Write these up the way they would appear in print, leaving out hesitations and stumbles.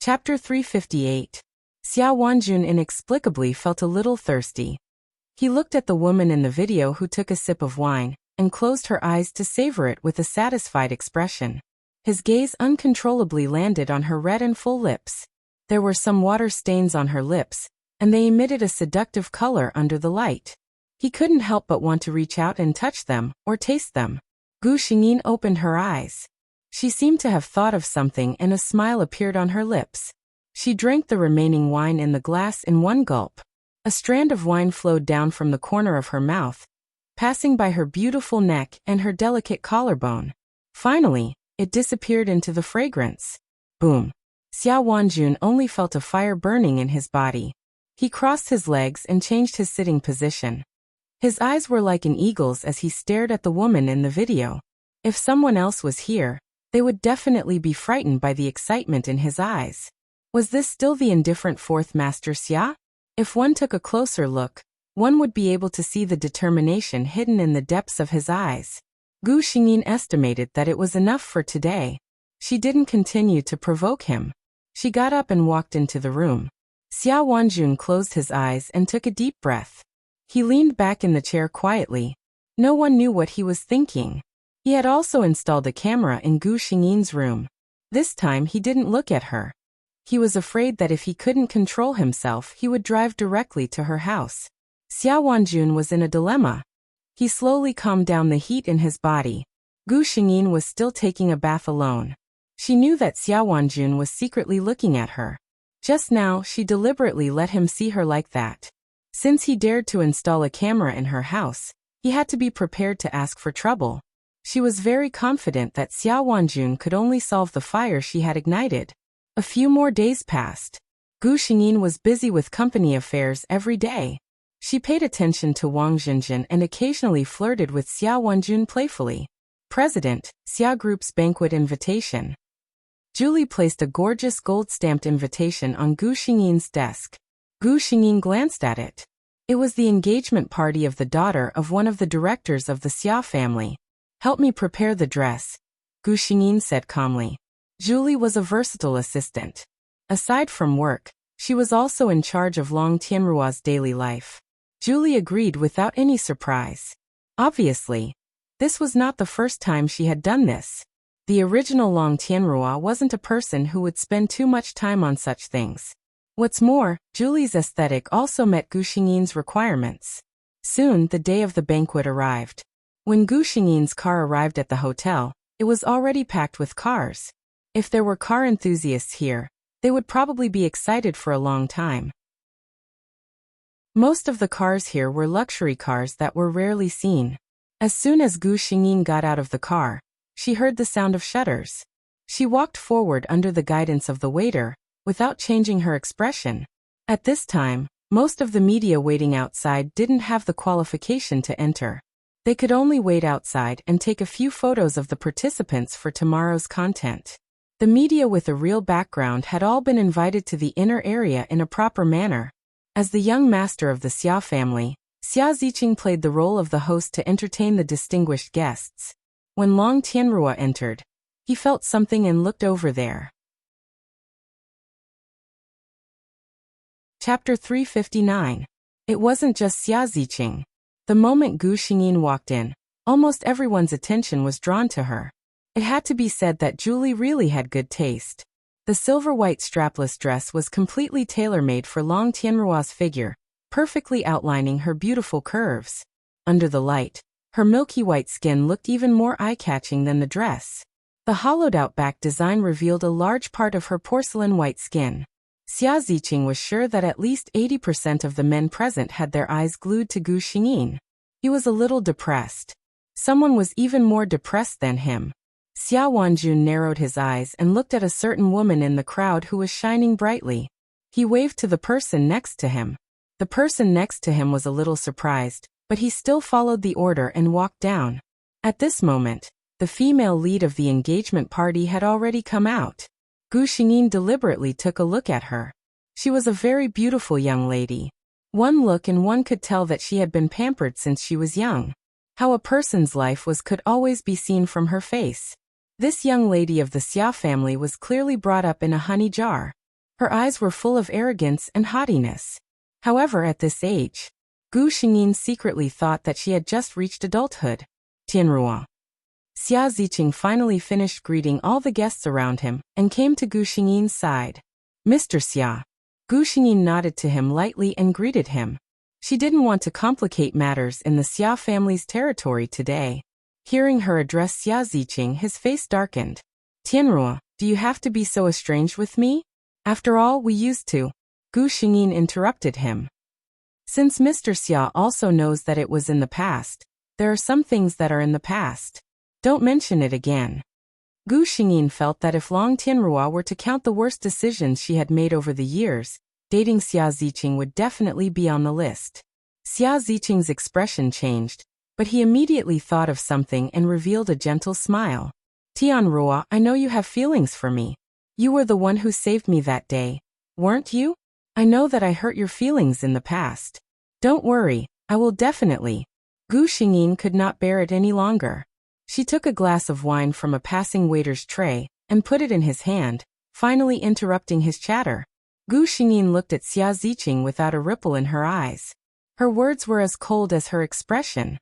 Chapter 358. Xia Wanjun inexplicably felt a little thirsty. He looked at the woman in the video who took a sip of wine, and closed her eyes to savor it with a satisfied expression. His gaze uncontrollably landed on her red and full lips. There were some water stains on her lips, and they emitted a seductive color under the light. He couldn't help but want to reach out and touch them, or taste them. Gu Xingyin opened her eyes. She seemed to have thought of something and a smile appeared on her lips. She drank the remaining wine in the glass in one gulp. A strand of wine flowed down from the corner of her mouth, passing by her beautiful neck and her delicate collarbone. Finally, it disappeared into the fragrance. Boom! Xia Wanjun only felt a fire burning in his body. He crossed his legs and changed his sitting position. His eyes were like an eagle's as he stared at the woman in the video. If someone else was here, they would definitely be frightened by the excitement in his eyes. Was this still the indifferent fourth master Xia? If one took a closer look, one would be able to see the determination hidden in the depths of his eyes. Gu Xingyin estimated that it was enough for today. She didn't continue to provoke him. She got up and walked into the room. Xia Wanjun closed his eyes and took a deep breath. He leaned back in the chair quietly. No one knew what he was thinking. He had also installed a camera in Gu Xingyin's room. This time he didn't look at her. He was afraid that if he couldn't control himself, he would drive directly to her house. Xia Wanjun was in a dilemma. He slowly calmed down the heat in his body. Gu Xingyin was still taking a bath alone. She knew that Xia Wanjun was secretly looking at her. Just now, she deliberately let him see her like that. Since he dared to install a camera in her house, he had to be prepared to ask for trouble. She was very confident that Xia Wanjun could only solve the fire she had ignited. A few more days passed. Gu Xingyin was busy with company affairs every day. She paid attention to Wang Zhenjin and occasionally flirted with Xia Wanjun playfully. President, Xia Group's banquet invitation. Julie placed a gorgeous gold-stamped invitation on Gu Xingyin's desk. Gu Xingyin glanced at it. It was the engagement party of the daughter of one of the directors of the Xia family. Help me prepare the dress, Gu Xingyin said calmly. Julie was a versatile assistant. Aside from work, she was also in charge of Long Tianruo's daily life. Julie agreed without any surprise. Obviously, this was not the first time she had done this. The original Long Tianruo wasn't a person who would spend too much time on such things. What's more, Julie's aesthetic also met Gu Xingyin's requirements. Soon, the day of the banquet arrived. When Gu Xingyin's car arrived at the hotel, it was already packed with cars. If there were car enthusiasts here, they would probably be excited for a long time. Most of the cars here were luxury cars that were rarely seen. As soon as Gu Xingyin got out of the car, she heard the sound of shutters. She walked forward under the guidance of the waiter, without changing her expression. At this time, most of the media waiting outside didn't have the qualification to enter. They could only wait outside and take a few photos of the participants for tomorrow's content. The media with a real background had all been invited to the inner area in a proper manner. As the young master of the Xia family, Xia Ziqing played the role of the host to entertain the distinguished guests. When Long Tianruo entered, he felt something and looked over there. Chapter 359. It wasn't just Xia Ziqing. The moment Gu Xingyin walked in, almost everyone's attention was drawn to her. It had to be said that Julie really had good taste. The silver-white strapless dress was completely tailor-made for Long Tianruo's figure, perfectly outlining her beautiful curves. Under the light, her milky white skin looked even more eye-catching than the dress. The hollowed-out back design revealed a large part of her porcelain white skin. Xia Ziqing was sure that at least 80% of the men present had their eyes glued to Gu Xingyin. He was a little depressed. Someone was even more depressed than him. Xia Wanjun narrowed his eyes and looked at a certain woman in the crowd who was shining brightly. He waved to the person next to him. The person next to him was a little surprised, but he still followed the order and walked down. At this moment, the female lead of the engagement party had already come out. Gu Xingyin deliberately took a look at her. She was a very beautiful young lady. One look and one could tell that she had been pampered since she was young. How a person's life was could always be seen from her face. This young lady of the Xia family was clearly brought up in a honey jar. Her eyes were full of arrogance and haughtiness. However, at this age, Gu Xingyin secretly thought that she had just reached adulthood. Tianruo. Xia Ziqing finally finished greeting all the guests around him and came to Gu Xingyin's side. Mr. Xia. Gu Xingyin nodded to him lightly and greeted him. She didn't want to complicate matters in the Xia family's territory today. Hearing her address Xia Ziqing, his face darkened. Tianruo, do you have to be so estranged with me? After all, we used to. Gu Xingyin interrupted him. Since Mr. Xia also knows that it was in the past, there are some things that are in the past. Don't mention it again. Gu Xingyin felt that if Long Tianruo were to count the worst decisions she had made over the years, dating Xia Ziqing would definitely be on the list. Xia Ziqing's expression changed, but he immediately thought of something and revealed a gentle smile. Tianruo, I know you have feelings for me. You were the one who saved me that day, weren't you? I know that I hurt your feelings in the past. Don't worry, I will definitely. Gu Xingyin could not bear it any longer. She took a glass of wine from a passing waiter's tray and put it in his hand, finally interrupting his chatter. Gu Xingyin looked at Xia Ziqing without a ripple in her eyes. Her words were as cold as her expression.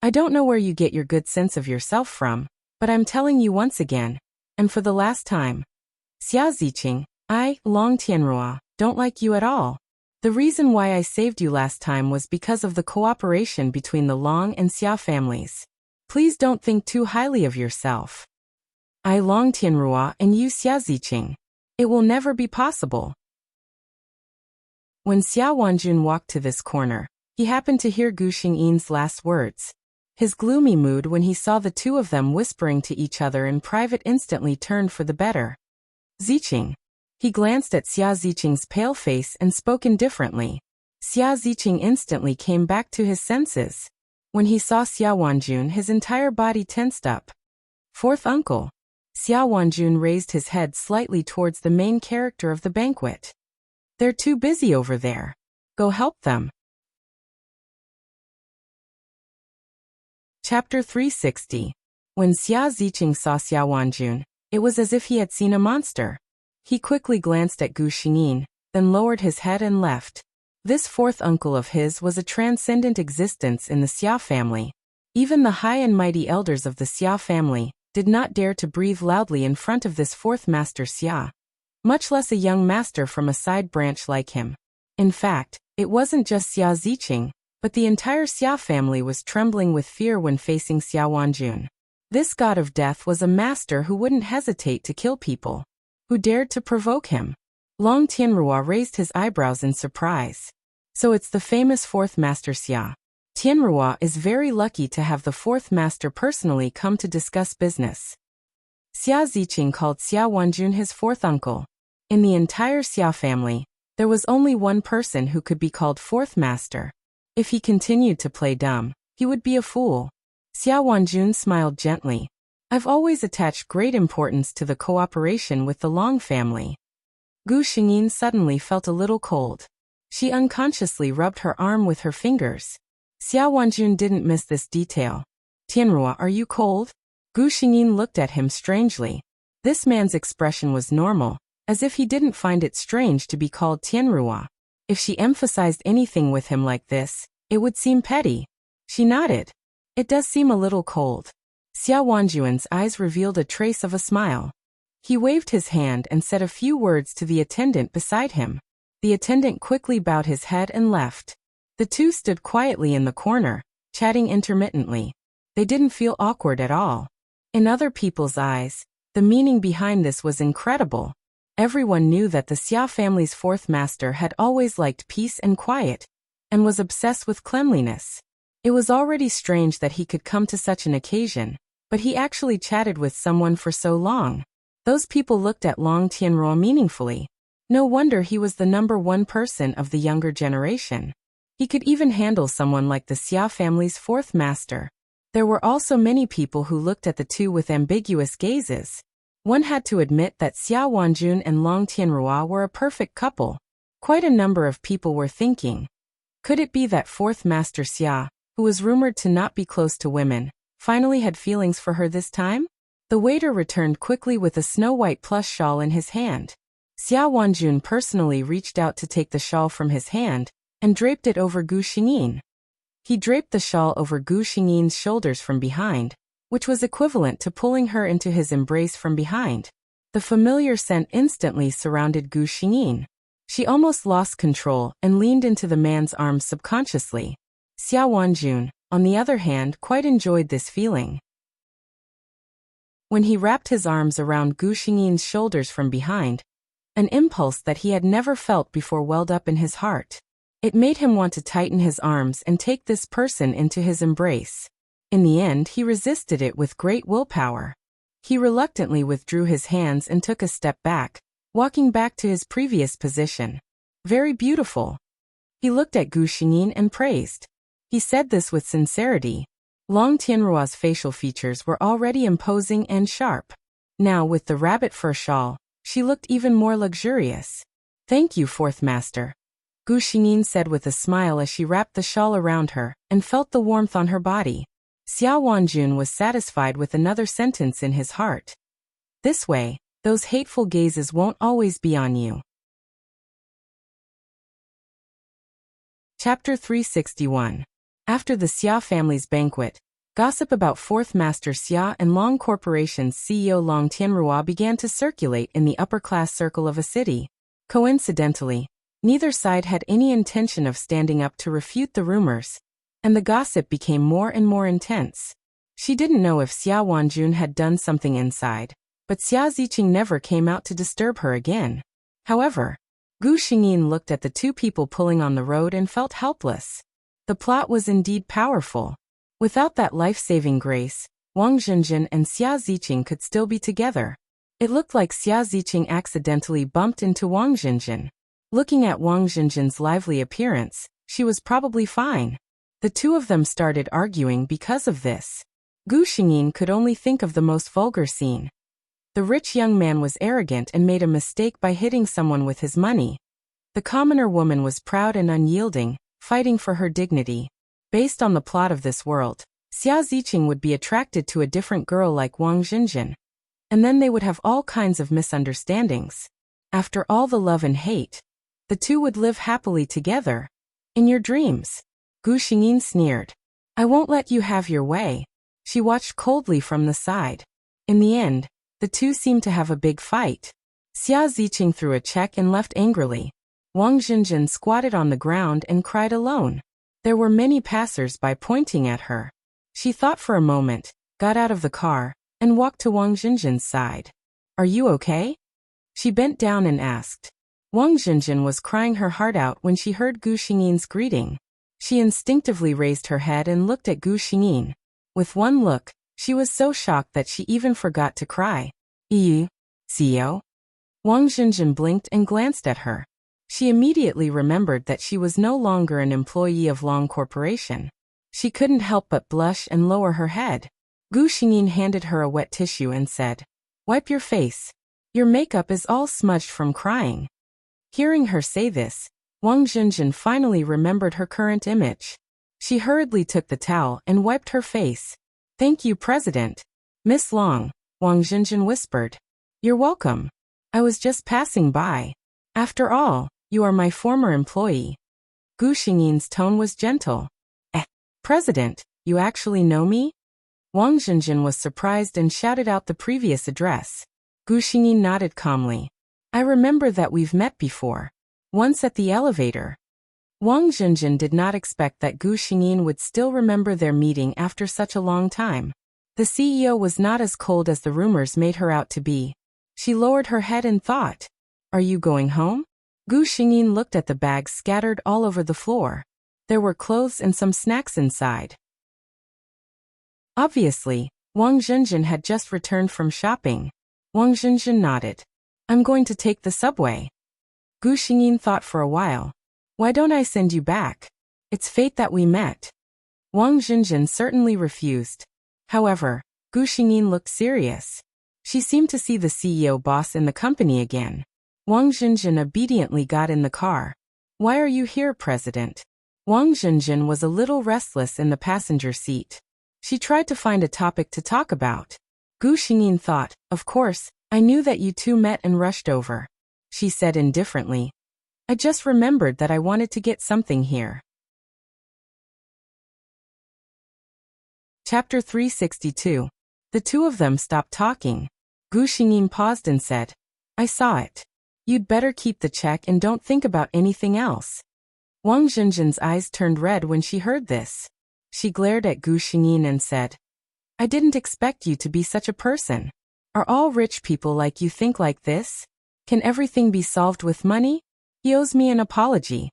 I don't know where you get your good sense of yourself from, but I'm telling you once again, and for the last time. Xia Ziqing, I, Long Tianruo, don't like you at all. The reason why I saved you last time was because of the cooperation between the Long and Xia families. Please don't think too highly of yourself. I, Long Tianruo, and you, Xia Ziqing. It will never be possible. When Xia Wanjun walked to this corner, he happened to hear Gu Xingyin's last words. His gloomy mood when he saw the two of them whispering to each other in private instantly turned for the better. Ziqing. He glanced at Xia Ziqing's pale face and spoke indifferently. Xia Ziqing instantly came back to his senses. When he saw Xia Wanjun, his entire body tensed up. Fourth uncle. Xia Wanjun raised his head slightly towards the main character of the banquet. They're too busy over there. Go help them. Chapter 360. When Xia Ziqing saw Xia Wanjun, it was as if he had seen a monster. He quickly glanced at Gu Xingyin, then lowered his head and left. This fourth uncle of his was a transcendent existence in the Xia family. Even the high and mighty elders of the Xia family did not dare to breathe loudly in front of this fourth master Xia, much less a young master from a side branch like him. In fact, it wasn't just Xia Ziqing, but the entire Xia family was trembling with fear when facing Xia Wanjun. This god of death was a master who wouldn't hesitate to kill people who dared to provoke him. Long Tianruo raised his eyebrows in surprise. So it's the famous fourth master Xia. Tianruo is very lucky to have the fourth master personally come to discuss business. Xia Ziqing called Xia Wanjun his fourth uncle. In the entire Xia family, there was only one person who could be called fourth master. If he continued to play dumb, he would be a fool. Xia Wanjun smiled gently. I've always attached great importance to the cooperation with the Long family. Gu Xingyin suddenly felt a little cold. She unconsciously rubbed her arm with her fingers. Xia Wanjun didn't miss this detail. Tianruo, are you cold? Gu Xingyin looked at him strangely. This man's expression was normal, as if he didn't find it strange to be called Tianruo. If she emphasized anything with him like this, it would seem petty. She nodded. It does seem a little cold. Xia Wanjun's eyes revealed a trace of a smile. He waved his hand and said a few words to the attendant beside him. The attendant quickly bowed his head and left. The two stood quietly in the corner, chatting intermittently. They didn't feel awkward at all. In other people's eyes, the meaning behind this was incredible. Everyone knew that the Xia family's fourth master had always liked peace and quiet, and was obsessed with cleanliness. It was already strange that he could come to such an occasion, but he actually chatted with someone for so long. Those people looked at Long Tianruo meaningfully. No wonder he was the number one person of the younger generation. He could even handle someone like the Xia family's fourth master. There were also many people who looked at the two with ambiguous gazes. One had to admit that Xia Wanjun and Long Tianruo were a perfect couple. Quite a number of people were thinking, could it be that fourth master Xia, who was rumored to not be close to women, finally had feelings for her this time? The waiter returned quickly with a snow-white plush shawl in his hand. Xia Wanjun personally reached out to take the shawl from his hand and draped it over Gu Xingyin. He draped the shawl over Gu Xingyin's shoulders from behind, which was equivalent to pulling her into his embrace from behind. The familiar scent instantly surrounded Gu Xingyin. She almost lost control and leaned into the man's arms subconsciously. Xia Wanjun, on the other hand, quite enjoyed this feeling. When he wrapped his arms around Gu Xingyin's shoulders from behind, an impulse that he had never felt before welled up in his heart. It made him want to tighten his arms and take this person into his embrace. In the end, he resisted it with great willpower. He reluctantly withdrew his hands and took a step back, walking back to his previous position. Very beautiful. He looked at Gu Xingyin and praised. He said this with sincerity. Long Tianruo's facial features were already imposing and sharp. Now, with the rabbit fur shawl, she looked even more luxurious. Thank you, fourth master, Gu Xingyin said with a smile as she wrapped the shawl around her and felt the warmth on her body. Xia Wanjun was satisfied with another sentence in his heart. This way, those hateful gazes won't always be on you. Chapter 361. After the Xia family's banquet, gossip about Fourth Master Xia and Long Corporation's CEO Long Tianruo began to circulate in the upper-class circle of a city. Coincidentally, neither side had any intention of standing up to refute the rumors, and the gossip became more and more intense. She didn't know if Xia Wanjun had done something inside, but Xia Ziqing never came out to disturb her again. However, Gu Xingyin looked at the two people pulling on the road and felt helpless. The plot was indeed powerful. Without that life-saving grace, Wang Zhenjin and Xia Ziqing could still be together. It looked like Xia Ziqing accidentally bumped into Wang Zhenjin. Looking at Wang Zhenjin's lively appearance, she was probably fine. The two of them started arguing because of this. Gu Xingyin could only think of the most vulgar scene. The rich young man was arrogant and made a mistake by hitting someone with his money. The commoner woman was proud and unyielding, fighting for her dignity. Based on the plot of this world, Xia Ziqing would be attracted to a different girl like Wang Zhenjin. And then they would have all kinds of misunderstandings. After all the love and hate, the two would live happily together. In your dreams, Gu Xingyin sneered. I won't let you have your way. She watched coldly from the side. In the end, the two seemed to have a big fight. Xia Ziqing threw a check and left angrily. Wang Zhenjin squatted on the ground and cried alone. There were many passers-by pointing at her. She thought for a moment, got out of the car, and walked to Wang Zhenjin's side. Are you okay? She bent down and asked. Wang Zhenjin was crying her heart out when she heard Gu Xingyin's greeting. She instinctively raised her head and looked at Gu Xingyin. With one look, she was so shocked that she even forgot to cry. CEO? Wang Zhenjin blinked and glanced at her. She immediately remembered that she was no longer an employee of Long Corporation. She couldn't help but blush and lower her head. Gu Xingyin handed her a wet tissue and said, Wipe your face. Your makeup is all smudged from crying. Hearing her say this, Wang Zhenjin finally remembered her current image. She hurriedly took the towel and wiped her face. Thank you, President. Miss Long, Wang Zhenjin whispered. You're welcome. I was just passing by. After all, you are my former employee. Gu Xingyin's tone was gentle. President, you actually know me? Wang Zhenjin was surprised and shouted out the previous address. Gu Xingyin nodded calmly. I remember that we've met before. Once at the elevator. Wang Zhenjin did not expect that Gu Xingyin would still remember their meeting after such a long time. The CEO was not as cold as the rumors made her out to be. She lowered her head and thought, Are you going home? Gu Xingyin looked at the bags scattered all over the floor. There were clothes and some snacks inside. Obviously, Wang Zhenjin had just returned from shopping. Wang Zhenjin nodded. I'm going to take the subway. Gu Xingyin thought for a while. Why don't I send you back? It's fate that we met. Wang Zhenjin certainly refused. However, Gu Xingyin looked serious. She seemed to see the CEO boss in the company again. Wang Zhenjin obediently got in the car. Why are you here, President? Wang Zhenjin was a little restless in the passenger seat. She tried to find a topic to talk about. Gu Xingyin thought, of course, I knew that you two met and rushed over. she said indifferently. I just remembered that I wanted to get something here. Chapter 362. The two of them stopped talking. Gu Xingyin paused and said, I saw it. You'd better keep the check and don't think about anything else. Wang Zhenjin's eyes turned red when she heard this. She glared at Gu Xingyin and said, I didn't expect you to be such a person. Are all rich people like you think like this? Can everything be solved with money? He owes me an apology.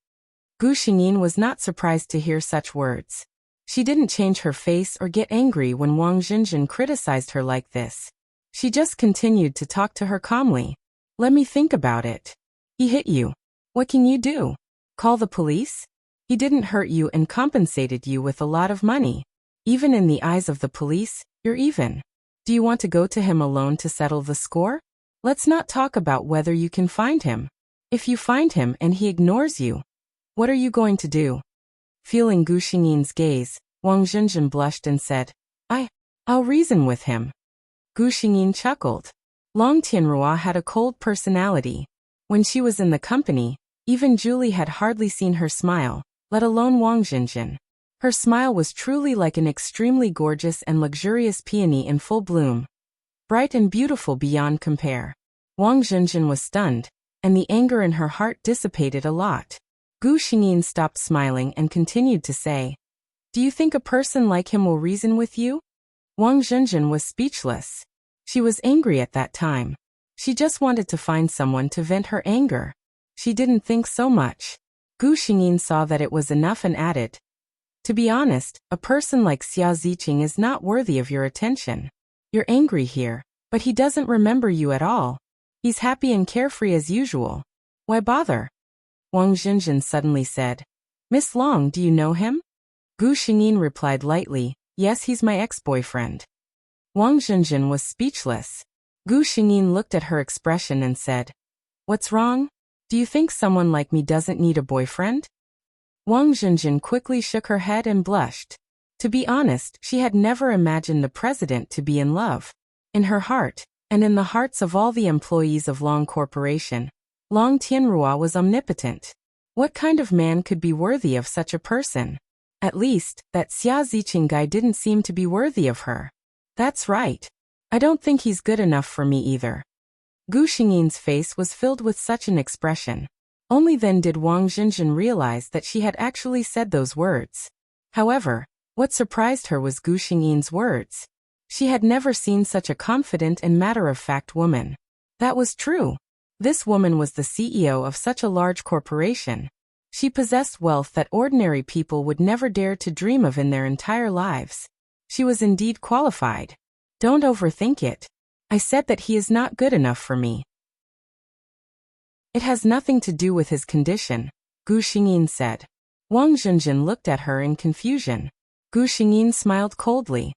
Gu Xingyin was not surprised to hear such words. She didn't change her face or get angry when Wang Zhenjin criticized her like this. She just continued to talk to her calmly. Let me think about it. He hit you. What can you do? Call the police? He didn't hurt you and compensated you with a lot of money. Even in the eyes of the police, you're even. Do you want to go to him alone to settle the score? Let's not talk about whether you can find him. If you find him and he ignores you, what are you going to do? Feeling Gu Xingyin's gaze, Wang Zhenjin blushed and said, I'll reason with him. Gu Xingyin chuckled. Long Tianrua had a cold personality. When she was in the company, even Julie had hardly seen her smile, let alone Wang Zhenjin. Her smile was truly like an extremely gorgeous and luxurious peony in full bloom. Bright and beautiful beyond compare. Wang Zhenjin was stunned, and the anger in her heart dissipated a lot. Gu Xingyin stopped smiling and continued to say, Do you think a person like him will reason with you? Wang Zhenjin was speechless. She was angry at that time. She just wanted to find someone to vent her anger. She didn't think so much. Gu Xingyin saw that it was enough and added, To be honest, a person like Xia Ziqing is not worthy of your attention. You're angry here, but he doesn't remember you at all. He's happy and carefree as usual. Why bother? Wang Zhenjin suddenly said, Miss Long, do you know him? Gu Xingyin replied lightly, Yes, he's my ex-boyfriend. Wang Zhenjin was speechless. Gu Xingyin looked at her expression and said, What's wrong? Do you think someone like me doesn't need a boyfriend? Wang Zhenjin quickly shook her head and blushed. To be honest, she had never imagined the president to be in love. In her heart, and in the hearts of all the employees of Long Corporation, Long Tianrua was omnipotent. What kind of man could be worthy of such a person? At least, that Xia Ziqing guy didn't seem to be worthy of her. That's right. I don't think he's good enough for me either. Gu Xingyin's face was filled with such an expression. Only then did Wang Zhenjin realize that she had actually said those words. However, what surprised her was Gu Xingyin's words. She had never seen such a confident and matter-of-fact woman. That was true. This woman was the CEO of such a large corporation. She possessed wealth that ordinary people would never dare to dream of in their entire lives. She was indeed qualified. Don't overthink it. I said that he is not good enough for me. It has nothing to do with his condition, Gu Xingyin said. Wang Zhenjin looked at her in confusion. Gu Xingyin smiled coldly.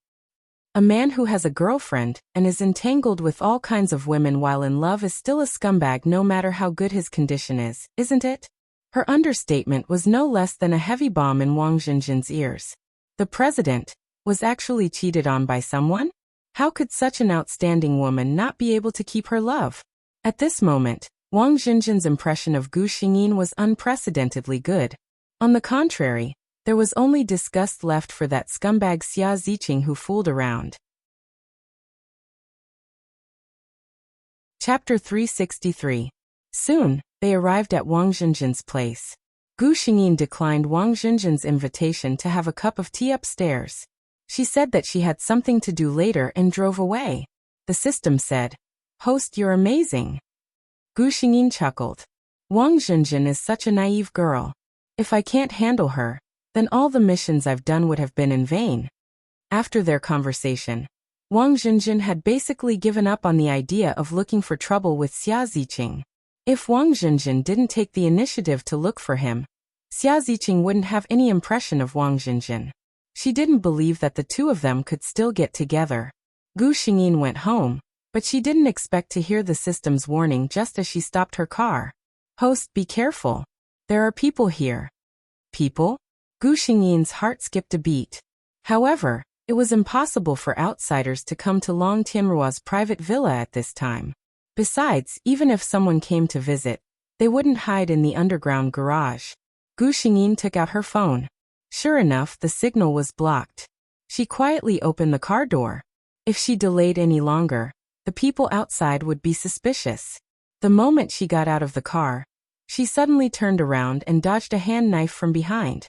A man who has a girlfriend and is entangled with all kinds of women while in love is still a scumbag no matter how good his condition is, isn't it? Her understatement was no less than a heavy bomb in Wang Zhenjin's ears. The president was actually cheated on by someone? How could such an outstanding woman not be able to keep her love? At this moment, Wang Zhenjin's impression of Gu Xingyin was unprecedentedly good. On the contrary, there was only disgust left for that scumbag Xia Ziqing who fooled around. Chapter 363. Soon, they arrived at Wang Zhenjin's place. Gu Xingyin declined Wang Zhenjin's invitation to have a cup of tea upstairs. She said that she had something to do later and drove away. The system said, Host, you're amazing. Gu Xingyin chuckled. Wang Zhenjin is such a naive girl. If I can't handle her, then all the missions I've done would have been in vain. After their conversation, Wang Zhenjin had basically given up on the idea of looking for trouble with Xia Ziqing. If Wang Zhenjin didn't take the initiative to look for him, Xia Ziqing wouldn't have any impression of Wang Zhenjin. She didn't believe that the two of them could still get together. Gu Xingyin went home, but she didn't expect to hear the system's warning just as she stopped her car. Host, be careful. There are people here. People? Gu Xingyin's heart skipped a beat. However, it was impossible for outsiders to come to Long Tianrua's private villa at this time. Besides, even if someone came to visit, they wouldn't hide in the underground garage. Gu Xingyin took out her phone. Sure enough, the signal was blocked. She quietly opened the car door. If she delayed any longer, the people outside would be suspicious. The moment she got out of the car, she suddenly turned around and dodged a hand knife from behind.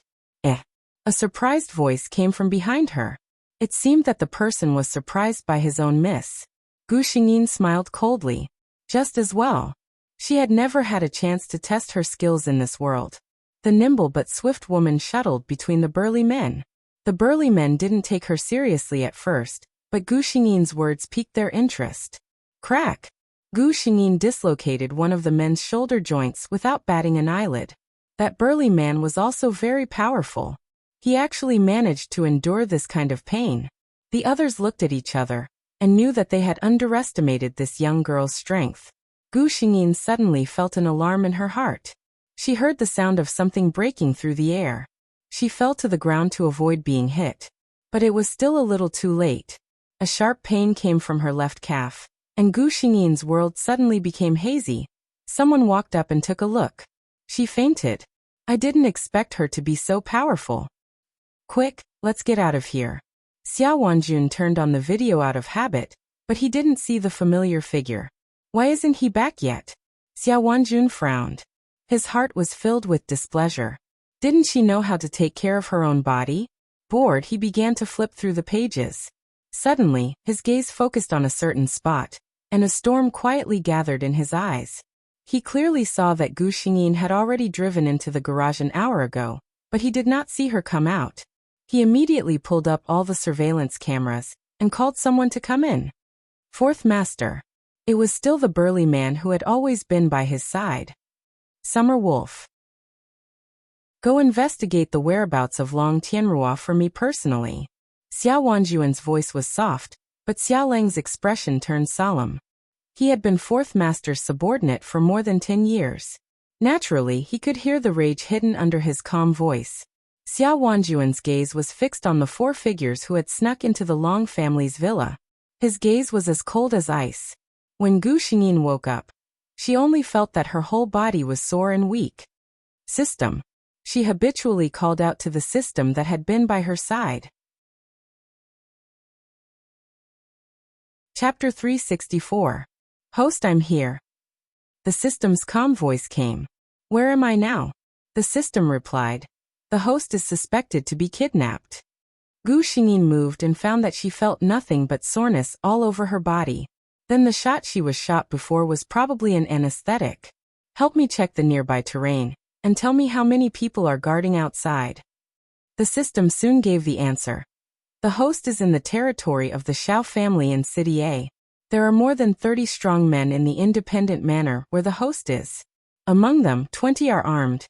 A surprised voice came from behind her. It seemed that the person was surprised by his own miss. Gu Xingyin smiled coldly. Just as well. She had never had a chance to test her skills in this world. The nimble but swift woman shuttled between the burly men. The burly men didn't take her seriously at first, but Gu Xingyin's words piqued their interest. Crack! Gu Xingyin dislocated one of the men's shoulder joints without batting an eyelid. That burly man was also very powerful. He actually managed to endure this kind of pain. The others looked at each other and knew that they had underestimated this young girl's strength. Gu Xingyin suddenly felt an alarm in her heart. She heard the sound of something breaking through the air. She fell to the ground to avoid being hit. But it was still a little too late. A sharp pain came from her left calf, and Gu Xingyin's world suddenly became hazy. Someone walked up and took a look. She fainted. I didn't expect her to be so powerful. Quick, let's get out of here. Xiao Wanjun turned on the video out of habit, but he didn't see the familiar figure. Why isn't he back yet? Xiao Wanjun frowned. His heart was filled with displeasure. Didn't she know how to take care of her own body? Bored, he began to flip through the pages. Suddenly, his gaze focused on a certain spot, and a storm quietly gathered in his eyes. He clearly saw that Gu Xingyin had already driven into the garage an hour ago, but he did not see her come out. He immediately pulled up all the surveillance cameras and called someone to come in. Fourth Master. It was still the burly man who had always been by his side. Summer Wolf. Go investigate the whereabouts of Long Tianrua for me personally. Xiao Wanjuan's voice was soft, but Xiao Lang's expression turned solemn. He had been Fourth Master's subordinate for more than 10 years. Naturally, he could hear the rage hidden under his calm voice. Xiao Wanjuan's gaze was fixed on the 4 figures who had snuck into the Long family's villa. His gaze was as cold as ice. When Gu Xingyin woke up, she only felt that her whole body was sore and weak. System. She habitually called out to the system that had been by her side. Chapter 364. Host, I'm here. The system's calm voice came. Where am I now? The system replied. The host is suspected to be kidnapped. Gu Xingyin moved and found that she felt nothing but soreness all over her body. Then the shot she was shot before was probably an anesthetic. Help me check the nearby terrain, and tell me how many people are guarding outside. The system soon gave the answer. The host is in the territory of the Xiao family in City A. There are more than 30 strong men in the independent manor where the host is. Among them, 20 are armed.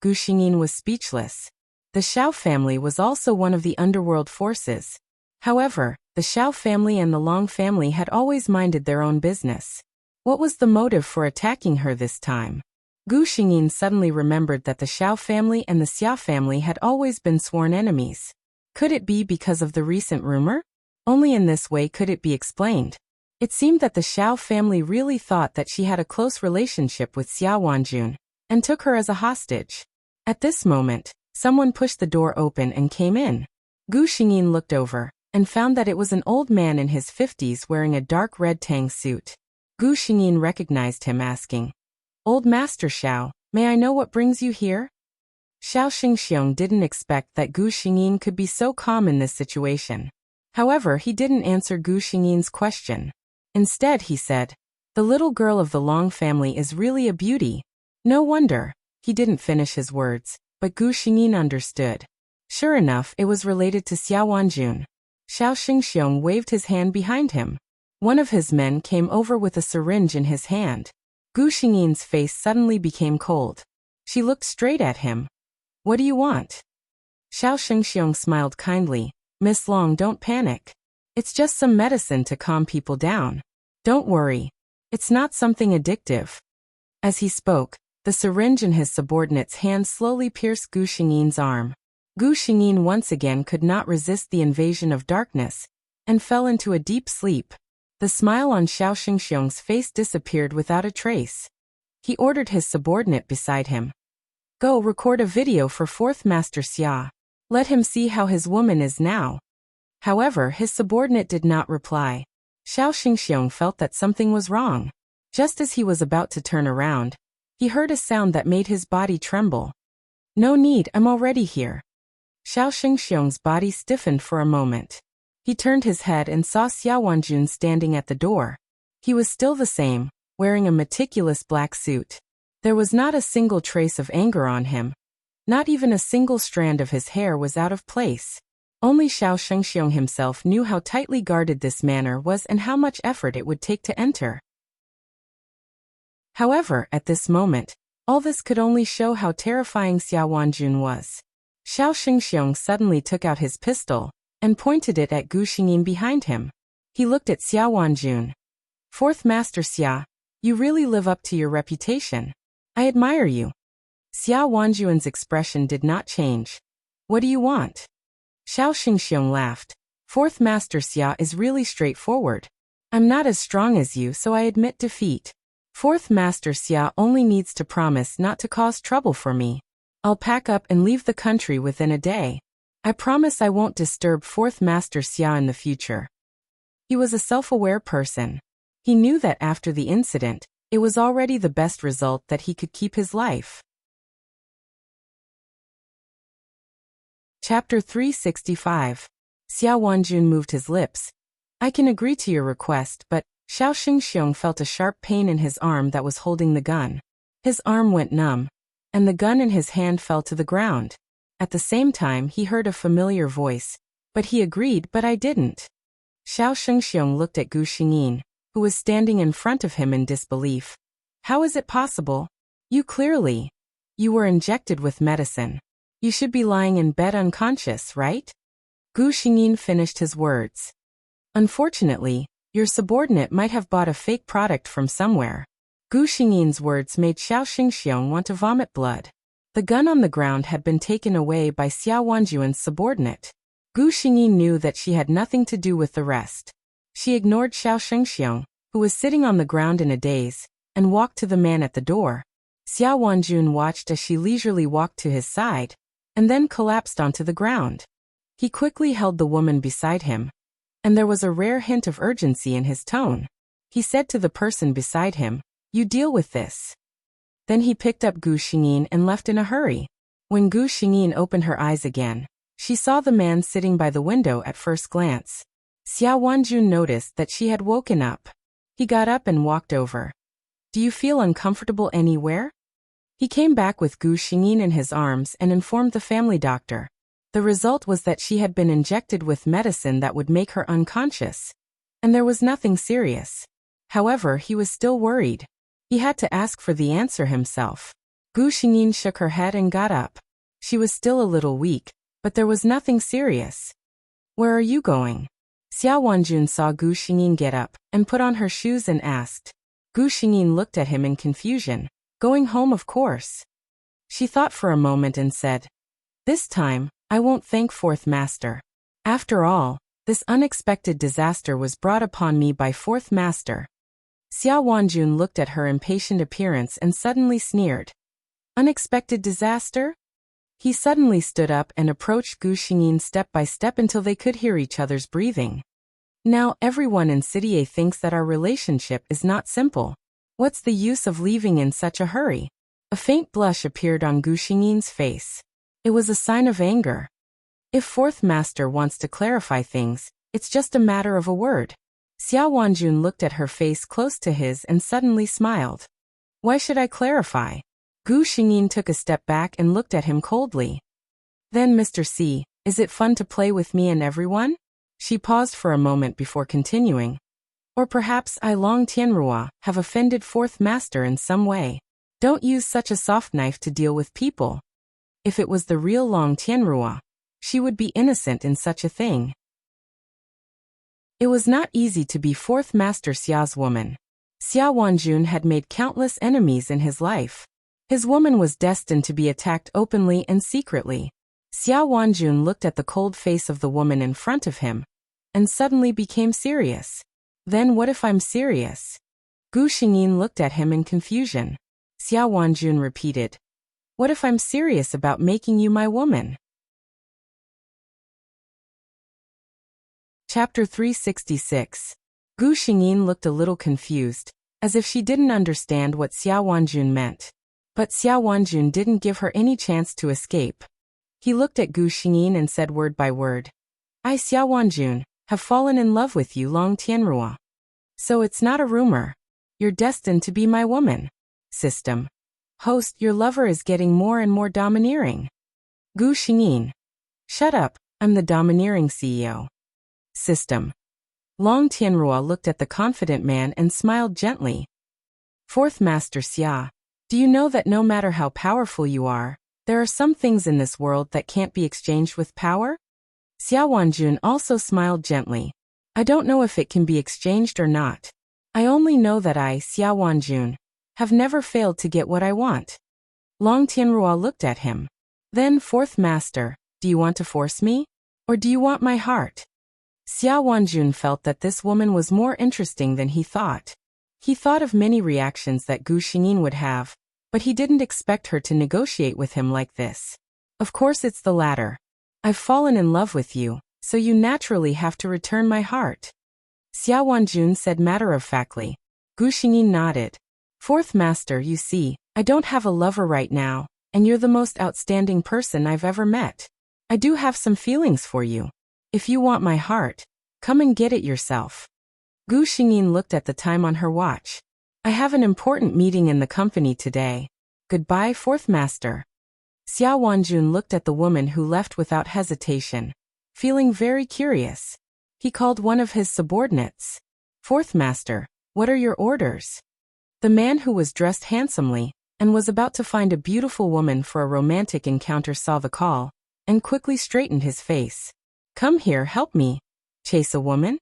Gu Xingyin was speechless. The Xiao family was also one of the underworld forces. However, the Xiao family and the Long family had always minded their own business. What was the motive for attacking her this time? Gu Xingyin suddenly remembered that the Xiao family and the Xia family had always been sworn enemies. Could it be because of the recent rumor? Only in this way could it be explained. It seemed that the Xiao family really thought that she had a close relationship with Xiao Wanjun, and took her as a hostage. At this moment, someone pushed the door open and came in. Gu Xingyin looked over, and found that it was an old man in his 50s wearing a dark red tang suit. Gu Xingyin recognized him, asking, Old Master Xiao, may I know what brings you here? Xiao Xingxiong didn't expect that Gu Xingyin could be so calm in this situation. However, he didn't answer Gu Xingyin's question. Instead, he said, The little girl of the Long family is really a beauty. No wonder. He didn't finish his words, but Gu Xingyin understood. Sure enough, it was related to Xiao Wanjun. Xiao Xingxiong waved his hand behind him. One of his men came over with a syringe in his hand. Gu Xingyin's face suddenly became cold. She looked straight at him. What do you want? Xiao Xingxiong smiled kindly. Miss Long, don't panic. It's just some medicine to calm people down. Don't worry. It's not something addictive. As he spoke, the syringe in his subordinate's hand slowly pierced Gu Xingyin's arm. Gu Xingyin once again could not resist the invasion of darkness, and fell into a deep sleep. The smile on Xiao Xingxiong's face disappeared without a trace. He ordered his subordinate beside him. Go record a video for 4th Master Xia. Let him see how his woman is now. However, his subordinate did not reply. Xiao Xingxiong felt that something was wrong. Just as he was about to turn around, he heard a sound that made his body tremble. No need, I'm already here. Xiao Xingxiong's body stiffened for a moment. He turned his head and saw Xia Wanjun standing at the door. He was still the same, wearing a meticulous black suit. There was not a single trace of anger on him. Not even a single strand of his hair was out of place. Only Xiao Xingxiong himself knew how tightly guarded this manor was and how much effort it would take to enter. However, at this moment, all this could only show how terrifying Xia Wanjun was. Xiao Xingxiong suddenly took out his pistol and pointed it at Gu Xingyin behind him. He looked at Xia Wanjun. 4th Master Xia, you really live up to your reputation. I admire you. Xia Wanjun's expression did not change. What do you want? Xiao Xingxiong laughed. 4th Master Xia is really straightforward. I'm not as strong as you, so I admit defeat. 4th Master Xia only needs to promise not to cause trouble for me. I'll pack up and leave the country within a day. I promise I won't disturb 4th Master Xia in the future. He was a self-aware person. He knew that after the incident, it was already the best result that he could keep his life. Chapter 365. Xia Wanjun moved his lips. I can agree to your request, but Xiao Xingxiong felt a sharp pain in his arm that was holding the gun. His arm went numb, and the gun in his hand fell to the ground. At the same time, he heard a familiar voice. But he agreed, but I didn't. Xiao Xingxiong looked at Gu Xingyin, who was standing in front of him in disbelief. How is it possible? You were injected with medicine. You should be lying in bed unconscious, right? Gu Xingyin finished his words. Unfortunately, your subordinate might have bought a fake product from somewhere. Gu Xingyin's words made Xiao Xingxiong want to vomit blood. The gun on the ground had been taken away by Xia Wanjun's subordinate. Gu Xingyin knew that she had nothing to do with the rest. She ignored Xiao Xingxiong, who was sitting on the ground in a daze, and walked to the man at the door. Xia Wanjun watched as she leisurely walked to his side, and then collapsed onto the ground. He quickly held the woman beside him, and there was a rare hint of urgency in his tone. He said to the person beside him, "You deal with this." Then he picked up Gu Xingyin and left in a hurry. When Gu Xingyin opened her eyes again, she saw the man sitting by the window at first glance. Xia Wanjun noticed that she had woken up. He got up and walked over. Do you feel uncomfortable anywhere? He came back with Gu Xingyin in his arms and informed the family doctor. The result was that she had been injected with medicine that would make her unconscious. And there was nothing serious. However, he was still worried. He had to ask for the answer himself. Gu Xingyin shook her head and got up. She was still a little weak, but there was nothing serious. Where are you going? Xia Wanjun saw Gu Xingyin get up and put on her shoes and asked. Gu Xingyin looked at him in confusion. Going home, of course. She thought for a moment and said, This time, I won't thank 4th Master. After all, this unexpected disaster was brought upon me by 4th Master. Xia Wanjun looked at her impatient appearance and suddenly sneered. Unexpected disaster? He suddenly stood up and approached Gu Xingyin step by step until they could hear each other's breathing. Now everyone in City A thinks that our relationship is not simple. What's the use of leaving in such a hurry? A faint blush appeared on Gu Xingyin's face. It was a sign of anger. If 4th Master wants to clarify things, it's just a matter of a word. Xia Wanjun looked at her face close to his and suddenly smiled. Why should I clarify? Gu Xingyin took a step back and looked at him coldly. Then, Mr. C, is it fun to play with me and everyone? She paused for a moment before continuing. Or perhaps I Long Tianrua have offended 4th Master in some way. Don't use such a soft knife to deal with people. If it was the real Long Tianrua, she would be innocent in such a thing. It was not easy to be 4th Master Xia's woman. Xia Wanjun had made countless enemies in his life. His woman was destined to be attacked openly and secretly. Xia Wanjun looked at the cold face of the woman in front of him, and suddenly became serious. Then what if I'm serious? Gu Xingyin looked at him in confusion. Xiao Wanjun repeated. What if I'm serious about making you my woman? Chapter 366. Gu Xingyin looked a little confused, as if she didn't understand what Xiao Wanjun meant. But Xiao Wanjun didn't give her any chance to escape. He looked at Gu Xingyin and said word by word. I, Xiao Wanjun, have fallen in love with you, Long Tianrua. So it's not a rumor. You're destined to be my woman. System. Host, your lover is getting more and more domineering. Gu Xingyin. Shut up, I'm the domineering CEO. System. Long Tianrua looked at the confident man and smiled gently. Fourth Master Xia, do you know that no matter how powerful you are, there are some things in this world that can't be exchanged with power? Xiao Wanjun also smiled gently. I don't know if it can be exchanged or not. I only know that I, Xiao Wanjun, have never failed to get what I want. Long Tianrua looked at him. Then, Fourth Master, do you want to force me? Or do you want my heart? Xiao Wanjun felt that this woman was more interesting than he thought. He thought of many reactions that Gu Xingyin would have, but he didn't expect her to negotiate with him like this. Of course it's the latter. I've fallen in love with you, so you naturally have to return my heart. Xiao Wanjun said matter-of-factly. Gu Xingyin nodded. Fourth Master, you see, I don't have a lover right now, and you're the most outstanding person I've ever met. I do have some feelings for you. If you want my heart, come and get it yourself. Gu Xingyin looked at the time on her watch. I have an important meeting in the company today. Goodbye, Fourth Master. Xiao Wanjun looked at the woman who left without hesitation, feeling very curious. He called one of his subordinates. Fourth Master, what are your orders? The man who was dressed handsomely and was about to find a beautiful woman for a romantic encounter saw the call and quickly straightened his face. Come here, help me. Chase a woman?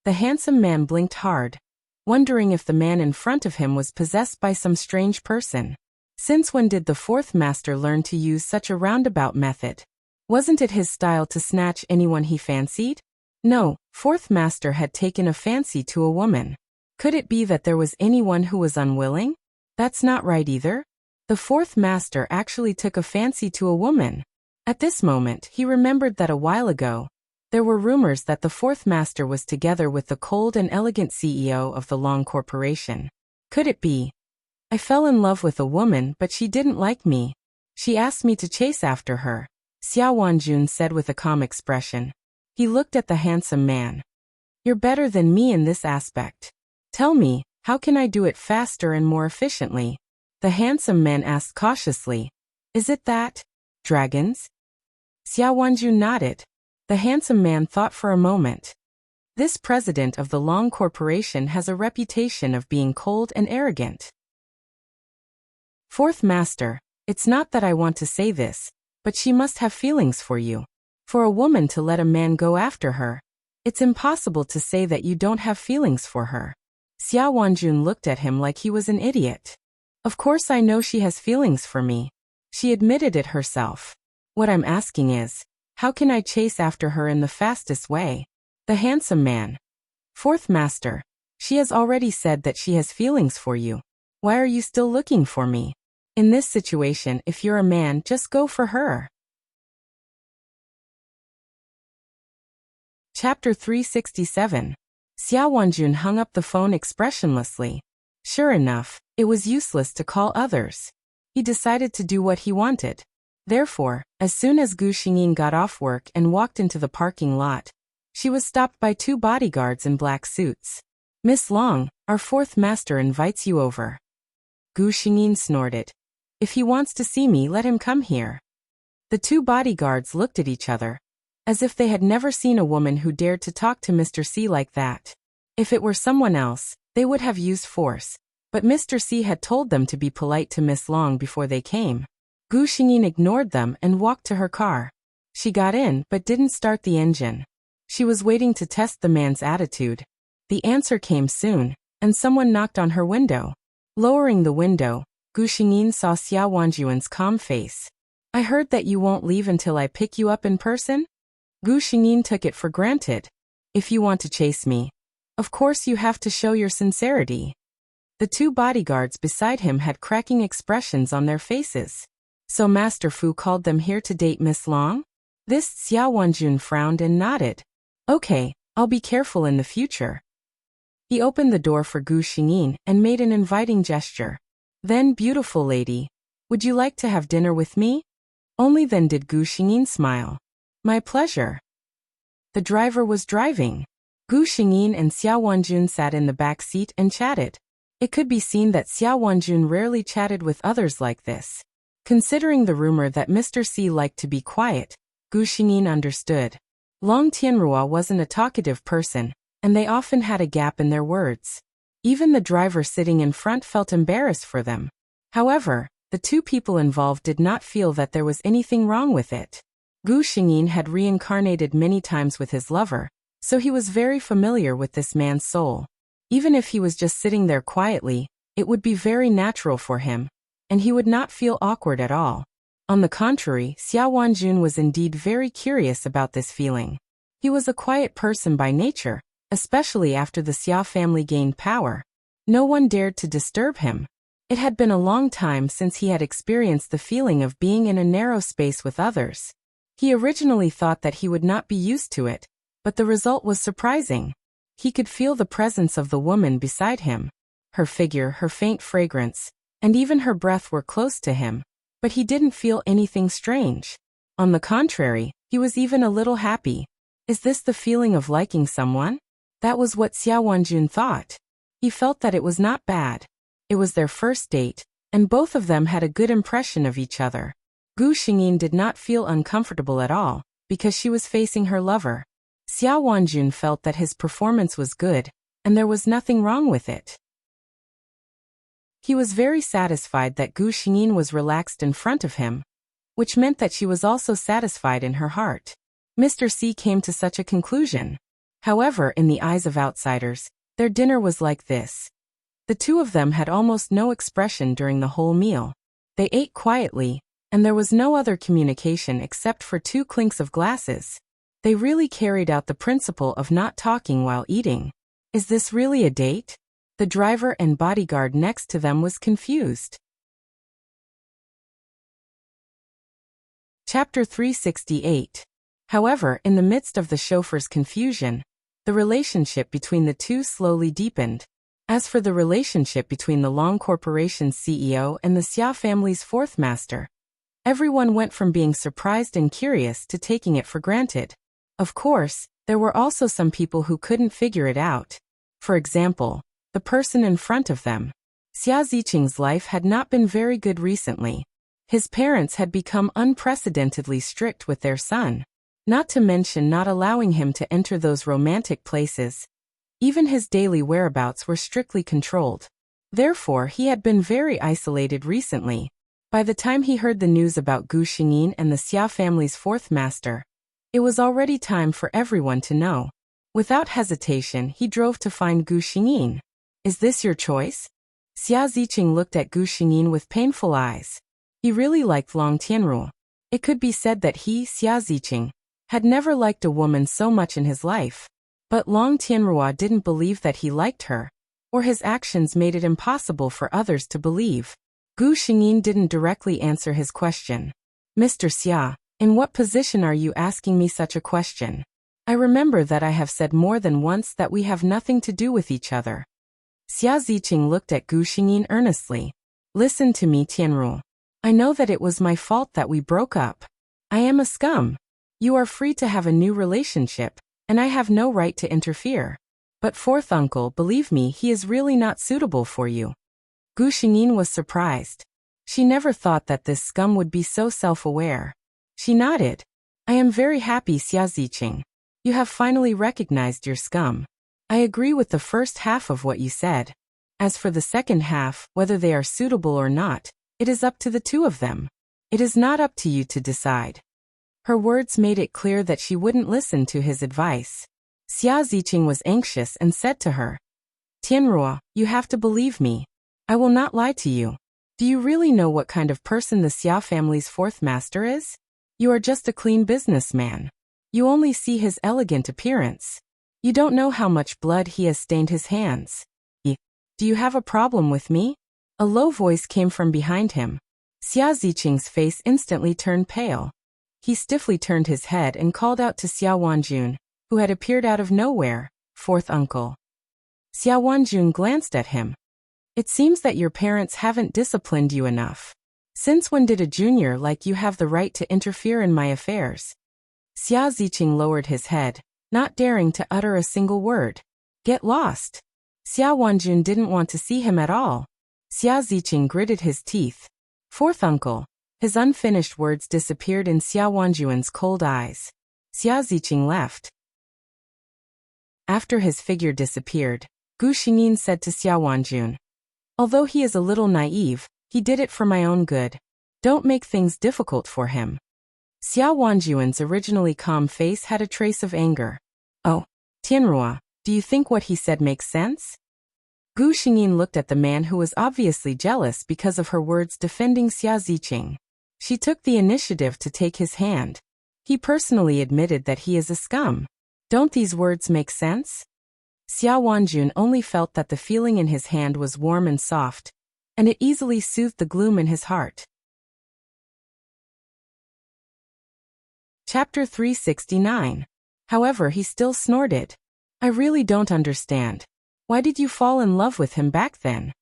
The handsome man blinked hard, wondering if the man in front of him was possessed by some strange person. Since when did the Fourth Master learn to use such a roundabout method? Wasn't it his style to snatch anyone he fancied? No, Fourth Master had taken a fancy to a woman. Could it be that there was anyone who was unwilling? That's not right either. The Fourth Master actually took a fancy to a woman. At this moment, he remembered that a while ago, there were rumors that the Fourth Master was together with the cold and elegant CEO of the Long Corporation. Could it be? I fell in love with a woman, but she didn't like me. She asked me to chase after her, Xiao Wanjun said with a calm expression. He looked at the handsome man. You're better than me in this aspect. Tell me, how can I do it faster and more efficiently? The handsome man asked cautiously. Is it that? Dragons? Xiao Wanjun nodded. The handsome man thought for a moment. This president of the Long Corporation has a reputation of being cold and arrogant. Fourth Master, it's not that I want to say this, but she must have feelings for you. For a woman to let a man go after her, it's impossible to say that you don't have feelings for her. Xiao Wanjun looked at him like he was an idiot. Of course I know she has feelings for me. She admitted it herself. What I'm asking is, how can I chase after her in the fastest way? The handsome man. Fourth Master, she has already said that she has feelings for you. Why are you still looking for me? In this situation, if you're a man, just go for her. Chapter 367. Xiao Wanjun hung up the phone expressionlessly. Sure enough, it was useless to call others. He decided to do what he wanted. Therefore, as soon as Gu Xingyin got off work and walked into the parking lot, she was stopped by two bodyguards in black suits. Miss Long, our Fourth Master invites you over. Gu Xingyin snorted. If he wants to see me, let him come here. The two bodyguards looked at each other, as if they had never seen a woman who dared to talk to Mr. C like that. If it were someone else, they would have used force, but Mr. C had told them to be polite to Miss Long before they came. Gu Xingyin ignored them and walked to her car. She got in but didn't start the engine. She was waiting to test the man's attitude. The answer came soon, and someone knocked on her window. Lowering the window, Gu Xingyin saw Xiao Wanjun's calm face. I heard that you won't leave until I pick you up in person? Gu Xingyin took it for granted. If you want to chase me, Of course you have to show your sincerity. The two bodyguards beside him had cracking expressions on their faces. So Master Fu called them here to date Miss Long? This Xiao Wanjun frowned and nodded. Okay, I'll be careful in the future. He opened the door for Gu Xingyin and made an inviting gesture. Then, beautiful lady, would you like to have dinner with me? Only then did Gu Xingyin smile. My pleasure. The driver was driving. Gu Xingyin and Xiao Wanjun sat in the back seat and chatted. It could be seen that Xiao Wanjun rarely chatted with others like this. Considering the rumor that Mr. C liked to be quiet, Gu Xingyin understood. Long Tianrua wasn't a talkative person, and they often had a gap in their words. Even the driver sitting in front felt embarrassed for them. However, the two people involved did not feel that there was anything wrong with it. Gu Xingyin had reincarnated many times with his lover, so he was very familiar with this man's soul. Even if he was just sitting there quietly, it would be very natural for him, and he would not feel awkward at all. On the contrary, Xiao Wanjun was indeed very curious about this feeling. He was a quiet person by nature, especially after the Xiao family gained power. No one dared to disturb him. It had been a long time since he had experienced the feeling of being in a narrow space with others. He originally thought that he would not be used to it, but the result was surprising. He could feel the presence of the woman beside him. Her figure, her faint fragrance, and even her breath were close to him, but he didn't feel anything strange. On the contrary, he was even a little happy. Is this the feeling of liking someone? That was what Xiao Wanjun thought. He felt that it was not bad. It was their first date, and both of them had a good impression of each other. Gu Xingyin did not feel uncomfortable at all, because she was facing her lover. Xiao Wanjun felt that his performance was good, and there was nothing wrong with it. He was very satisfied that Gu Xingyin was relaxed in front of him, which meant that she was also satisfied in her heart. Mr. C came to such a conclusion. However, in the eyes of outsiders, their dinner was like this. The two of them had almost no expression during the whole meal. They ate quietly, and there was no other communication except for two clinks of glasses. They really carried out the principle of not talking while eating. Is this really a date? The driver and bodyguard next to them was confused. Chapter 368. However, in the midst of the chauffeur's confusion, the relationship between the two slowly deepened. As for the relationship between the Long Corporation's CEO and the Xia family's fourth master, everyone went from being surprised and curious to taking it for granted. Of course, there were also some people who couldn't figure it out. For example, the person in front of them. Xia Ziqing's life had not been very good recently. His parents had become unprecedentedly strict with their son, not to mention not allowing him to enter those romantic places. Even his daily whereabouts were strictly controlled. Therefore, he had been very isolated recently. By the time he heard the news about Gu Xingyin and the Xia family's fourth master, it was already time for everyone to know. Without hesitation, he drove to find Gu Xingyin. Is this your choice? Xia Ziqing looked at Gu Xingyin with painful eyes. He really liked Long Tianru. It could be said that he, Xia Ziqing, had never liked a woman so much in his life. But Long Tianrua didn't believe that he liked her, or his actions made it impossible for others to believe. Gu Xingyin didn't directly answer his question. Mr. Xia, in what position are you asking me such a question? I remember that I have said more than once that we have nothing to do with each other. Xia Ziqing looked at Gu Xingyin earnestly. Listen to me, Tianru. I know that it was my fault that we broke up. I am a scum. You are free to have a new relationship, and I have no right to interfere. But fourth uncle, believe me, he is really not suitable for you. Gu Xingyin was surprised. She never thought that this scum would be so self-aware. She nodded. I am very happy, Xia Ziqing. You have finally recognized your scum. I agree with the first half of what you said. As for the second half, whether they are suitable or not, it is up to the two of them. It is not up to you to decide. Her words made it clear that she wouldn't listen to his advice. Xia Ziqing was anxious and said to her, Tianrua, you have to believe me. I will not lie to you. Do you really know what kind of person the Xia family's fourth master is? You are just a clean businessman. You only see his elegant appearance. You don't know how much blood he has stained his hands. Do you have a problem with me? A low voice came from behind him. Xia Ziqing's face instantly turned pale. He stiffly turned his head and called out to Xia Wanjun, who had appeared out of nowhere, "Fourth uncle." Xia Wanjun glanced at him. It seems that your parents haven't disciplined you enough. Since when did a junior like you have the right to interfere in my affairs? Xia Ziqing lowered his head, not daring to utter a single word. Get lost. Xia Wanjun didn't want to see him at all. Xia Ziqing gritted his teeth. Fourth uncle. His unfinished words disappeared in Xia Wanjun's cold eyes. Xia Ziqing left. After his figure disappeared, Gu Xingyin said to Xia Wanjun, although he is a little naive, he did it for my own good. Don't make things difficult for him. Xia Wanjun's originally calm face had a trace of anger. Oh, Tianrua, do you think what he said makes sense? Gu Xingyin looked at the man who was obviously jealous because of her words defending Xia Ziqing. She took the initiative to take his hand. He personally admitted that he is a scum. Don't these words make sense? Xia Wanjun only felt that the feeling in his hand was warm and soft, and it easily soothed the gloom in his heart. Chapter 369. However, he still snorted. I really don't understand. Why did you fall in love with him back then?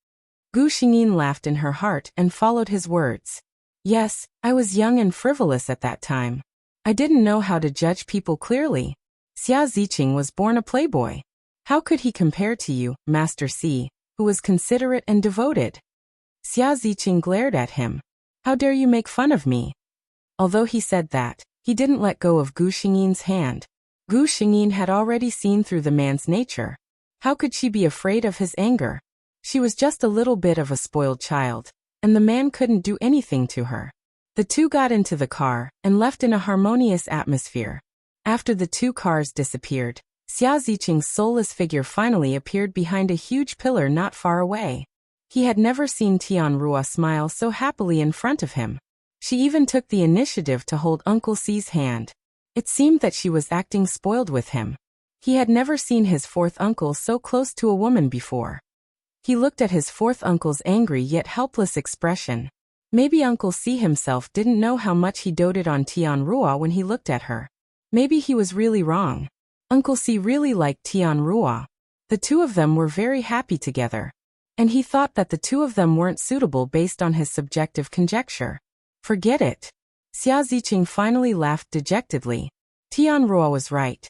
Gu Xingyin laughed in her heart and followed his words. Yes, I was young and frivolous at that time. I didn't know how to judge people clearly. Xia Ziqing was born a playboy. How could he compare to you, Master C, who was considerate and devoted? Xia Ziqing glared at him. How dare you make fun of me? Although he said that, he didn't let go of Gu Xingyin's hand. Gu Xingyin had already seen through the man's nature. How could she be afraid of his anger? She was just a little bit of a spoiled child, and the man couldn't do anything to her. The two got into the car and left in a harmonious atmosphere. After the two cars disappeared, Xia Ziqing's soulless figure finally appeared behind a huge pillar not far away. He had never seen Tianrua smile so happily in front of him. She even took the initiative to hold Uncle C's hand. It seemed that she was acting spoiled with him. He had never seen his fourth uncle so close to a woman before. He looked at his fourth uncle's angry yet helpless expression. Maybe Uncle C himself didn't know how much he doted on Tianrua when he looked at her. Maybe he was really wrong. Uncle C really liked Tianrua. The two of them were very happy together. And he thought that the two of them weren't suitable based on his subjective conjecture. Forget it. Xia Ziqing finally laughed dejectedly. Tianrua was right.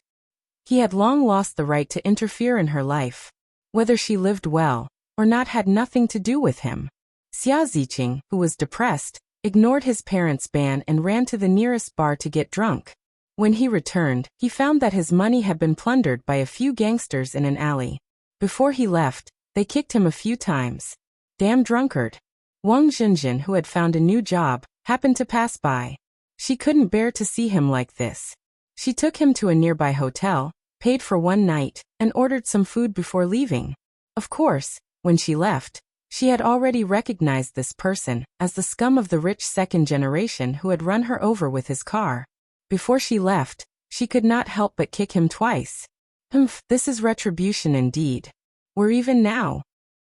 He had long lost the right to interfere in her life. Whether she lived well or not had nothing to do with him. Xia Ziqing, who was depressed, ignored his parents' ban and ran to the nearest bar to get drunk. When he returned, he found that his money had been plundered by a few gangsters in an alley. Before he left, they kicked him a few times. Damn drunkard. Wang Zhenjin, who had found a new job, happened to pass by. She couldn't bear to see him like this. She took him to a nearby hotel, paid for one night, and ordered some food before leaving. Of course, when she left, she had already recognized this person as the scum of the rich second generation who had run her over with his car. Before she left, she could not help but kick him twice. This is retribution indeed. Where even now?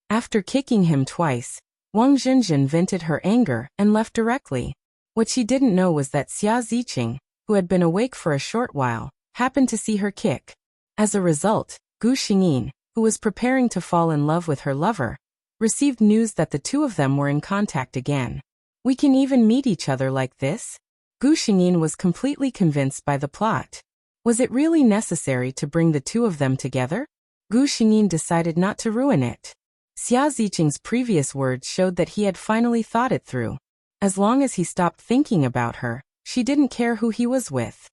After kicking him twice, Wang Zhenjin vented her anger and left directly. What she didn't know was that Xia Ziqing, who had been awake for a short while, happened to see her kick. As a result, Gu Xingyin, who was preparing to fall in love with her lover, received news that the two of them were in contact again. We can even meet each other like this? Gu Xingyin was completely convinced by the plot. Was it really necessary to bring the two of them together? Gu Xingyin decided not to ruin it. Xia Ziqing's previous words showed that he had finally thought it through. As long as he stopped thinking about her, she didn't care who he was with.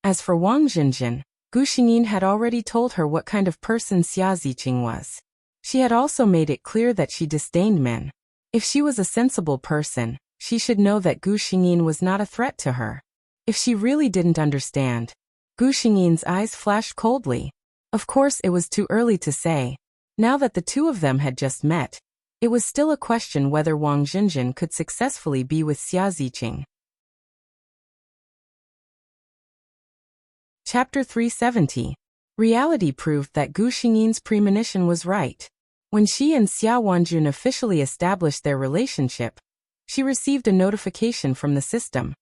As for Wang Zhenjin, Gu Xingyin had already told her what kind of person Xia Ziqing was. She had also made it clear that she disdained men. If she was a sensible person, she should know that Gu Xingyin was not a threat to her. If she really didn't understand, Gu Xingyin's eyes flashed coldly. Of course, it was too early to say. Now that the two of them had just met, it was still a question whether Wang Zhenjin could successfully be with Xia Ziqing. Chapter 370. Reality proved that Gu Xingyin's premonition was right. When she and Xia Wanjun officially established their relationship, she received a notification from the system.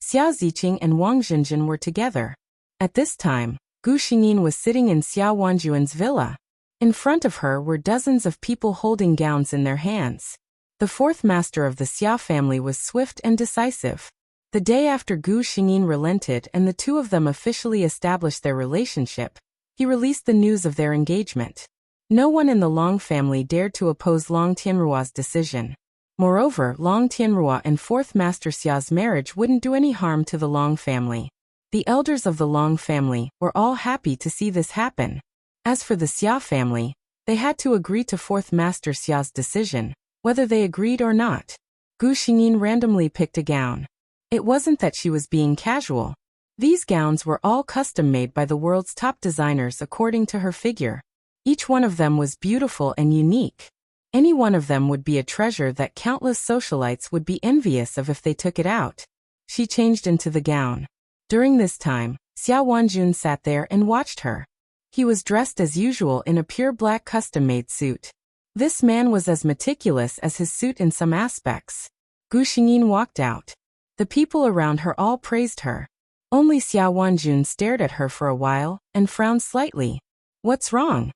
Xia Ziqing and Wang Zhenjin were together. At this time, Gu Xingyin was sitting in Xia Wanjuan's villa. In front of her were dozens of people holding gowns in their hands. The fourth master of the Xia family was swift and decisive. The day after Gu Xingyin relented and the two of them officially established their relationship, he released the news of their engagement. No one in the Long family dared to oppose Long Tianruo's decision. Moreover, Long Tianruo and fourth master Xia's marriage wouldn't do any harm to the Long family. The elders of the Long family were all happy to see this happen. As for the Xia family, they had to agree to fourth master Xia's decision, whether they agreed or not. Gu Xingyin randomly picked a gown. It wasn't that she was being casual. These gowns were all custom-made by the world's top designers according to her figure. Each one of them was beautiful and unique. Any one of them would be a treasure that countless socialites would be envious of if they took it out. She changed into the gown. During this time, Xia Wanjun sat there and watched her. He was dressed as usual in a pure black custom-made suit. This man was as meticulous as his suit in some aspects. Gu Xingyin walked out. The people around her all praised her. Only Xia Wanjun stared at her for a while and frowned slightly. "What's wrong?"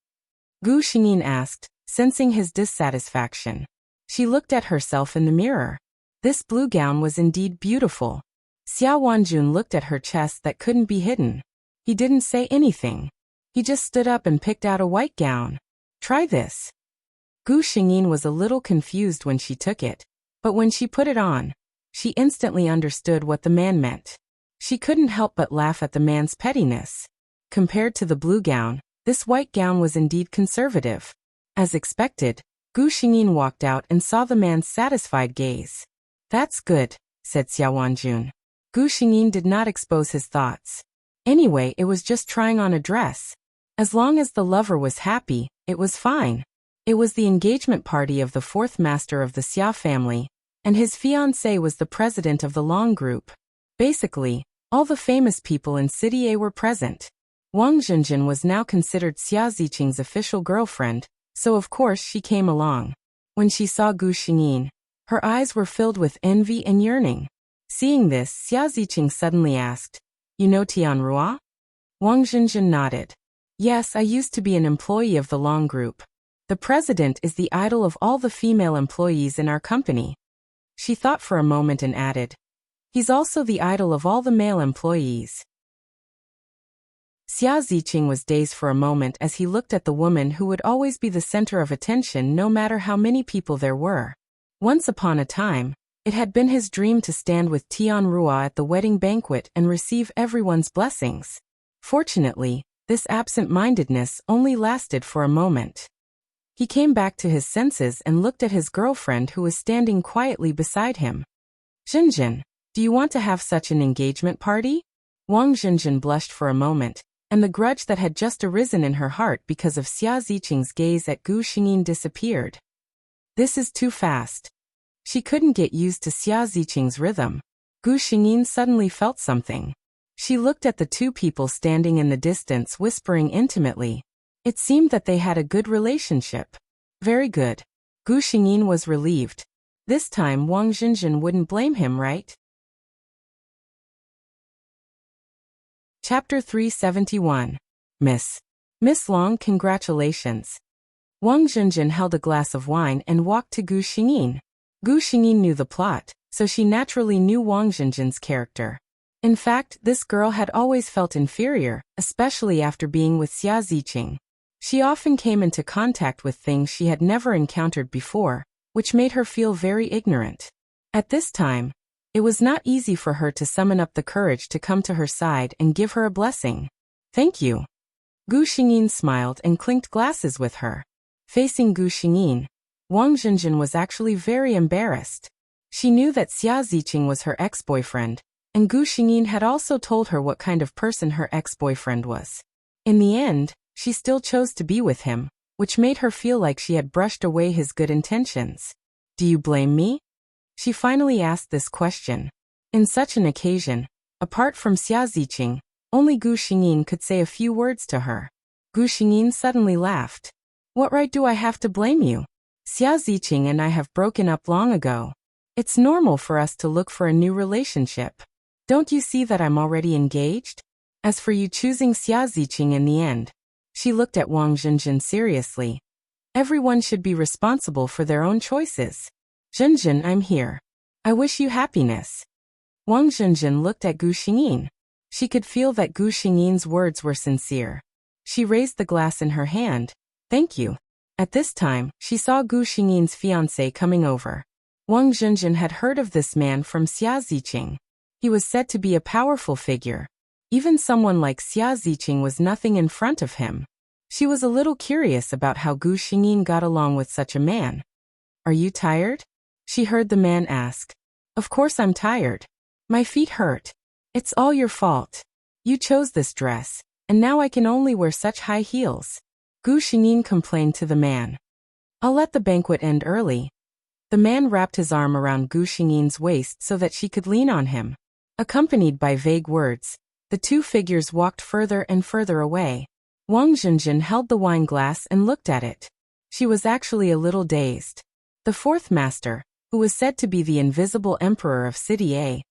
Gu Xingyin asked, sensing his dissatisfaction. She looked at herself in the mirror. This blue gown was indeed beautiful. Xia Wanjun looked at her chest that couldn't be hidden. He didn't say anything. He just stood up and picked out a white gown. "Try this." Gu Xingyin was a little confused when she took it, but when she put it on, she instantly understood what the man meant. She couldn't help but laugh at the man's pettiness. Compared to the blue gown, this white gown was indeed conservative. As expected, Gu Xingyin walked out and saw the man's satisfied gaze. "That's good," said Xia Wanjun. Gu Xingyin did not expose his thoughts. Anyway, it was just trying on a dress. As long as the lover was happy, it was fine. It was the engagement party of the fourth master of the Xia family, and his fiancée was the president of the Long group. Basically, all the famous people in City A were present. Wang Zhenjin was now considered Xia Ziqing's official girlfriend, so of course she came along. When she saw Gu Xingyin, her eyes were filled with envy and yearning. Seeing this, Xia Ziqing suddenly asked, "You know Tianruo?" Wang Zhenjin nodded. "Yes, I used to be an employee of the Long group. The president is the idol of all the female employees in our company." She thought for a moment and added, "He's also the idol of all the male employees." Xia Ziqing was dazed for a moment as he looked at the woman who would always be the center of attention no matter how many people there were. Once upon a time, it had been his dream to stand with Tianruo at the wedding banquet and receive everyone's blessings. Fortunately, this absent-mindedness only lasted for a moment. He came back to his senses and looked at his girlfriend who was standing quietly beside him. "Zhenjin, do you want to have such an engagement party?" Wang Zhenjin blushed for a moment, and the grudge that had just arisen in her heart because of Xia Ziqing's gaze at Gu Xingyin disappeared. This is too fast. She couldn't get used to Xia Ziqing's rhythm. Gu Xingyin suddenly felt something. She looked at the two people standing in the distance whispering intimately. It seemed that they had a good relationship. Very good. Gu Xingyin was relieved. This time Wang Zhenjin wouldn't blame him, right? Chapter 371. Miss Long, congratulations. Wang Zhenjin held a glass of wine and walked to Gu Xingyin. Gu Xingyin knew the plot, so she naturally knew Wang Zhenjin's character. In fact, this girl had always felt inferior, especially after being with Xia Ziqing. She often came into contact with things she had never encountered before, which made her feel very ignorant. At this time, it was not easy for her to summon up the courage to come to her side and give her a blessing. "Thank you." Gu Xingyin smiled and clinked glasses with her. Facing Gu Xingyin, Wang Zhenjin was actually very embarrassed. She knew that Xia Ziqing was her ex-boyfriend, and Gu Xingyin had also told her what kind of person her ex-boyfriend was. In the end, she still chose to be with him, which made her feel like she had brushed away his good intentions. "Do you blame me?" She finally asked this question. In such an occasion, apart from Xia Ziqing, only Gu Xingyin could say a few words to her. Gu Xingyin suddenly laughed. What right do I have to blame you? Xia Ziqing and I have broken up long ago. It's normal for us to look for a new relationship. Don't you see that I'm already engaged? As for you choosing Xia Ziqing in the end, she looked at Wang Zhenjin seriously. Everyone should be responsible for their own choices. Zhenjin, I'm here. I wish you happiness. Wang Zhenjin looked at Gu Xingyin. She could feel that Gu Xingyin's words were sincere. She raised the glass in her hand. Thank you. At this time, she saw Gu Xingyin's fiancé coming over. Wang Zhenjin had heard of this man from Xia Ziqing. He was said to be a powerful figure. Even someone like Xia Ziqing was nothing in front of him. She was a little curious about how Gu Xingyin got along with such a man. Are you tired? She heard the man ask. Of course I'm tired. My feet hurt. It's all your fault. You chose this dress, and now I can only wear such high heels. Gu Xingyin complained to the man. I'll let the banquet end early. The man wrapped his arm around Gu Xingyin's waist so that she could lean on him. Accompanied by vague words, the two figures walked further and further away. Wang Zhenjin held the wine glass and looked at it. She was actually a little dazed. The fourth master, who was said to be the invisible emperor of City A,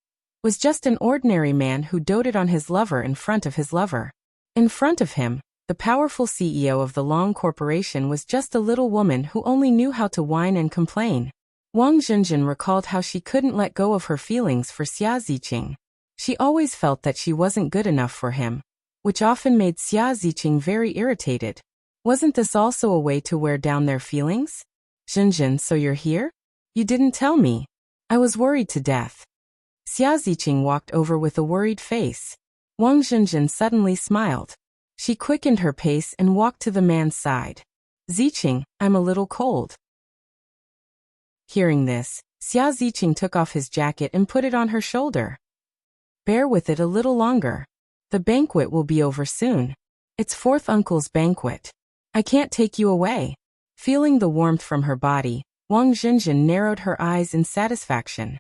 was just an ordinary man who doted on his lover in front of his lover. In front of him, the powerful CEO of the Long Corporation was just a little woman who only knew how to whine and complain. Wang Zhenjin recalled how she couldn't let go of her feelings for Xia Ziqing. She always felt that she wasn't good enough for him, which often made Xia Ziqing very irritated. Wasn't this also a way to wear down their feelings? Zhenjin, so you're here? You didn't tell me. I was worried to death. Xia Ziqing walked over with a worried face. Wang Zhenjin suddenly smiled. She quickened her pace and walked to the man's side. Ziqing, I'm a little cold. Hearing this, Xia Ziqing took off his jacket and put it on her shoulder. Bear with it a little longer. The banquet will be over soon. It's fourth uncle's banquet. I can't take you away. Feeling the warmth from her body, Wang Zhenjin narrowed her eyes in satisfaction.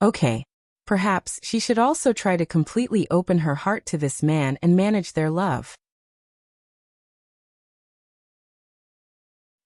Okay. Perhaps she should also try to completely open her heart to this man and manage their love.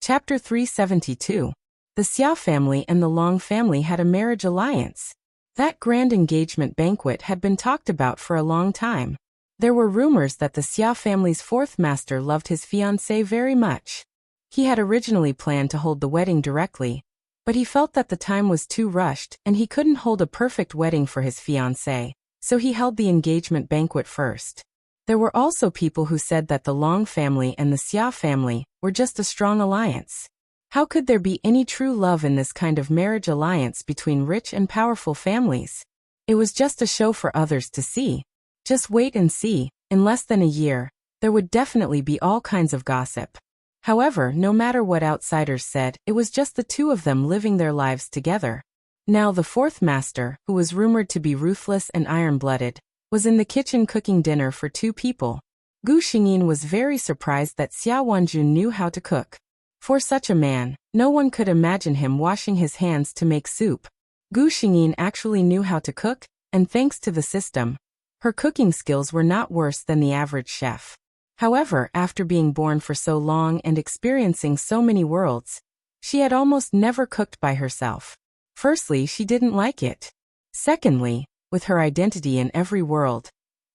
Chapter 372. The Xia family and the Long family had a marriage alliance. That grand engagement banquet had been talked about for a long time. There were rumors that the Xia family's fourth master loved his fiancée very much. He had originally planned to hold the wedding directly, but he felt that the time was too rushed and he couldn't hold a perfect wedding for his fiancée, so he held the engagement banquet first. There were also people who said that the Long family and the Xia family were just a strong alliance. How could there be any true love in this kind of marriage alliance between rich and powerful families? It was just a show for others to see. Just wait and see, in less than a year, there would definitely be all kinds of gossip. However, no matter what outsiders said, it was just the two of them living their lives together. Now the fourth master, who was rumored to be ruthless and iron-blooded, was in the kitchen cooking dinner for two people. Gu Xingyin was very surprised that Xia Wanjun knew how to cook. For such a man, no one could imagine him washing his hands to make soup. Gu Xingyin actually knew how to cook, and thanks to the system, her cooking skills were not worse than the average chef. However, after being born for so long and experiencing so many worlds, she had almost never cooked by herself. Firstly, she didn't like it. Secondly, with her identity in every world,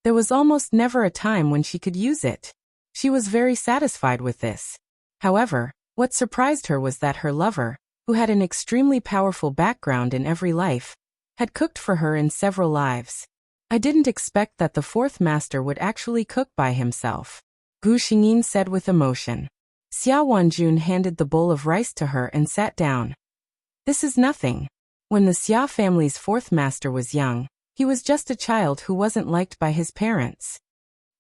there was almost never a time when she could use it. She was very satisfied with this. However, what surprised her was that her lover, who had an extremely powerful background in every life, had cooked for her in several lives. I didn't expect that the fourth master would actually cook by himself, Gu Xingyin said with emotion. Xia Wanjun handed the bowl of rice to her and sat down. This is nothing. When the Xia family's fourth master was young, he was just a child who wasn't liked by his parents.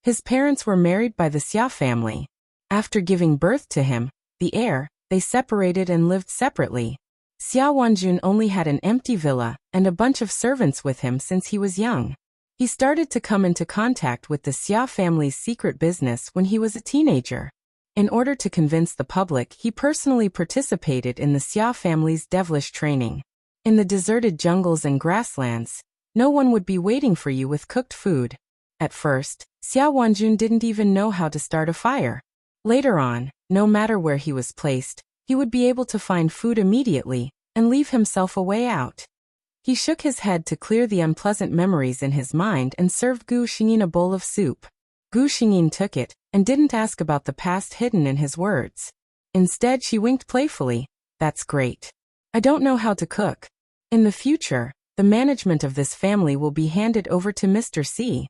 His parents were married by the Xia family. After giving birth to him, the heir, they separated and lived separately. Xia Wanjun only had an empty villa and a bunch of servants with him since he was young. He started to come into contact with the Xia family's secret business when he was a teenager. In order to convince the public, he personally participated in the Xia family's devilish training. In the deserted jungles and grasslands, no one would be waiting for you with cooked food. At first, Xia Wanjun didn't even know how to start a fire. Later on, no matter where he was placed, he would be able to find food immediately and leave himself a way out. He shook his head to clear the unpleasant memories in his mind and served Gu Xingyin a bowl of soup. Gu Xingyin took it and didn't ask about the past hidden in his words. Instead, she winked playfully. That's great. I don't know how to cook. In the future, the management of this family will be handed over to Mr. C.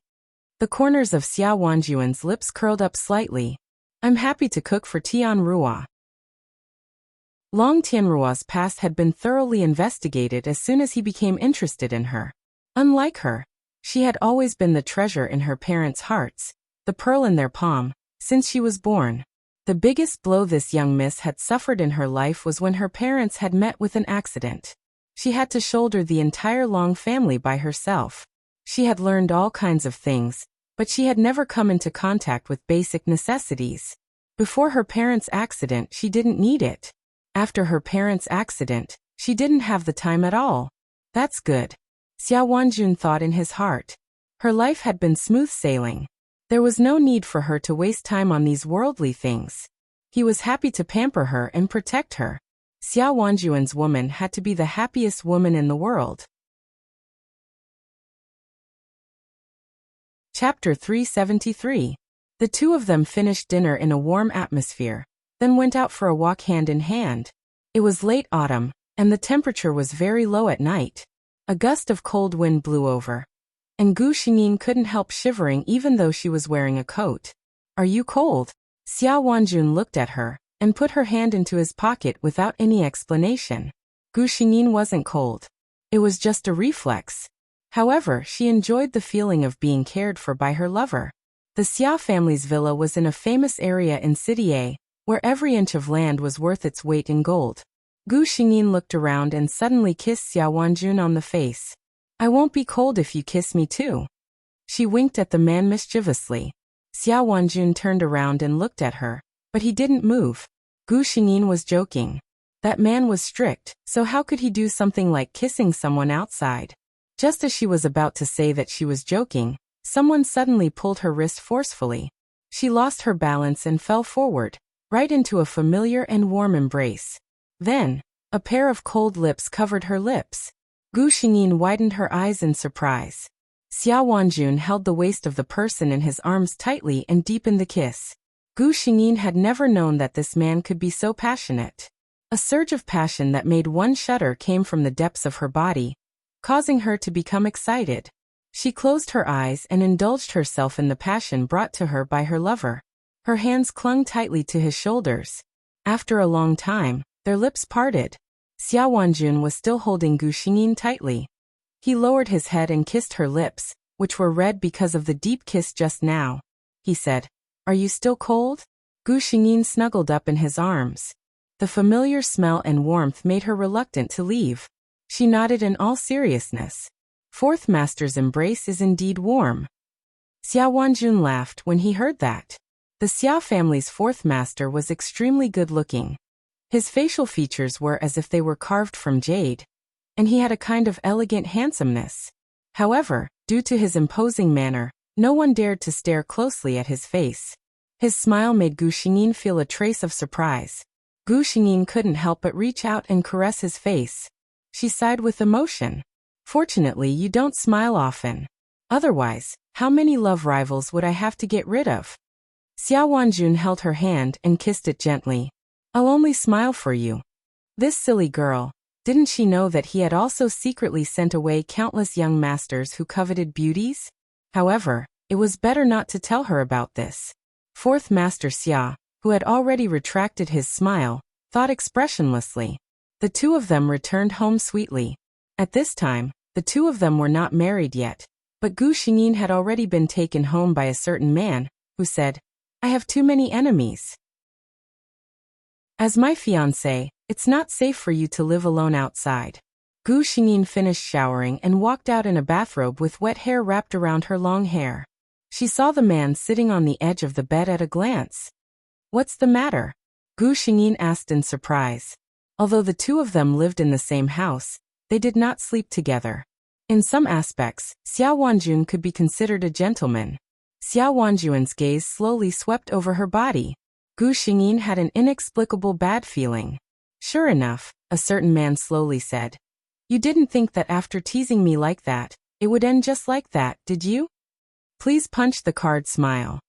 The corners of Xia Wanjuan's lips curled up slightly. I'm happy to cook for Tianrua. Long Tianrua's past had been thoroughly investigated as soon as he became interested in her. Unlike her, she had always been the treasure in her parents' hearts, the pearl in their palm, since she was born. The biggest blow this young miss had suffered in her life was when her parents had met with an accident. She had to shoulder the entire Long family by herself. She had learned all kinds of things, but she had never come into contact with basic necessities. Before her parents' accident, she didn't need it. After her parents' accident, she didn't have the time at all. That's good, Xia Wanjun thought in his heart. Her life had been smooth sailing. There was no need for her to waste time on these worldly things. He was happy to pamper her and protect her. Xia Wanjuan's woman had to be the happiest woman in the world. Chapter 373. The two of them finished dinner in a warm atmosphere, then went out for a walk hand in hand. It was late autumn, and the temperature was very low at night. A gust of cold wind blew over, and Gu Xingyin couldn't help shivering even though she was wearing a coat. Are you cold? Xia Wanjun looked at her and put her hand into his pocket without any explanation. Gu Xingyin wasn't cold. It was just a reflex. However, she enjoyed the feeling of being cared for by her lover. The Xia family's villa was in a famous area in City A, where every inch of land was worth its weight in gold. Gu Xingyin looked around and suddenly kissed Xia Wanjun on the face. I won't be cold if you kiss me too. She winked at the man mischievously. Xia Wanjun turned around and looked at her, but he didn't move. Gu Xingyin was joking. That man was strict, so how could he do something like kissing someone outside? Just as she was about to say that she was joking, someone suddenly pulled her wrist forcefully. She lost her balance and fell forward, right into a familiar and warm embrace. Then, a pair of cold lips covered her lips. Gu Xingyin widened her eyes in surprise. Xia Wanjun held the waist of the person in his arms tightly and deepened the kiss. Gu Xingyin had never known that this man could be so passionate. A surge of passion that made one shudder came from the depths of her body, causing her to become excited. She closed her eyes and indulged herself in the passion brought to her by her lover. Her hands clung tightly to his shoulders. After a long time, their lips parted. Xia Wanjun was still holding Gu Xingyin tightly. He lowered his head and kissed her lips, which were red because of the deep kiss just now. He said, Are you still cold? Gu Xingyin snuggled up in his arms. The familiar smell and warmth made her reluctant to leave. She nodded in all seriousness. Fourth Master's embrace is indeed warm. Xia Wanjun laughed when he heard that. The Xia family's fourth master was extremely good-looking. His facial features were as if they were carved from jade, and he had a kind of elegant handsomeness. However, due to his imposing manner, no one dared to stare closely at his face. His smile made Gu Xingyin feel a trace of surprise. Gu Xingyin couldn't help but reach out and caress his face. She sighed with emotion. Fortunately, you don't smile often. Otherwise, how many love rivals would I have to get rid of? Xia Wanjun held her hand and kissed it gently. I'll only smile for you. This silly girl, didn't she know that he had also secretly sent away countless young masters who coveted beauties? However, it was better not to tell her about this. Fourth Master Xia, who had already retracted his smile, thought expressionlessly. The two of them returned home sweetly. At this time, the two of them were not married yet, but Gu Xingyin had already been taken home by a certain man, who said, I have too many enemies. As my fiancé, it's not safe for you to live alone outside. Gu Xingyin finished showering and walked out in a bathrobe with wet hair wrapped around her long hair. She saw the man sitting on the edge of the bed at a glance. What's the matter? Gu Xingyin asked in surprise. Although the two of them lived in the same house, they did not sleep together. In some aspects, Xia Wanjun could be considered a gentleman. Xia Wanjun's gaze slowly swept over her body. Gu Xingyin had an inexplicable bad feeling. Sure enough, a certain man slowly said. You didn't think that after teasing me like that, it would end just like that, did you? Please punch the card smile.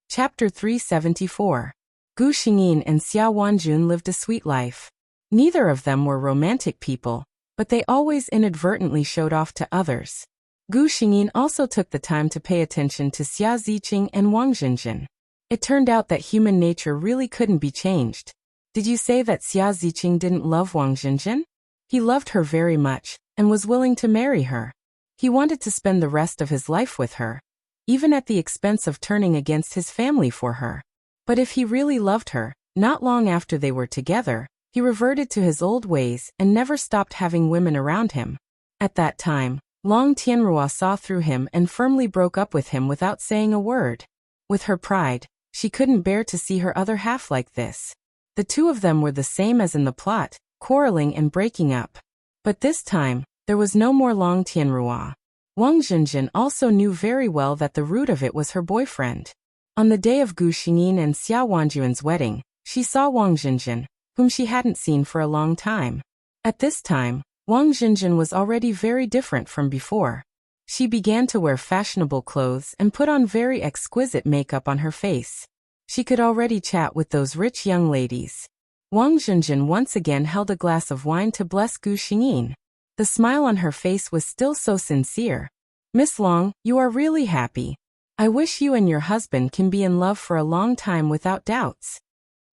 Chapter 374. Gu Xingyin and Xia Wanjun lived a sweet life. Neither of them were romantic people, but they always inadvertently showed off to others. Gu Xingyin also took the time to pay attention to Xia Ziqing and Wang Zhenjin. It turned out that human nature really couldn't be changed. Did you say that Xia Ziqing didn't love Wang Zhenjin? He loved her very much, and was willing to marry her. He wanted to spend the rest of his life with her, even at the expense of turning against his family for her. But if he really loved her, not long after they were together, he reverted to his old ways and never stopped having women around him. At that time, Long Tianrua saw through him and firmly broke up with him without saying a word. With her pride, she couldn't bear to see her other half like this. The two of them were the same as in the plot, quarreling and breaking up. But this time, there was no more Long Tianrua. Wang Zhenjin also knew very well that the root of it was her boyfriend. On the day of Gu Xingyin and Xia Wanjun's wedding, she saw Wang Zhenjin, whom she hadn't seen for a long time. At this time, Wang Zhenjin was already very different from before. She began to wear fashionable clothes and put on very exquisite makeup on her face. She could already chat with those rich young ladies. Wang Zhenjin once again held a glass of wine to bless Gu Xingyin. The smile on her face was still so sincere. Miss Long, you are really happy. I wish you and your husband can be in love for a long time without doubts.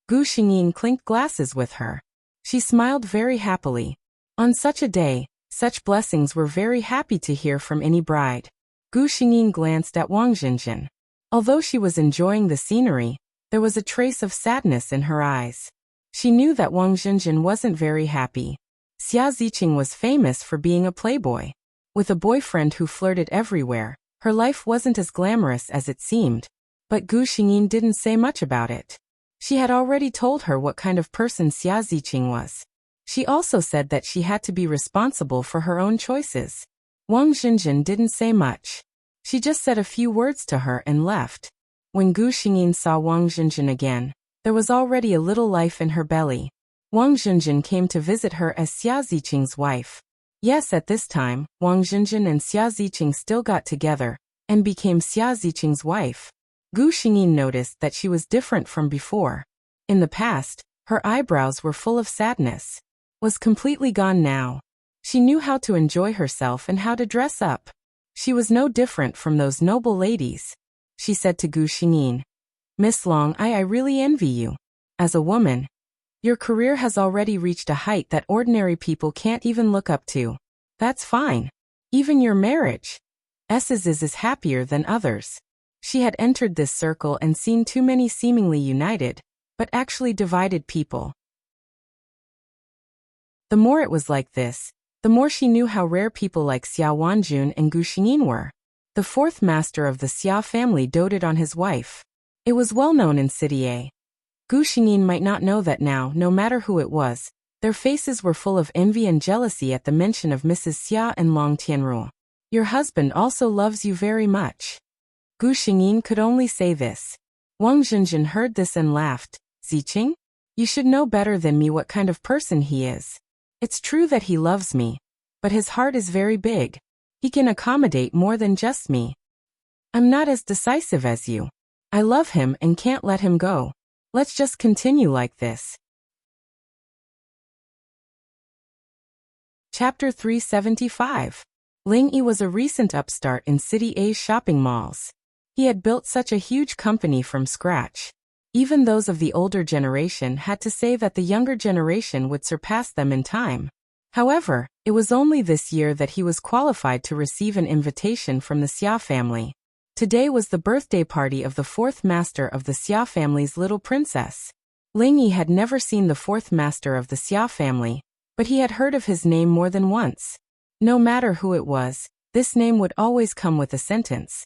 Gu Xingyin clinked glasses with her. She smiled very happily. On such a day, such blessings were very happy to hear from any bride. Gu Xingyin glanced at Wang Zhenjin. Although she was enjoying the scenery, there was a trace of sadness in her eyes. She knew that Wang Zhenjin wasn't very happy. Xia Ziqing was famous for being a playboy. With a boyfriend who flirted everywhere, her life wasn't as glamorous as it seemed. But Gu Xingyin didn't say much about it. She had already told her what kind of person Xia Ziqing was. She also said that she had to be responsible for her own choices. Wang Zhenjin didn't say much. She just said a few words to her and left. When Gu Xingyin saw Wang Zhenjin again, there was already a little life in her belly. Wang Zhenjin came to visit her as Xia Ziqing's wife. Yes, at this time, Wang Zhenjin and Xia Ziqing still got together, and became Xia Ziqing's wife. Gu Xingyin noticed that she was different from before. In the past, her eyebrows were full of sadness. Was completely gone now. She knew how to enjoy herself and how to dress up. She was no different from those noble ladies. She said to Gu Xingyin, Miss Long, I really envy you. As a woman, your career has already reached a height that ordinary people can't even look up to. That's fine. Even your marriage is happier than others. She had entered this circle and seen too many seemingly united, but actually divided people. The more it was like this, the more she knew how rare people like Xia Wanjun and Gu Xingyin were. The fourth master of the Xia family doted on his wife. It was well known in City A. Gu Xingyin might not know that now, no matter who it was, their faces were full of envy and jealousy at the mention of Mrs. Xia and Long Tianru. Your husband also loves you very much. Gu Xingyin could only say this. Wang Zhenjin heard this and laughed. Ziqing? You should know better than me what kind of person he is. It's true that he loves me, but his heart is very big. He can accommodate more than just me. I'm not as decisive as you. I love him and can't let him go. Let's just continue like this. Chapter 375. Ling Yi was a recent upstart in City A's shopping malls. He had built such a huge company from scratch. Even those of the older generation had to say that the younger generation would surpass them in time. However, it was only this year that he was qualified to receive an invitation from the Xia family. Today was the birthday party of the fourth master of the Xia family's little princess. Ling Yi had never seen the fourth master of the Xia family, but he had heard of his name more than once. No matter who it was, this name would always come with a sentence.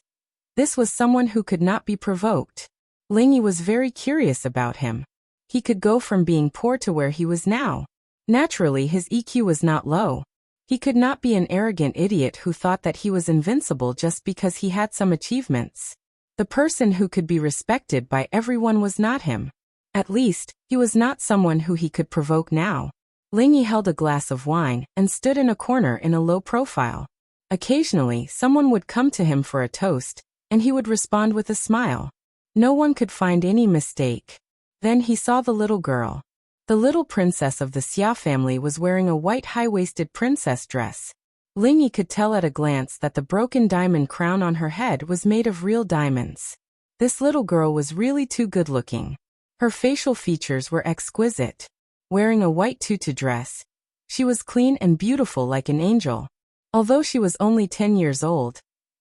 This was someone who could not be provoked. Ling Yi was very curious about him. He could go from being poor to where he was now. Naturally, his EQ was not low. He could not be an arrogant idiot who thought that he was invincible just because he had some achievements. The person who could be respected by everyone was not him. At least, he was not someone who he could provoke now. Ling Yi held a glass of wine and stood in a corner in a low profile. Occasionally, someone would come to him for a toast, and he would respond with a smile. No one could find any mistake. Then he saw the little girl. The little princess of the Xia family was wearing a white high-waisted princess dress. Ling Yi could tell at a glance that the broken diamond crown on her head was made of real diamonds. This little girl was really too good-looking. Her facial features were exquisite. Wearing a white tutu dress, she was clean and beautiful like an angel. Although she was only 10 years old,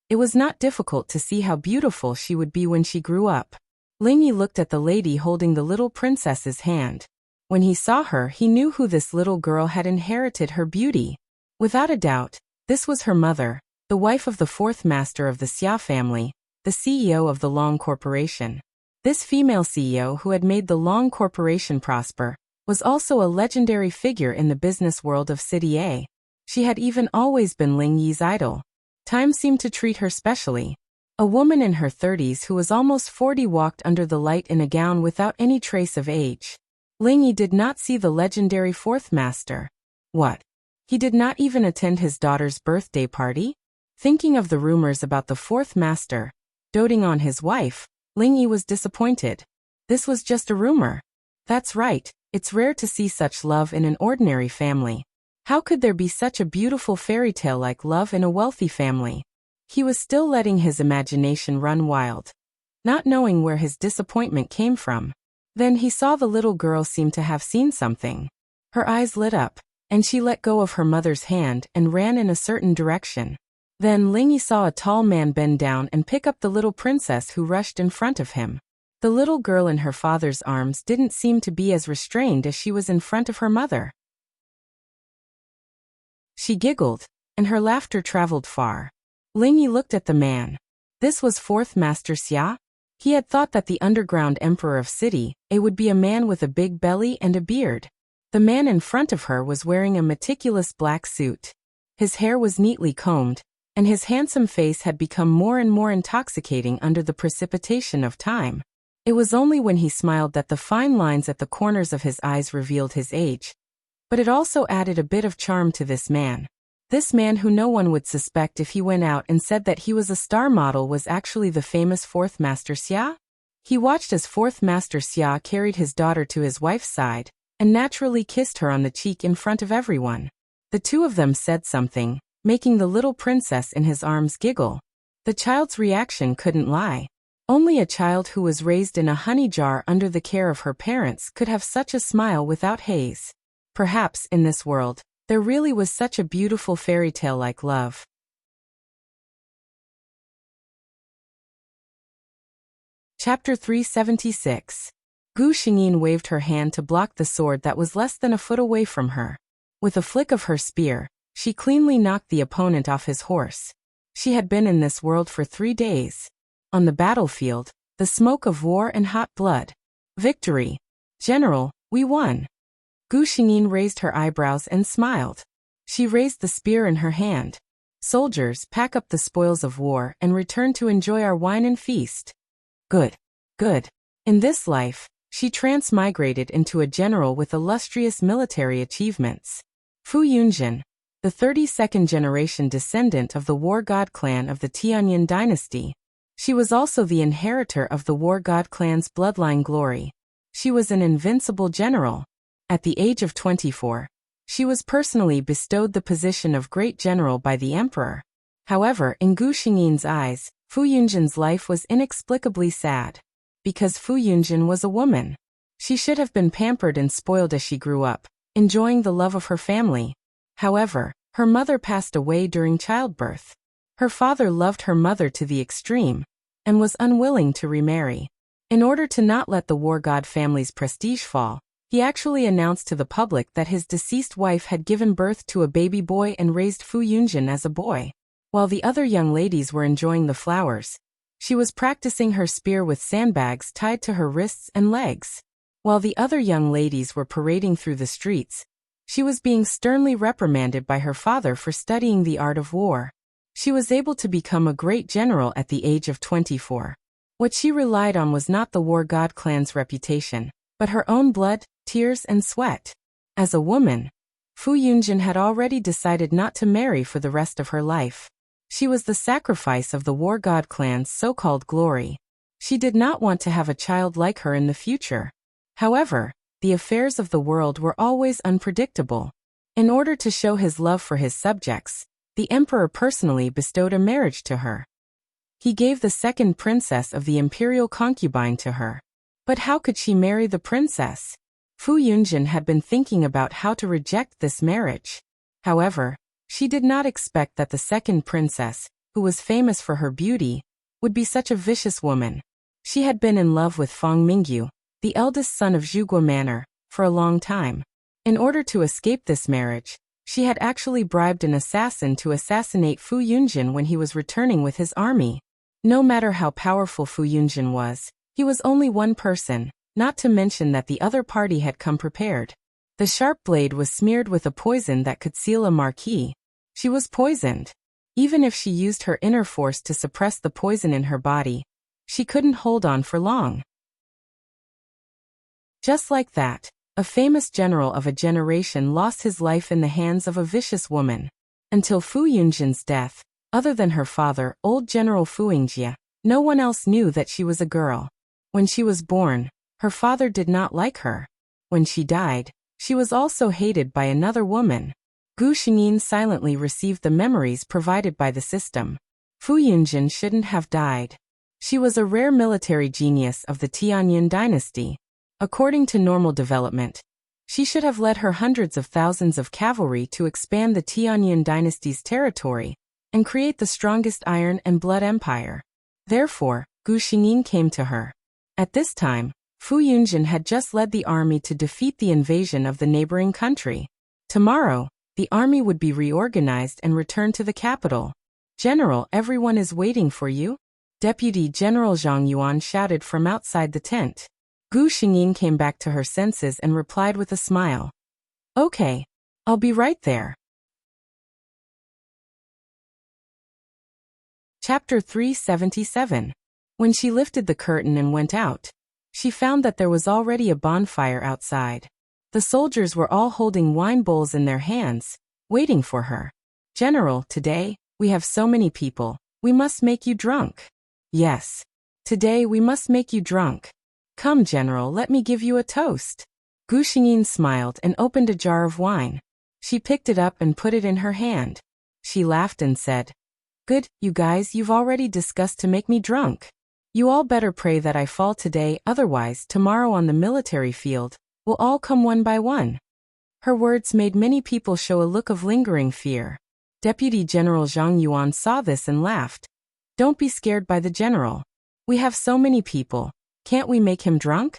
it was not difficult to see how beautiful she would be when she grew up. Ling Yi looked at the lady holding the little princess's hand. When he saw her, he knew who this little girl had inherited her beauty. Without a doubt, this was her mother, the wife of the fourth master of the Xia family, the CEO of the Long Corporation. This female CEO who had made the Long Corporation prosper was also a legendary figure in the business world of City A. She had even always been Ling Yi's idol. Time seemed to treat her specially. A woman in her 30s who was almost 40 walked under the light in a gown without any trace of age. Ling Yi did not see the legendary fourth master. What? He did not even attend his daughter's birthday party? Thinking of the rumors about the fourth master, doting on his wife, Ling Yi was disappointed. This was just a rumor. That's right, it's rare to see such love in an ordinary family. How could there be such a beautiful fairy tale like love in a wealthy family? He was still letting his imagination run wild, not knowing where his disappointment came from. Then he saw the little girl seem to have seen something. Her eyes lit up, and she let go of her mother's hand and ran in a certain direction. Then Ling Yi saw a tall man bend down and pick up the little princess who rushed in front of him. The little girl in her father's arms didn't seem to be as restrained as she was in front of her mother. She giggled, and her laughter traveled far. Ling Yi looked at the man. This was fourth master Xia? He had thought that the underground emperor of City A would be a man with a big belly and a beard. The man in front of her was wearing a meticulous black suit. His hair was neatly combed, and his handsome face had become more and more intoxicating under the precipitation of time. It was only when he smiled that the fine lines at the corners of his eyes revealed his age. But it also added a bit of charm to this man. This man who no one would suspect if he went out and said that he was a star model was actually the famous fourth master Xia? He watched as fourth master Xia carried his daughter to his wife's side, and naturally kissed her on the cheek in front of everyone. The two of them said something, making the little princess in his arms giggle. The child's reaction couldn't lie. Only a child who was raised in a honey jar under the care of her parents could have such a smile without haze. Perhaps, in this world, there really was such a beautiful fairy tale like love. Chapter 376. Gu Xingyin waved her hand to block the sword that was less than a foot away from her. With a flick of her spear, she cleanly knocked the opponent off his horse. She had been in this world for 3 days. On the battlefield, the smoke of war and hot blood. Victory! General, we won! Gu Xingyin raised her eyebrows and smiled. She raised the spear in her hand. Soldiers, pack up the spoils of war and return to enjoy our wine and feast. Good. Good. In this life, she transmigrated into a general with illustrious military achievements. Fu Yunjin, the 32nd generation descendant of the war god clan of the Tianyin dynasty. She was also the inheritor of the war god clan's bloodline glory. She was an invincible general. At the age of 24, she was personally bestowed the position of great general by the emperor. However, in Gu Xingyin's eyes, Fu Yunjin's life was inexplicably sad. Because Fu Yunjin was a woman. She should have been pampered and spoiled as she grew up, enjoying the love of her family. However, her mother passed away during childbirth. Her father loved her mother to the extreme, and was unwilling to remarry. In order to not let the war god family's prestige fall, he actually announced to the public that his deceased wife had given birth to a baby boy and raised Fu Yunjin as a boy. While the other young ladies were enjoying the flowers, she was practicing her spear with sandbags tied to her wrists and legs. While the other young ladies were parading through the streets, she was being sternly reprimanded by her father for studying the art of war. She was able to become a great general at the age of 24. What she relied on was not the war god clan's reputation, but her own blood, tears, and sweat. As a woman, Fu Yunjin had already decided not to marry for the rest of her life. She was the sacrifice of the war god clan's so-called glory. She did not want to have a child like her in the future. However, the affairs of the world were always unpredictable. In order to show his love for his subjects, the emperor personally bestowed a marriage to her. He gave the second princess of the imperial concubine to her. But how could she marry the princess? Fu Yunjin had been thinking about how to reject this marriage. However, she did not expect that the second princess, who was famous for her beauty, would be such a vicious woman. She had been in love with Fang Mingyu, the eldest son of Zhuguo Manor, for a long time. In order to escape this marriage, she had actually bribed an assassin to assassinate Fu Yunjin when he was returning with his army. No matter how powerful Fu Yunjin was, he was only one person, not to mention that the other party had come prepared. The sharp blade was smeared with a poison that could seal a marquis. She was poisoned. Even if she used her inner force to suppress the poison in her body, she couldn't hold on for long. Just like that, a famous general of a generation lost his life in the hands of a vicious woman. Until Fu Yunjin's death, other than her father, old General Fu Yingjie, no one else knew that she was a girl. When she was born, her father did not like her. When she died, she was also hated by another woman. Gu Xingyin silently received the memories provided by the system. Fu Yunjin shouldn't have died. She was a rare military genius of the Tianyin dynasty. According to normal development, she should have led her hundreds of thousands of cavalry to expand the Tianyin dynasty's territory and create the strongest iron and blood empire. Therefore, Gu Xingyin came to her. At this time, Fu Yunjin had just led the army to defeat the invasion of the neighboring country. Tomorrow, the army would be reorganized and return to the capital. "General, everyone is waiting for you," Deputy General Zhang Yuan shouted from outside the tent. Gu Xingyin came back to her senses and replied with a smile. "Okay, I'll be right there." Chapter 377. When she lifted the curtain and went out, she found that there was already a bonfire outside. The soldiers were all holding wine bowls in their hands, waiting for her. "General, today, we have so many people, we must make you drunk." "Yes. Today we must make you drunk. Come, General, let me give you a toast." Gu Xingyin smiled and opened a jar of wine. She picked it up and put it in her hand. She laughed and said, "Good, you guys, you've already discussed to make me drunk. You all better pray that I fall today, otherwise tomorrow on the military field, we'll all come one by one." Her words made many people show a look of lingering fear. Deputy General Zhang Yuan saw this and laughed. "Don't be scared by the general. We have so many people, can't we make him drunk?"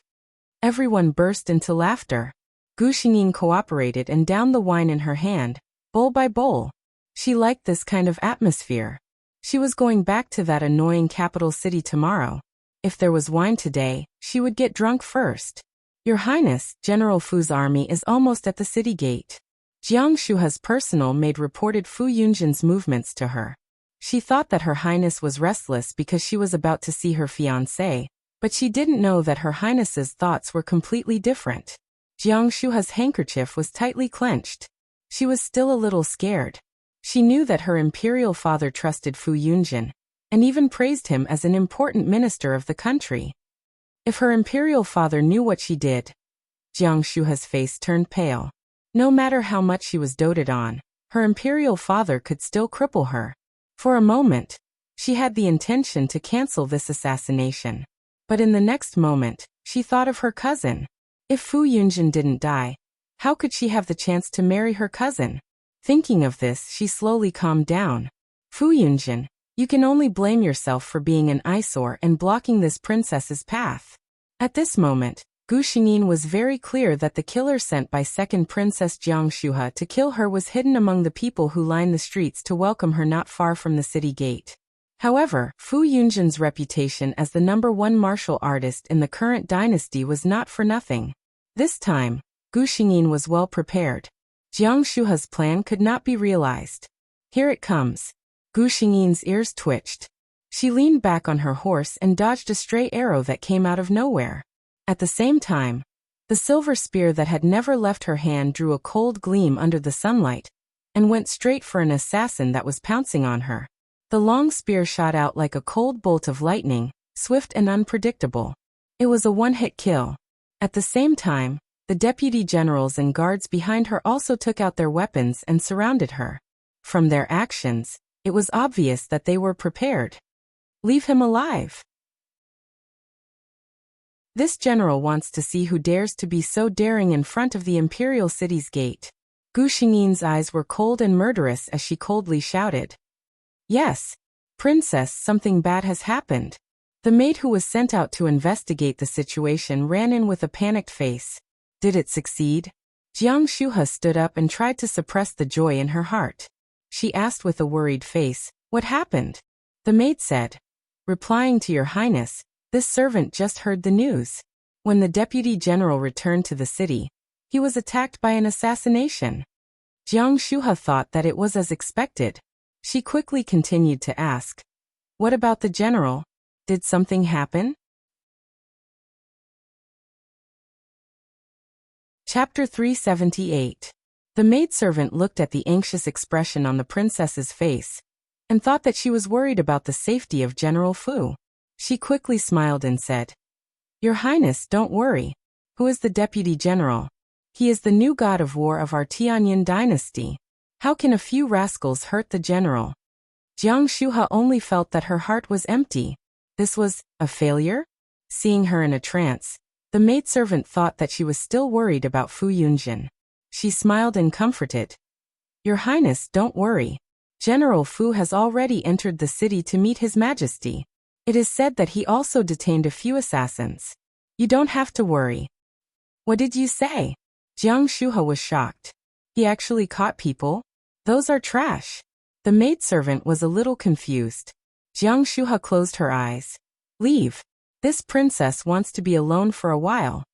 Everyone burst into laughter. Gu Xingyin cooperated and downed the wine in her hand, bowl by bowl. She liked this kind of atmosphere. She was going back to that annoying capital city tomorrow. If there was wine today, she would get drunk first. "Your Highness, General Fu's army is almost at the city gate." Jiang Shuha's personal maid reported Fu Yunjin's movements to her. She thought that Her Highness was restless because she was about to see her fiancé, but she didn't know that Her Highness's thoughts were completely different. Jiang Shuha's handkerchief was tightly clenched. She was still a little scared. She knew that her imperial father trusted Fu Yunjin, and even praised him as an important minister of the country. If her imperial father knew what she did, Jiang Shuha's face turned pale. No matter how much she was doted on, her imperial father could still cripple her. For a moment, she had the intention to cancel this assassination. But in the next moment, she thought of her cousin. If Fu Yunjin didn't die, how could she have the chance to marry her cousin? Thinking of this, she slowly calmed down. "Fu Yunjin, you can only blame yourself for being an eyesore and blocking this princess's path." At this moment, Gu Xingyin was very clear that the killer sent by second Princess Jiang Shuha to kill her was hidden among the people who lined the streets to welcome her not far from the city gate. However, Fu Yunjin's reputation as the #1 martial artist in the current dynasty was not for nothing. This time, Gu Xingyin was well prepared. Jiang Shuha's plan could not be realized. "Here it comes." Gu Xingyin's ears twitched. She leaned back on her horse and dodged a stray arrow that came out of nowhere. At the same time, the silver spear that had never left her hand drew a cold gleam under the sunlight and went straight for an assassin that was pouncing on her. The long spear shot out like a cold bolt of lightning, swift and unpredictable. It was a one-hit kill. At the same time, the deputy generals and guards behind her also took out their weapons and surrounded her. From their actions, it was obvious that they were prepared. Leave him alive. This general wants to see who dares to be so daring in front of the imperial city's gate. Gu Xingyin's eyes were cold and murderous as she coldly shouted. Yes, Princess, something bad has happened. The maid who was sent out to investigate the situation ran in with a panicked face. Did it succeed? Jiang Shuhe stood up and tried to suppress the joy in her heart. She asked with a worried face, "What happened?" The maid said, "Replying to your highness, this servant just heard the news. When the deputy general returned to the city, he was attacked by an assassination." Jiang Shuhe thought that it was as expected. She quickly continued to ask, "What about the general? Did something happen?" Chapter 378. The maidservant looked at the anxious expression on the princess's face and thought that she was worried about the safety of General Fu. She quickly smiled and said, "Your Highness, don't worry. Who is the deputy general? He is the new god of war of our Tianyin dynasty. How can a few rascals hurt the general?" Jiang Shuhe only felt that her heart was empty. This was a failure? Seeing her in a trance, the maidservant thought that she was still worried about Fu Yunjin. She smiled and comforted. "Your Highness, don't worry. General Fu has already entered the city to meet His Majesty. It is said that he also detained a few assassins. You don't have to worry." "What did you say?" Jiang Shuhe was shocked. "He actually caught people? Those are trash." The maidservant was a little confused. Jiang Shuhe closed her eyes. "Leave. This princess wants to be alone for a while."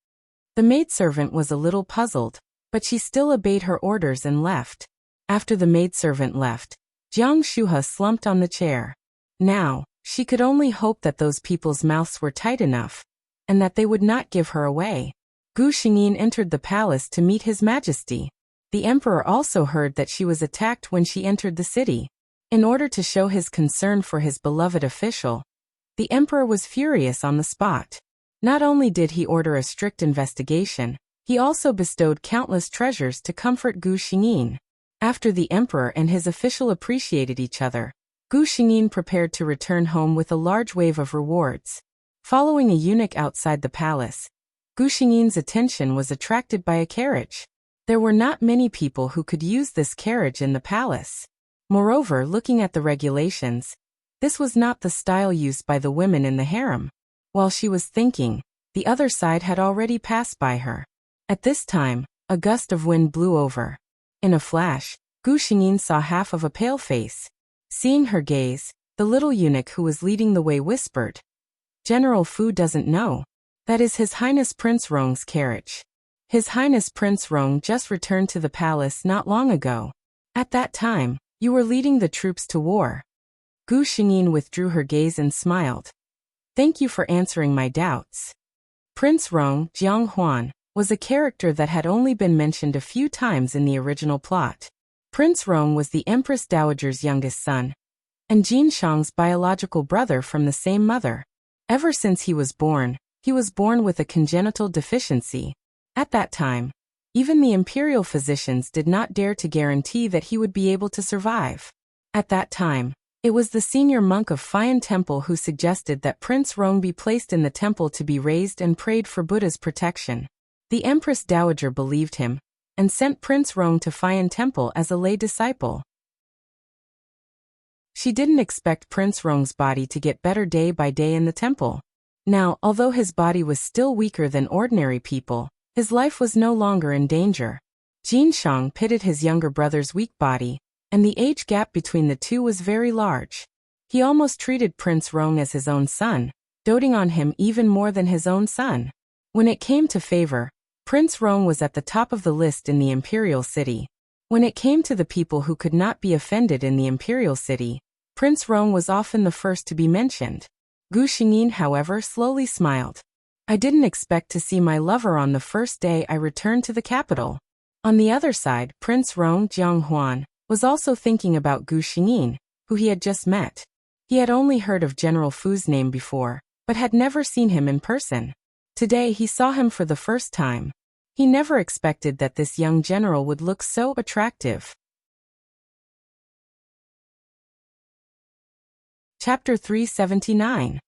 The maidservant was a little puzzled, but she still obeyed her orders and left. After the maidservant left, Jiang Shuhe slumped on the chair. Now, she could only hope that those people's mouths were tight enough, and that they would not give her away. Gu Xingyin entered the palace to meet His Majesty. The emperor also heard that she was attacked when she entered the city. In order to show his concern for his beloved official, the emperor was furious on the spot. Not only did he order a strict investigation, he also bestowed countless treasures to comfort Gu Xingyin. After the emperor and his official appreciated each other, Gu Xingyin prepared to return home with a large wave of rewards. Following a eunuch outside the palace, Gu Xingyin's attention was attracted by a carriage. There were not many people who could use this carriage in the palace. Moreover, looking at the regulations, this was not the style used by the women in the harem. While she was thinking, the other side had already passed by her. At this time, a gust of wind blew over. In a flash, Gu Xingyin saw half of a pale face. Seeing her gaze, the little eunuch who was leading the way whispered, "General Fu doesn't know. That is His Highness Prince Rong's carriage. His Highness Prince Rong just returned to the palace not long ago. At that time, you were leading the troops to war." Gu Xingyin withdrew her gaze and smiled. "Thank you for answering my doubts." Prince Rong, Jiang Huan, was a character that had only been mentioned a few times in the original plot. Prince Rong was the Empress Dowager's youngest son, and Jin Shang's biological brother from the same mother. Ever since he was born with a congenital deficiency. At that time, even the imperial physicians did not dare to guarantee that he would be able to survive. At that time, it was the senior monk of Fayan Temple who suggested that Prince Rong be placed in the temple to be raised and prayed for Buddha's protection. The Empress Dowager believed him, and sent Prince Rong to Fayan Temple as a lay disciple. She didn't expect Prince Rong's body to get better day by day in the temple. Now, although his body was still weaker than ordinary people, his life was no longer in danger. Jin Shang pitied his younger brother's weak body, and the age gap between the two was very large. He almost treated Prince Rong as his own son, doting on him even more than his own son. When it came to favor, Prince Rong was at the top of the list in the imperial city. When it came to the people who could not be offended in the imperial city, Prince Rong was often the first to be mentioned. Gu Xingyin, however, slowly smiled. I didn't expect to see my lover on the first day I returned to the capital. On the other side, Prince Rong Jianghuan was also thinking about Gu Xingyin, who he had just met. He had only heard of General Fu's name before, but had never seen him in person. Today he saw him for the first time. He never expected that this young general would look so attractive. Chapter 379.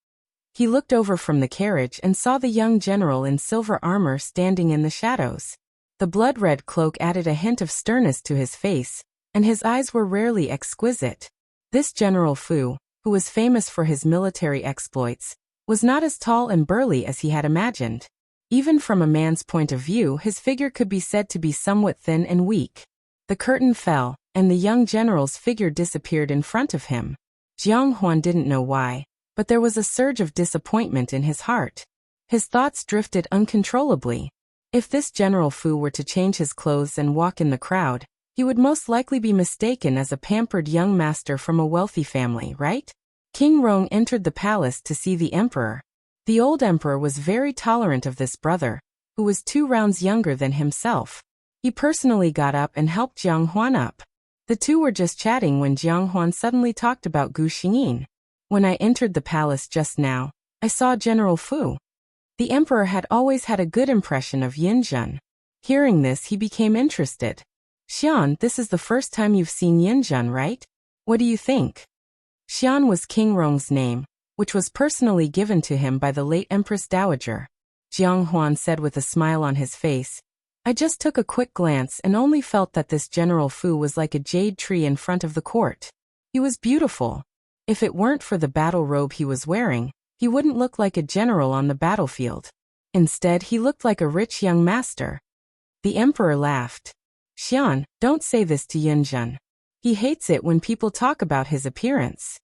He looked over from the carriage and saw the young general in silver armor standing in the shadows. The blood-red cloak added a hint of sternness to his face, and his eyes were rarely exquisite. This General Fu, who was famous for his military exploits, was not as tall and burly as he had imagined. Even from a man's point of view, his figure could be said to be somewhat thin and weak. The curtain fell, and the young general's figure disappeared in front of him. Jiang Huan didn't know why, but there was a surge of disappointment in his heart. His thoughts drifted uncontrollably. If this General Fu were to change his clothes and walk in the crowd, he would most likely be mistaken as a pampered young master from a wealthy family, right? King Rong entered the palace to see the emperor. The old emperor was very tolerant of this brother, who was 2 rounds younger than himself. He personally got up and helped Jiang Huan up. The two were just chatting when Jiang Huan suddenly talked about Gu Xingyin. When I entered the palace just now, I saw General Fu. The emperor had always had a good impression of Yin Zhen. Hearing this, he became interested. Xian, this is the first time you've seen Yin Zhen, right? What do you think? Xian was King Rong's name, which was personally given to him by the late Empress Dowager. Jiang Huan said with a smile on his face, I just took a quick glance and only felt that this General Fu was like a jade tree in front of the court. He was beautiful. If it weren't for the battle robe he was wearing, he wouldn't look like a general on the battlefield. Instead, he looked like a rich young master. The emperor laughed. Xian, don't say this to Yin Zhen. He hates it when people talk about his appearance.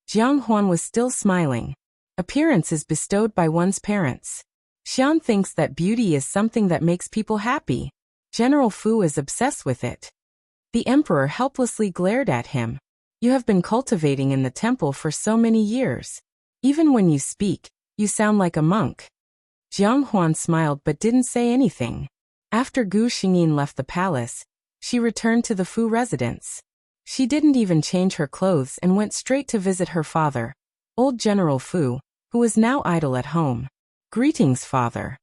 Jiang Huan was still smiling. Appearance is bestowed by one's parents. Xian thinks that beauty is something that makes people happy. General Fu is obsessed with it. The emperor helplessly glared at him. You have been cultivating in the temple for so many years. Even when you speak, you sound like a monk. Jiang Huan smiled but didn't say anything. After Gu Xingyin left the palace, she returned to the Fu residence. She didn't even change her clothes and went straight to visit her father, old General Fu, who was now idle at home. Greetings, father.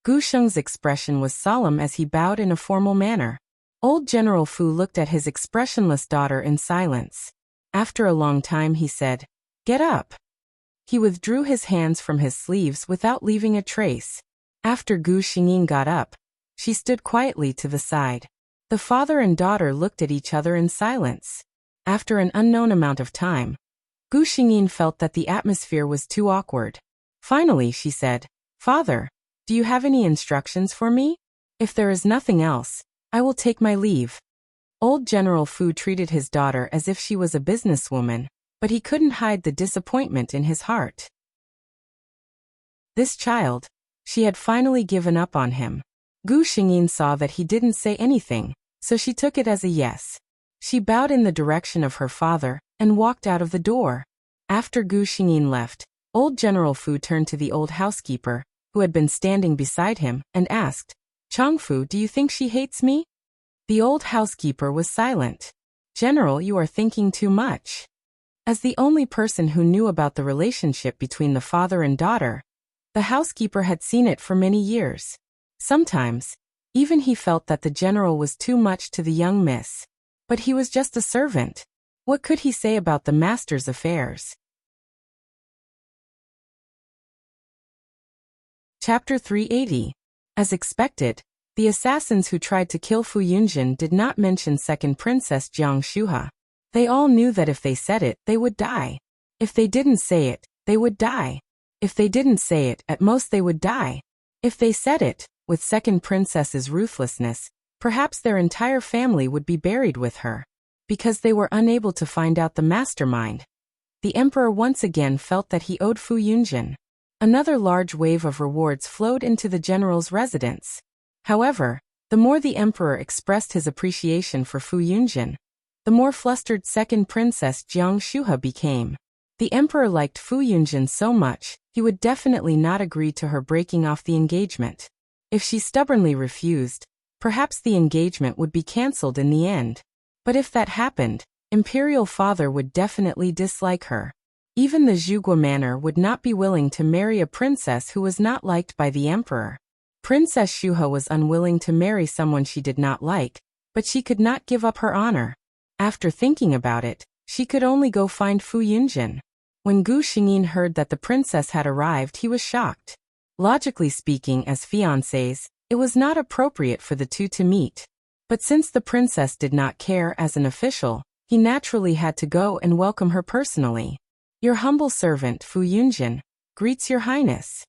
Gu Sheng's expression was solemn as he bowed in a formal manner. Old General Fu looked at his expressionless daughter in silence. After a long time he said, Get up. He withdrew his hands from his sleeves without leaving a trace. After Gu Xingyin got up, she stood quietly to the side. The father and daughter looked at each other in silence. After an unknown amount of time, Gu Xingyin felt that the atmosphere was too awkward. Finally, she said, Father, do you have any instructions for me? If there is nothing else, I will take my leave. Old General Fu treated his daughter as if she was a businesswoman, but he couldn't hide the disappointment in his heart. This child, she had finally given up on him. Gu Xingyin saw that he didn't say anything, so she took it as a yes. She bowed in the direction of her father and walked out of the door. After Gu Xingyin left, old General Fu turned to the old housekeeper, who had been standing beside him, and asked, Changfu, do you think she hates me? The old housekeeper was silent. General, you are thinking too much. As the only person who knew about the relationship between the father and daughter, the housekeeper had seen it for many years. Sometimes, even he felt that the general was too much to the young miss. But he was just a servant. What could he say about the master's affairs? Chapter 380. As expected, the assassins who tried to kill Fu Yunjin did not mention second Princess Jiang Shuha. They all knew that if they said it, they would die. If they didn't say it, they would die. If they didn't say it, at most they would die. If they said it, with second princess's ruthlessness, perhaps their entire family would be buried with her. Because they were unable to find out the mastermind, the emperor once again felt that he owed Fu Yunjin. Another large wave of rewards flowed into the general's residence. However, the more the emperor expressed his appreciation for Fu Yunjin, the more flustered second Princess Jiang Shuhe became. The emperor liked Fu Yunjin so much, he would definitely not agree to her breaking off the engagement. If she stubbornly refused, perhaps the engagement would be cancelled in the end. But if that happened, imperial father would definitely dislike her. Even the Zhuge manor would not be willing to marry a princess who was not liked by the emperor. Princess Shuhe was unwilling to marry someone she did not like, but she could not give up her honor. After thinking about it, she could only go find Fu Yunjin. When Gu Xingyin heard that the princess had arrived, he was shocked. Logically speaking, as fiancés, it was not appropriate for the two to meet. But since the princess did not care as an official, he naturally had to go and welcome her personally. Your humble servant Fu Yunjin greets your highness.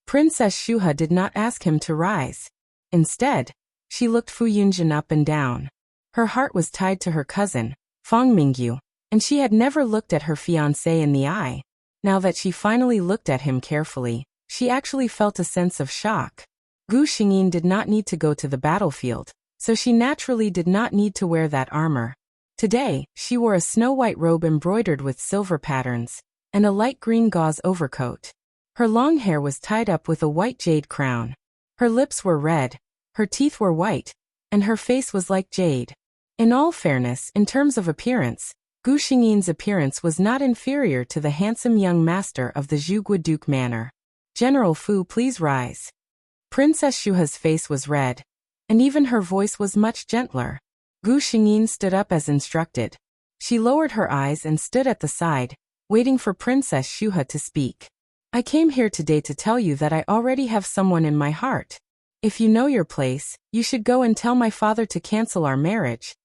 Princess Shuhe did not ask him to rise. Instead, she looked Fu Yunjin up and down. Her heart was tied to her cousin, Fang Mingyu, and she had never looked at her fiancé in the eye. Now that she finally looked at him carefully, she actually felt a sense of shock. Gu Xingyin did not need to go to the battlefield, so she naturally did not need to wear that armor. Today, she wore a snow-white robe embroidered with silver patterns, and a light green gauze overcoat. Her long hair was tied up with a white jade crown. Her lips were red, her teeth were white, and her face was like jade. In all fairness, in terms of appearance, Gu Xingyin's appearance was not inferior to the handsome young master of the Zhuge Duke manor. General Fu, please rise. Princess Shuhe's face was red, and even her voice was much gentler. Gu Xingyin stood up as instructed. She lowered her eyes and stood at the side, waiting for Princess Shuhe to speak. I came here today to tell you that I already have someone in my heart. If you know your place, you should go and tell my father to cancel our marriage.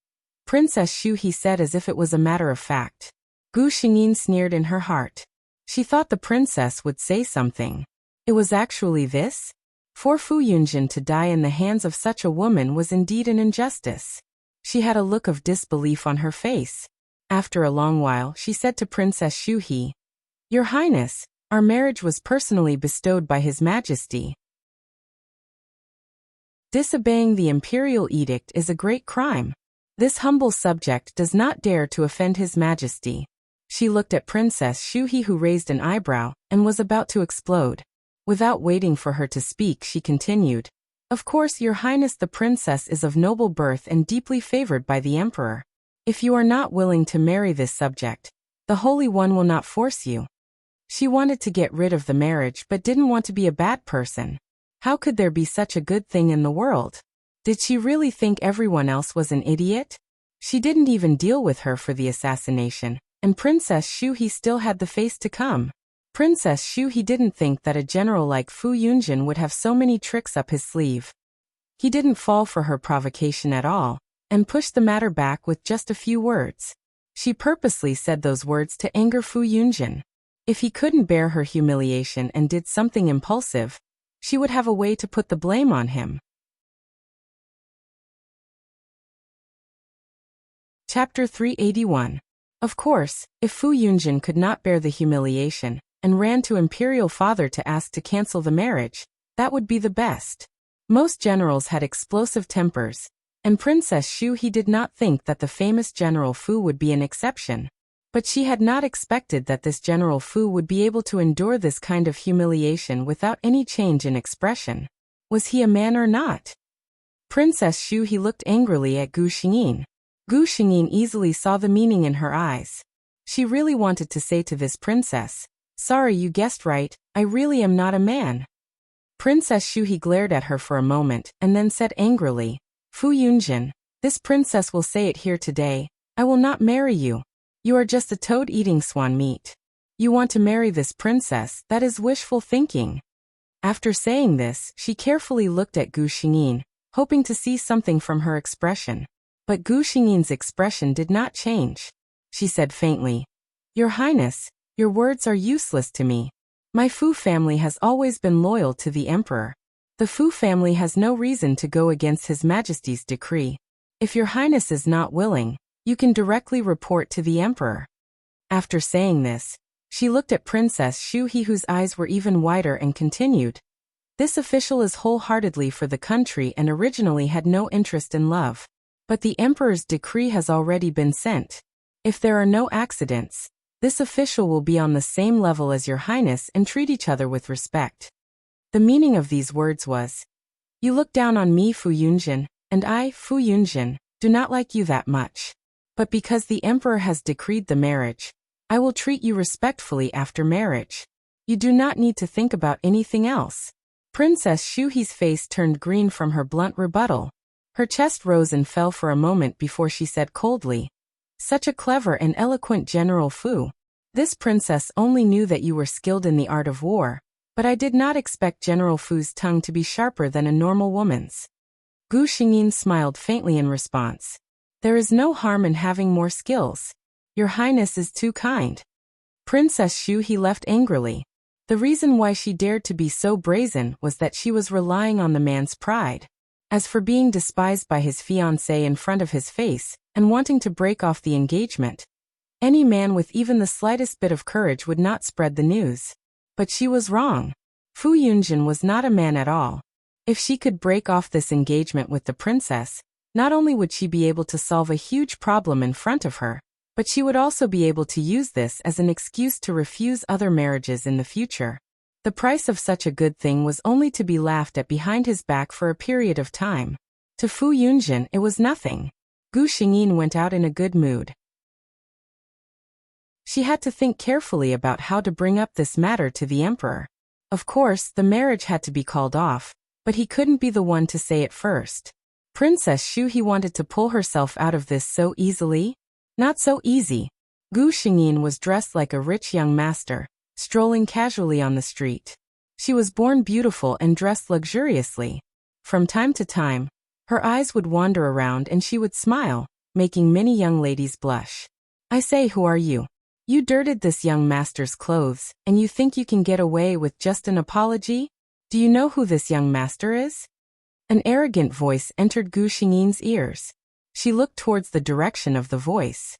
Princess Shu, he said as if it was a matter of fact. Gu Xingyin sneered in her heart. She thought the princess would say something. It was actually this? For Fu Yunjin to die in the hands of such a woman was indeed an injustice. She had a look of disbelief on her face. After a long while, she said to Princess Shuhe, Your Highness, our marriage was personally bestowed by His Majesty. Disobeying the imperial edict is a great crime. This humble subject does not dare to offend His Majesty. She looked at Princess Shuhe, who raised an eyebrow, and was about to explode. Without waiting for her to speak, she continued, Of course, Your Highness, the princess is of noble birth and deeply favored by the emperor. If you are not willing to marry this subject, the Holy One will not force you. She wanted to get rid of the marriage but didn't want to be a bad person. How could there be such a good thing in the world? Did she really think everyone else was an idiot? She didn't even deal with her for the assassination, and Princess Shuhe still had the face to come. Princess Shuhe didn't think that a general like Fu Yunjin would have so many tricks up his sleeve. He didn't fall for her provocation at all, and pushed the matter back with just a few words. She purposely said those words to anger Fu Yunjin. If he couldn't bear her humiliation and did something impulsive, she would have a way to put the blame on him. Chapter 381. Of course, if Fu Yunjin could not bear the humiliation, and ran to imperial father to ask to cancel the marriage, that would be the best. Most generals had explosive tempers, and Princess Shuhe did not think that the famous General Fu would be an exception. But she had not expected that this General Fu would be able to endure this kind of humiliation without any change in expression. Was he a man or not? Princess Shuhe looked angrily at Gu Xingyin. Gu Xingyin easily saw the meaning in her eyes. She really wanted to say to this princess, Sorry, you guessed right, I really am not a man. Princess Shuhe glared at her for a moment and then said angrily, Fu Yunjin, this princess will say it here today, I will not marry you. You are just a toad eating swan meat. You want to marry this princess, that is wishful thinking. After saying this, she carefully looked at Gu Xingyin, hoping to see something from her expression. But Gu Xingyin's expression did not change. She said faintly, Your Highness, your words are useless to me. My Fu family has always been loyal to the emperor. The Fu family has no reason to go against His Majesty's decree. If your Highness is not willing, you can directly report to the emperor. After saying this, she looked at Princess Shuhe, whose eyes were even wider, and continued, This official is wholeheartedly for the country and originally had no interest in love. But the emperor's decree has already been sent. If there are no accidents, this official will be on the same level as your highness and treat each other with respect. The meaning of these words was, you look down on me, Fu Yunjin, and I, Fu Yunjin, do not like you that much. But because the emperor has decreed the marriage, I will treat you respectfully after marriage. You do not need to think about anything else. Princess Shuhi's face turned green from her blunt rebuttal. Her chest rose and fell for a moment before she said coldly, such a clever and eloquent General Fu. This princess only knew that you were skilled in the art of war, but I did not expect General Fu's tongue to be sharper than a normal woman's. Gu Xingyin smiled faintly in response. There is no harm in having more skills. Your highness is too kind. Princess Shuhi left angrily. The reason why she dared to be so brazen was that she was relying on the man's pride. As for being despised by his fiancée in front of his face, and wanting to break off the engagement, any man with even the slightest bit of courage would not spread the news. But she was wrong. Fu Yunjin was not a man at all. If she could break off this engagement with the princess, not only would she be able to solve a huge problem in front of her, but she would also be able to use this as an excuse to refuse other marriages in the future. The price of such a good thing was only to be laughed at behind his back for a period of time. To Fu Yunjin it was nothing. Gu Xingyin went out in a good mood. She had to think carefully about how to bring up this matter to the emperor. Of course, the marriage had to be called off, but he couldn't be the one to say it first. Princess Shuhi wanted to pull herself out of this so easily? Not so easy. Gu Xingyin was dressed like a rich young master, strolling casually on the street. She was born beautiful and dressed luxuriously. From time to time, her eyes would wander around and she would smile, making many young ladies blush. I say, who are you? You dirted this young master's clothes, and you think you can get away with just an apology? Do you know who this young master is? An arrogant voice entered Gu Xingyin's ears. She looked towards the direction of the voice.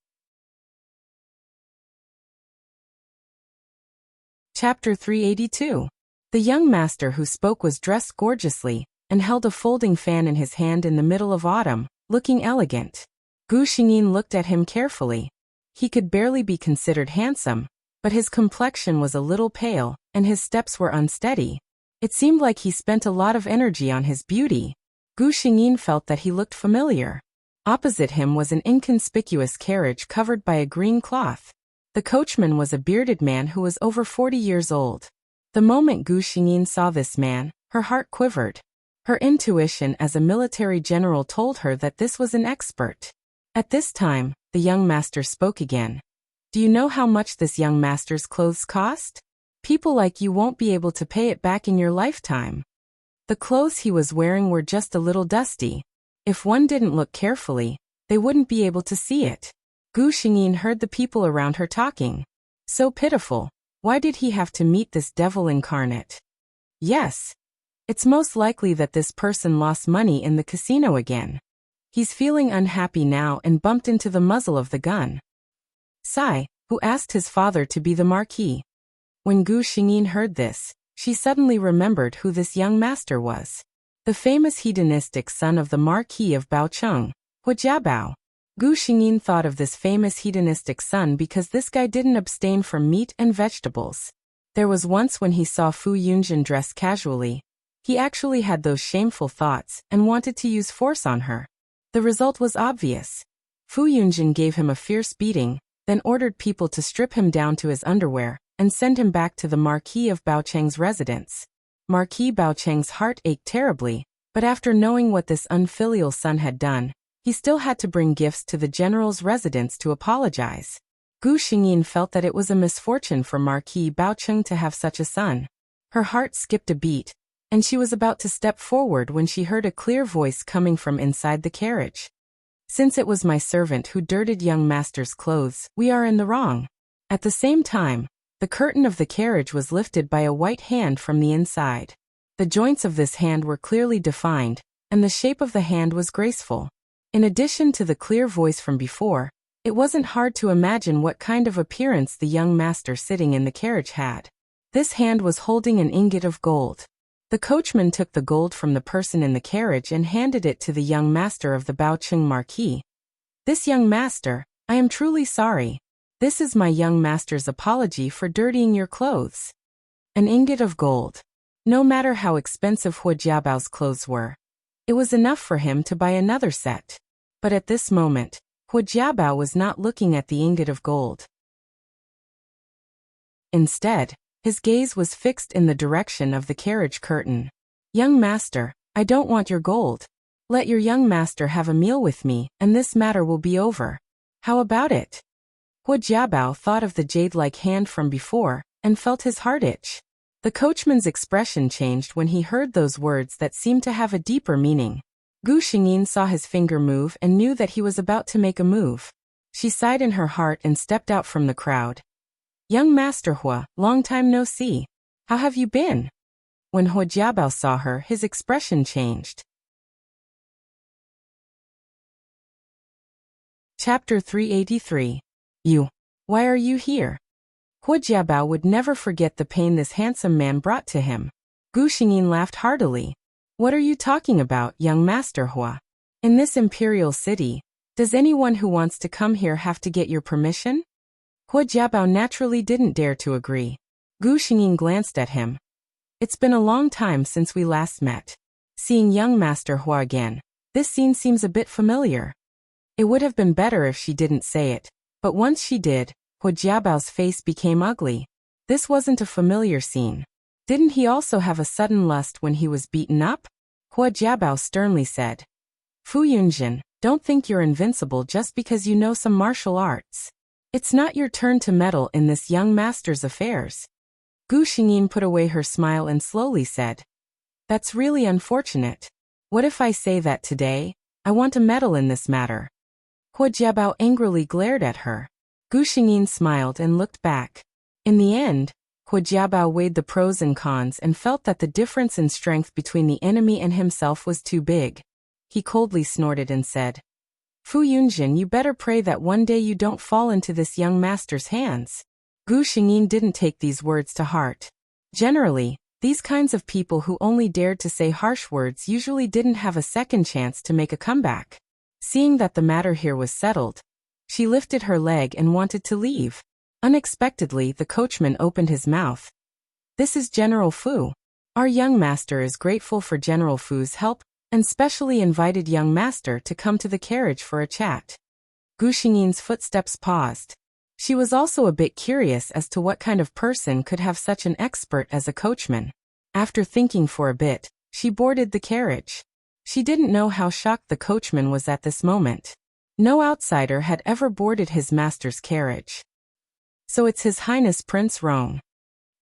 Chapter 382. The young master who spoke was dressed gorgeously, and held a folding fan in his hand in the middle of autumn, looking elegant. Gu Xingyin looked at him carefully. He could barely be considered handsome, but his complexion was a little pale, and his steps were unsteady. It seemed like he spent a lot of energy on his beauty. Gu Xingyin felt that he looked familiar. Opposite him was an inconspicuous carriage covered by a green cloth. The coachman was a bearded man who was over 40 years old. The moment Gu Xingyin saw this man, her heart quivered. Her intuition as a military general told her that this was an expert. At this time, the young master spoke again. Do you know how much this young master's clothes cost? People like you won't be able to pay it back in your lifetime. The clothes he was wearing were just a little dusty. If one didn't look carefully, they wouldn't be able to see it. Gu Xingyin heard the people around her talking. So pitiful. Why did he have to meet this devil incarnate? Yes. It's most likely that this person lost money in the casino again. He's feeling unhappy now and bumped into the muzzle of the gun. Sai, who asked his father to be the marquis. When Gu Xingyin heard this, she suddenly remembered who this young master was. The famous hedonistic son of the Marquis of Baocheng, Hu Jiabao. Gu Xingyin thought of this famous hedonistic son because this guy didn't abstain from meat and vegetables. There was once when he saw Fu Yunjin dress casually. He actually had those shameful thoughts and wanted to use force on her. The result was obvious. Fu Yunjin gave him a fierce beating, then ordered people to strip him down to his underwear and send him back to the Marquis of Baocheng's residence. Marquis Baocheng's heart ached terribly, but after knowing what this unfilial son had done, he still had to bring gifts to the general's residence to apologize. Gu Xingyin felt that it was a misfortune for Marquis Baocheng to have such a son. Her heart skipped a beat, and she was about to step forward when she heard a clear voice coming from inside the carriage. Since it was my servant who dirted young master's clothes, we are in the wrong. At the same time, the curtain of the carriage was lifted by a white hand from the inside. The joints of this hand were clearly defined, and the shape of the hand was graceful. In addition to the clear voice from before, it wasn't hard to imagine what kind of appearance the young master sitting in the carriage had. This hand was holding an ingot of gold. The coachman took the gold from the person in the carriage and handed it to the young master of the Baocheng Marquis. This young master, I am truly sorry. This is my young master's apology for dirtying your clothes. An ingot of gold. No matter how expensive Hu Jiabao's clothes were, it was enough for him to buy another set. But at this moment, Hu Jiabao was not looking at the ingot of gold. Instead, his gaze was fixed in the direction of the carriage curtain. Young master, I don't want your gold. Let your young master have a meal with me, and this matter will be over. How about it? Hu Jiabao thought of the jade-like hand from before, and felt his heart itch. The coachman's expression changed when he heard those words that seemed to have a deeper meaning. Gu Xingyin saw his finger move and knew that he was about to make a move. She sighed in her heart and stepped out from the crowd. Young Master Hua, long time no see. How have you been? When Hu Jiabao saw her, his expression changed. Chapter 383. You. Why are you here? Hu Jiabao would never forget the pain this handsome man brought to him. Gu Xingyin laughed heartily. What are you talking about, young Master Hua? In this imperial city, does anyone who wants to come here have to get your permission? Hu Jiabao naturally didn't dare to agree. Gu Xingyin glanced at him. It's been a long time since we last met. Seeing young Master Hua again, this scene seems a bit familiar. It would have been better if she didn't say it, but once she did, Hu Jiabao's face became ugly. This wasn't a familiar scene. Didn't he also have a sudden lust when he was beaten up? Hu Jiabao sternly said. Fu Yunjin, don't think you're invincible just because you know some martial arts. It's not your turn to meddle in this young master's affairs. Gu Xingyin put away her smile and slowly said. That's really unfortunate. What if I say that today, I want to meddle in this matter? Hu Jiabao angrily glared at her. Gu Xingyin smiled and looked back. In the end, Hu Jiabao weighed the pros and cons and felt that the difference in strength between the enemy and himself was too big. He coldly snorted and said, Fu Yunjin, you better pray that one day you don't fall into this young master's hands. Gu Xingyin didn't take these words to heart. Generally, these kinds of people who only dared to say harsh words usually didn't have a second chance to make a comeback. Seeing that the matter here was settled, she lifted her leg and wanted to leave. Unexpectedly, the coachman opened his mouth. This is General Fu. Our young master is grateful for General Fu's help and specially invited young master to come to the carriage for a chat. Gu Xingyin's footsteps paused. She was also a bit curious as to what kind of person could have such an expert as a coachman. After thinking for a bit, she boarded the carriage. She didn't know how shocked the coachman was at this moment. No outsider had ever boarded his master's carriage. So it's His Highness Prince Rong.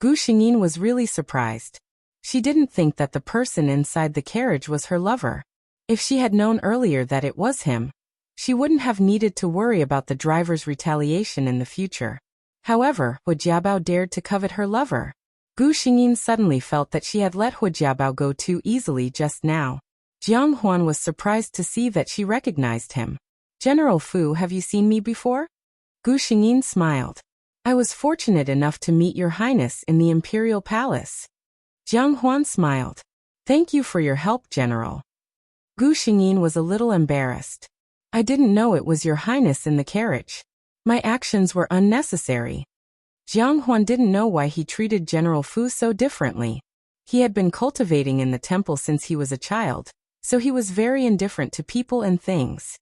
Gu Xingyin was really surprised. She didn't think that the person inside the carriage was her lover. If she had known earlier that it was him, she wouldn't have needed to worry about the driver's retaliation in the future. However, Hu Jiabao dared to covet her lover. Gu Xingyin suddenly felt that she had let Hu Jiabao go too easily just now. Jiang Huan was surprised to see that she recognized him. General Fu, have you seen me before? Gu Xingyin smiled. I was fortunate enough to meet your highness in the imperial palace. Jiang Huan smiled. Thank you for your help, General. Gu Xingyin was a little embarrassed. I didn't know it was your highness in the carriage. My actions were unnecessary. Jiang Huan didn't know why he treated General Fu so differently. He had been cultivating in the temple since he was a child, so he was very indifferent to people and things.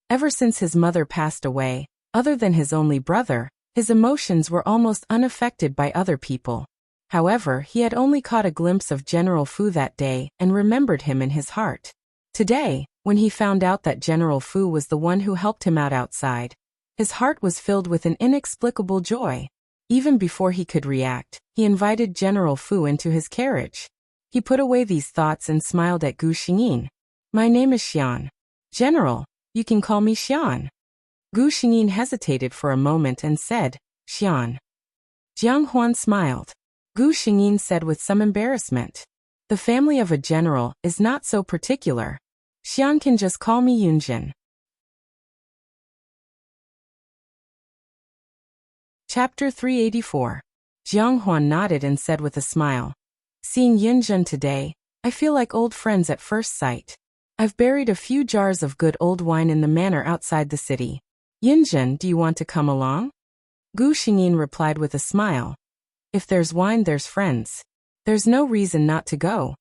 Ever since his mother passed away, other than his only brother, his emotions were almost unaffected by other people. However, he had only caught a glimpse of General Fu that day and remembered him in his heart. Today, when he found out that General Fu was the one who helped him out outside, his heart was filled with an inexplicable joy. Even before he could react, he invited General Fu into his carriage. He put away these thoughts and smiled at Gu Xingyin. My name is Xian. General, you can call me Xian. Gu Xingyin hesitated for a moment and said, Xian. Jiang Huan smiled. Gu Xingyin said with some embarrassment. The family of a general is not so particular. Xian can just call me Yunjin. Chapter 384. Jiang Huan nodded and said with a smile. Seeing Yunjun today, I feel like old friends at first sight. I've buried a few jars of good old wine in the manor outside the city. Yunjun, do you want to come along? Gu Xingyin replied with a smile. If there's wine, there's friends. There's no reason not to go.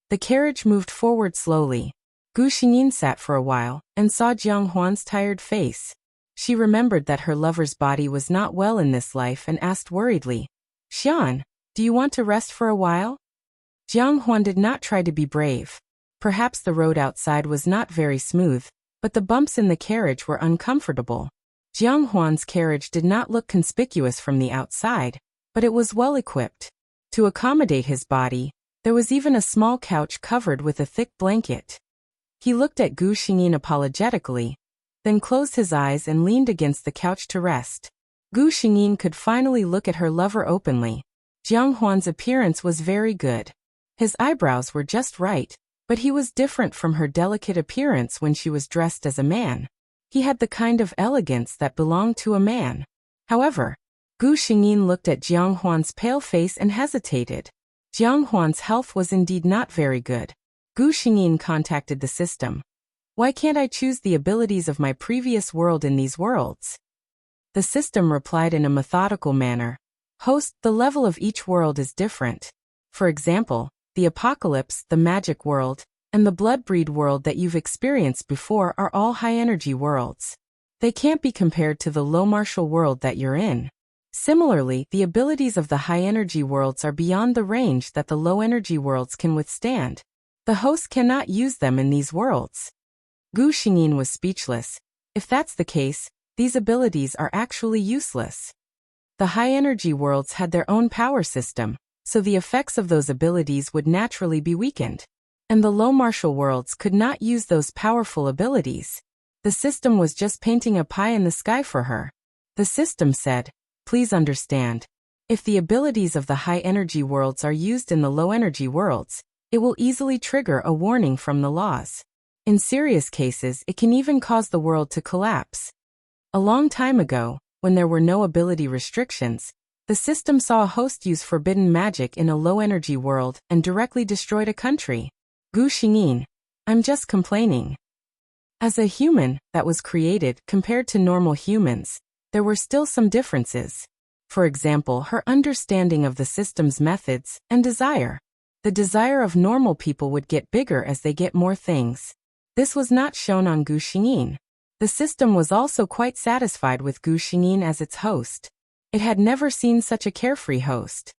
The carriage moved forward slowly. Gu Xingyin sat for a while and saw Jiang Huan's tired face. She remembered that her lover's body was not well in this life and asked worriedly, Xian, do you want to rest for a while? Jiang Huan did not try to be brave. Perhaps the road outside was not very smooth, but the bumps in the carriage were uncomfortable. Jiang Huan's carriage did not look conspicuous from the outside, but it was well equipped. To accommodate his body, there was even a small couch covered with a thick blanket. He looked at Gu Xingyin apologetically, then closed his eyes and leaned against the couch to rest. Gu Xingyin could finally look at her lover openly. Jiang Huan's appearance was very good. His eyebrows were just right, but he was different from her delicate appearance when she was dressed as a man. He had the kind of elegance that belonged to a man. However, Gu Xingyin looked at Jiang Huan's pale face and hesitated. Jiang Huan's health was indeed not very good. Gu Xingyin contacted the system. Why can't I choose the abilities of my previous world in these worlds? The system replied in a methodical manner. Host, the level of each world is different. For example, the apocalypse, the magic world, and the bloodbreed world that you've experienced before are all high-energy worlds. They can't be compared to the low-martial world that you're in. Similarly, the abilities of the high-energy worlds are beyond the range that the low-energy worlds can withstand. The host cannot use them in these worlds. Gu Xingyin was speechless. If that's the case, these abilities are actually useless. The high-energy worlds had their own power system, so the effects of those abilities would naturally be weakened. And the low-martial worlds could not use those powerful abilities. The system was just painting a pie in the sky for her. The system said, please understand. If the abilities of the high-energy worlds are used in the low-energy worlds, it will easily trigger a warning from the laws. In serious cases, it can even cause the world to collapse. A long time ago, when there were no ability restrictions, the system saw a host use forbidden magic in a low-energy world and directly destroyed a country. Gu Xingyin, I'm just complaining. As a human that was created compared to normal humans, there were still some differences. For example, her understanding of the system's methods and desire. The desire of normal people would get bigger as they get more things. This was not shown on Gu Xingyin. The system was also quite satisfied with Gu Xingyin as its host. It had never seen such a carefree host.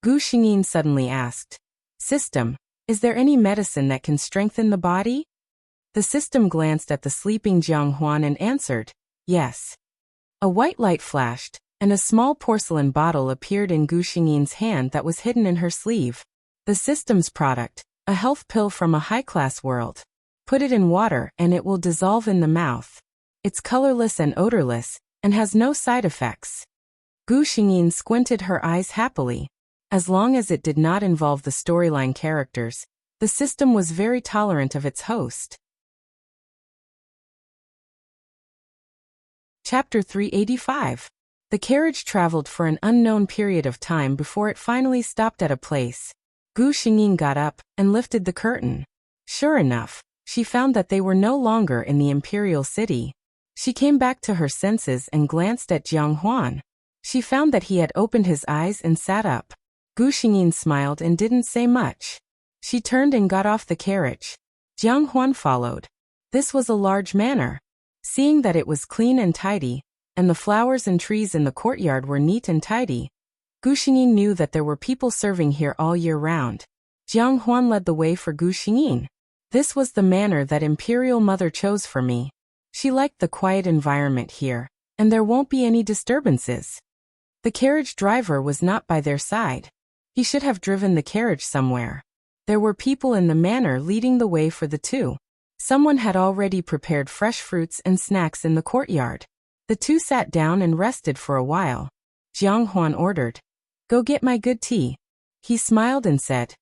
Gu Xingyin suddenly asked, System, is there any medicine that can strengthen the body? The system glanced at the sleeping Jiang Huan and answered, yes. A white light flashed, and a small porcelain bottle appeared in Gu Xingyin's hand that was hidden in her sleeve. The system's product, a health pill from a high-class world. Put it in water and it will dissolve in the mouth. It's colorless and odorless, and has no side effects. Gu Xingyin squinted her eyes happily. As long as it did not involve the storyline characters, the system was very tolerant of its host. Chapter 385. The carriage traveled for an unknown period of time before it finally stopped at a place. Gu Xingyin got up and lifted the curtain. Sure enough, she found that they were no longer in the imperial city. She came back to her senses and glanced at Jiang Huan. She found that he had opened his eyes and sat up. Gu Xingyin smiled and didn't say much. She turned and got off the carriage. Jiang Huan followed. This was a large manor. Seeing that it was clean and tidy, and the flowers and trees in the courtyard were neat and tidy, Gu Xingyin knew that there were people serving here all year round. Jiang Huan led the way for Gu Xingyin. This was the manor that Imperial Mother chose for me. She liked the quiet environment here, and there won't be any disturbances. The carriage driver was not by their side. He should have driven the carriage somewhere. There were people in the manor leading the way for the two. Someone had already prepared fresh fruits and snacks in the courtyard. The two sat down and rested for a while. Jiang Huan ordered, "Go get my good tea." He smiled and said,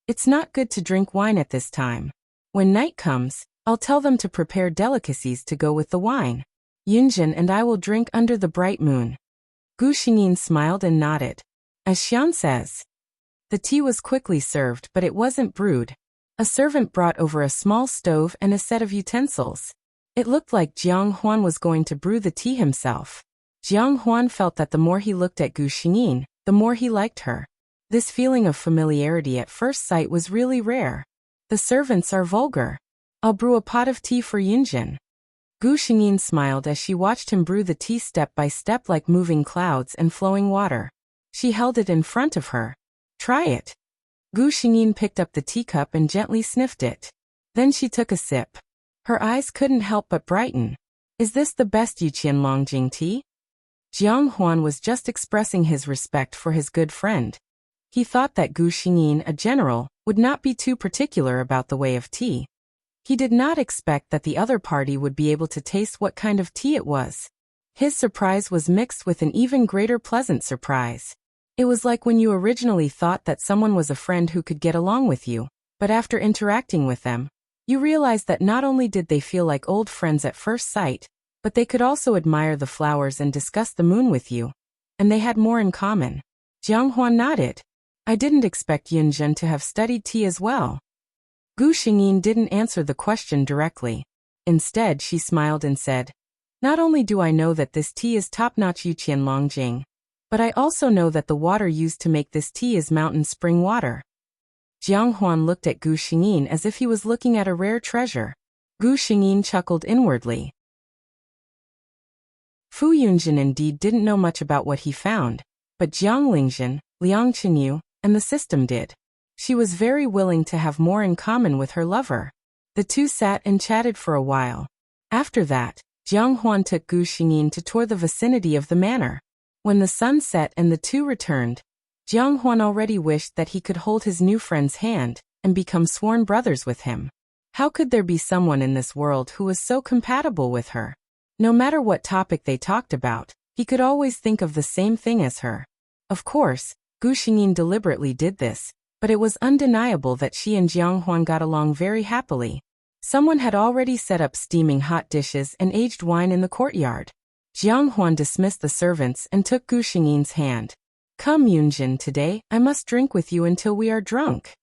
"It's not good to drink wine at this time. When night comes, I'll tell them to prepare delicacies to go with the wine. Yunjin and I will drink under the bright moon." Gu Xingyin smiled and nodded. As Xian says. The tea was quickly served, but it wasn't brewed. A servant brought over a small stove and a set of utensils. It looked like Jiang Huan was going to brew the tea himself. Jiang Huan felt that the more he looked at Gu Xingyin, the more he liked her. This feeling of familiarity at first sight was really rare. The servants are vulgar. I'll brew a pot of tea for Yunjin. Gu Xingyin smiled as she watched him brew the tea step by step like moving clouds and flowing water. She held it in front of her. Try it. Gu Xingyin picked up the teacup and gently sniffed it. Then she took a sip. Her eyes couldn't help but brighten. Is this the best Yuqian Longjing tea? Jiang Huan was just expressing his respect for his good friend. He thought that Gu Xingyin, a general, would not be too particular about the way of tea. He did not expect that the other party would be able to taste what kind of tea it was. His surprise was mixed with an even greater pleasant surprise. It was like when you originally thought that someone was a friend who could get along with you, but after interacting with them, you realized that not only did they feel like old friends at first sight, but they could also admire the flowers and discuss the moon with you. And they had more in common. Jiang Huan nodded. I didn't expect Yunjin to have studied tea as well. Gu Xingyin didn't answer the question directly. Instead, she smiled and said, not only do I know that this tea is top-notch Yuqian Longjing, but I also know that the water used to make this tea is mountain spring water. Jiang Huan looked at Gu Xingyin as if he was looking at a rare treasure. Gu Xingyin chuckled inwardly. Fu Yunjin indeed didn't know much about what he found, but Jiang Lingjin, Liang Qinyu, and the system did. She was very willing to have more in common with her lover. The two sat and chatted for a while. After that, Jiang Huan took Gu Xingyin to tour the vicinity of the manor. When the sun set and the two returned, Jiang Huan already wished that he could hold his new friend's hand and become sworn brothers with him. How could there be someone in this world who was so compatible with her? No matter what topic they talked about, he could always think of the same thing as her. Of course, Gu Xingyin deliberately did this, but it was undeniable that she and Jiang Huan got along very happily. Someone had already set up steaming hot dishes and aged wine in the courtyard. Jiang Huan dismissed the servants and took Gu Xingyin's hand. Come Yunjin, today, I must drink with you until we are drunk.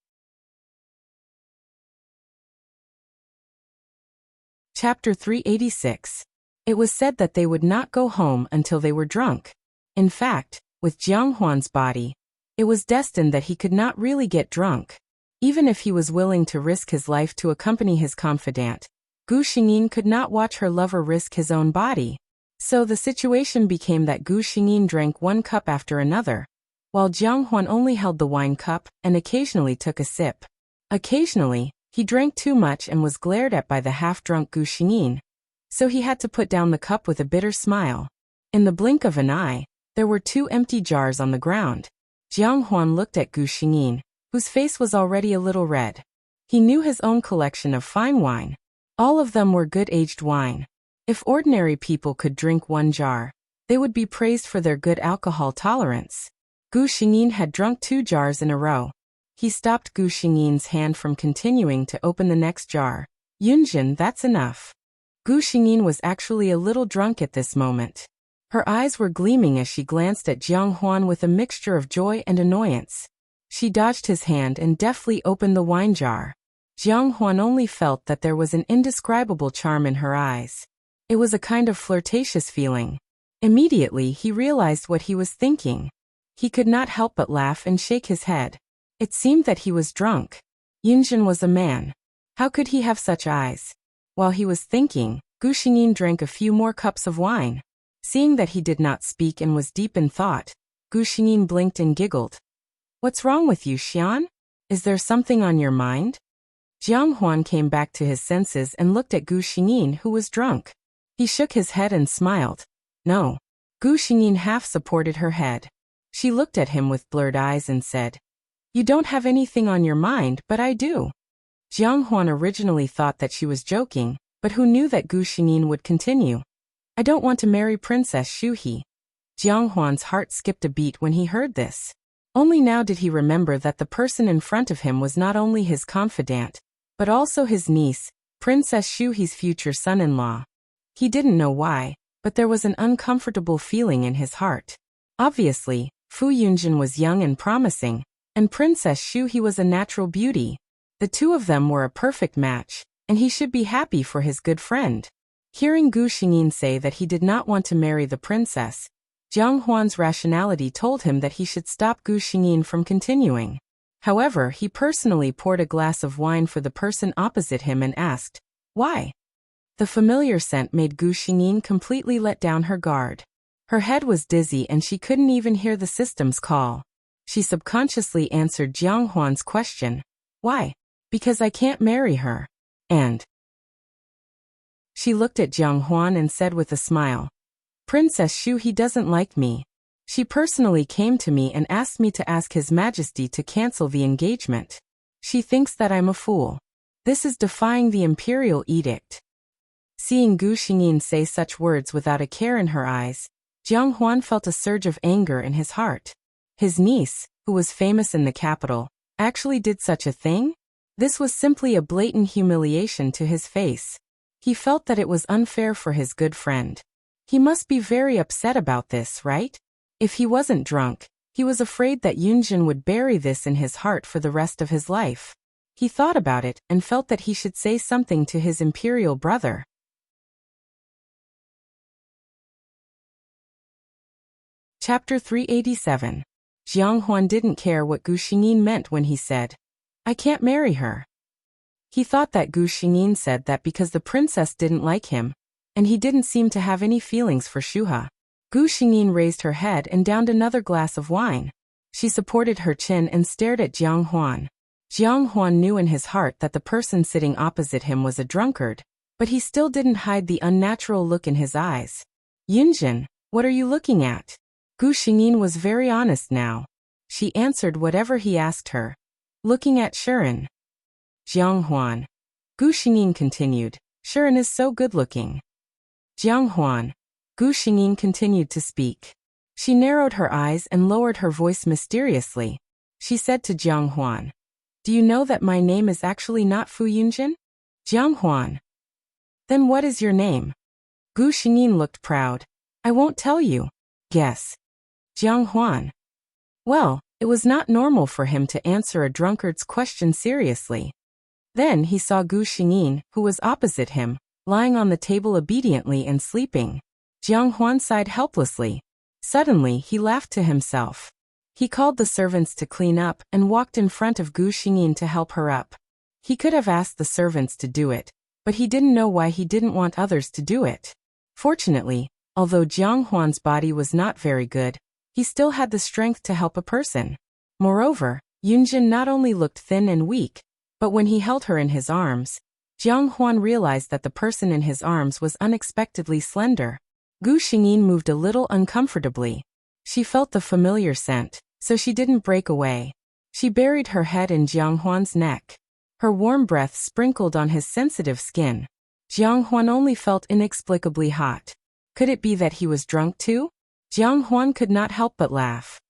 Chapter 386. It was said that they would not go home until they were drunk. In fact, with Jiang Huan's body, it was destined that he could not really get drunk. Even if he was willing to risk his life to accompany his confidant, Gu Xingyin could not watch her lover risk his own body. So the situation became that Gu Xingyin drank one cup after another, while Jiang Huan only held the wine cup and occasionally took a sip. Occasionally, he drank too much and was glared at by the half-drunk Gu Xingyin, so he had to put down the cup with a bitter smile. In the blink of an eye, there were 2 empty jars on the ground. Jiang Huan looked at Gu Xingyin, whose face was already a little red. He knew his own collection of fine wine. All of them were good aged wine. If ordinary people could drink one jar, they would be praised for their good alcohol tolerance. Gu Xingyin had drunk 2 jars in a row. He stopped Gu Xingyin's hand from continuing to open the next jar. Yunjin, that's enough. Gu Xingyin was actually a little drunk at this moment. Her eyes were gleaming as she glanced at Jiang Huan with a mixture of joy and annoyance. She dodged his hand and deftly opened the wine jar. Jiang Huan only felt that there was an indescribable charm in her eyes. It was a kind of flirtatious feeling. Immediately he realized what he was thinking. He could not help but laugh and shake his head. It seemed that he was drunk. Yunjin was a man. How could he have such eyes? While he was thinking, Gu Xingyin drank a few more cups of wine. Seeing that he did not speak and was deep in thought, Gu Xingyin blinked and giggled. What's wrong with you, Xian? Is there something on your mind? Jiang Huan came back to his senses and looked at Gu Xingyin, who was drunk. He shook his head and smiled. No. Gu Xingyin half supported her head. She looked at him with blurred eyes and said, You don't have anything on your mind, but I do. Jiang Huan originally thought that she was joking, but who knew that Gu Xingyin would continue? I don't want to marry Princess Shuhe. Jiang Huan's heart skipped a beat when he heard this. Only now did he remember that the person in front of him was not only his confidant, but also his niece, Princess Shuhe's future son-in-law. He didn't know why, but there was an uncomfortable feeling in his heart. Obviously, Fu Yunjin was young and promising, and Princess Shuhe was a natural beauty. The two of them were a perfect match, and he should be happy for his good friend. Hearing Gu Xingyin say that he did not want to marry the princess, Jiang Huan's rationality told him that he should stop Gu Xingyin from continuing. However, he personally poured a glass of wine for the person opposite him and asked, "Why?" The familiar scent made Gu Xingyin completely let down her guard. Her head was dizzy and she couldn't even hear the system's call. She subconsciously answered Jiang Huan's question, "Why?" "Because I can't marry her." And she looked at Jiang Huan and said with a smile, "Princess Shuhe doesn't like me. She personally came to me and asked me to ask His Majesty to cancel the engagement. She thinks that I'm a fool. This is defying the imperial edict." Seeing Gu Xingyin say such words without a care in her eyes, Jiang Huan felt a surge of anger in his heart. His niece, who was famous in the capital, actually did such a thing? This was simply a blatant humiliation to his face. He felt that it was unfair for his good friend. He must be very upset about this, right? If he wasn't drunk, he was afraid that Yunjin would bury this in his heart for the rest of his life. He thought about it and felt that he should say something to his imperial brother. Chapter 387. Jiang Huan didn't care what Gu Xingyin meant when he said, "I can't marry her." He thought that Gu Xingyin said that because the princess didn't like him, and he didn't seem to have any feelings for Shuhe. Gu Xingyin raised her head and downed another glass of wine. She supported her chin and stared at Jiang Huan. Jiang Huan knew in his heart that the person sitting opposite him was a drunkard, but he still didn't hide the unnatural look in his eyes. "Yunjin, what are you looking at?" Gu Xingyin was very honest now. She answered whatever he asked her. "Looking at Shirin." "Jiang Huan." Gu Xingyin continued, "Shirin is so good-looking." "Jiang Huan." Gu Xingyin continued to speak. She narrowed her eyes and lowered her voice mysteriously. She said to Jiang Huan, "Do you know that my name is actually not Fu Yunjin?" "Jiang Huan." "Then what is your name?" Gu Xingyin looked proud. "I won't tell you." "Guess." Jiang Huan. Well, it was not normal for him to answer a drunkard's question seriously. Then he saw Gu Xingyin, who was opposite him, lying on the table obediently and sleeping. Jiang Huan sighed helplessly. Suddenly, he laughed to himself. He called the servants to clean up and walked in front of Gu Xingyin to help her up. He could have asked the servants to do it, but he didn't know why he didn't want others to do it. Fortunately, although Jiang Huan's body was not very good, he still had the strength to help a person. Moreover, Yunjin not only looked thin and weak, but when he held her in his arms, Jiang Huan realized that the person in his arms was unexpectedly slender. Gu Xingyin moved a little uncomfortably. She felt the familiar scent, so she didn't break away. She buried her head in Jiang Huan's neck. Her warm breath sprinkled on his sensitive skin. Jiang Huan only felt inexplicably hot. Could it be that he was drunk too? Jiang Huan could not help but laugh.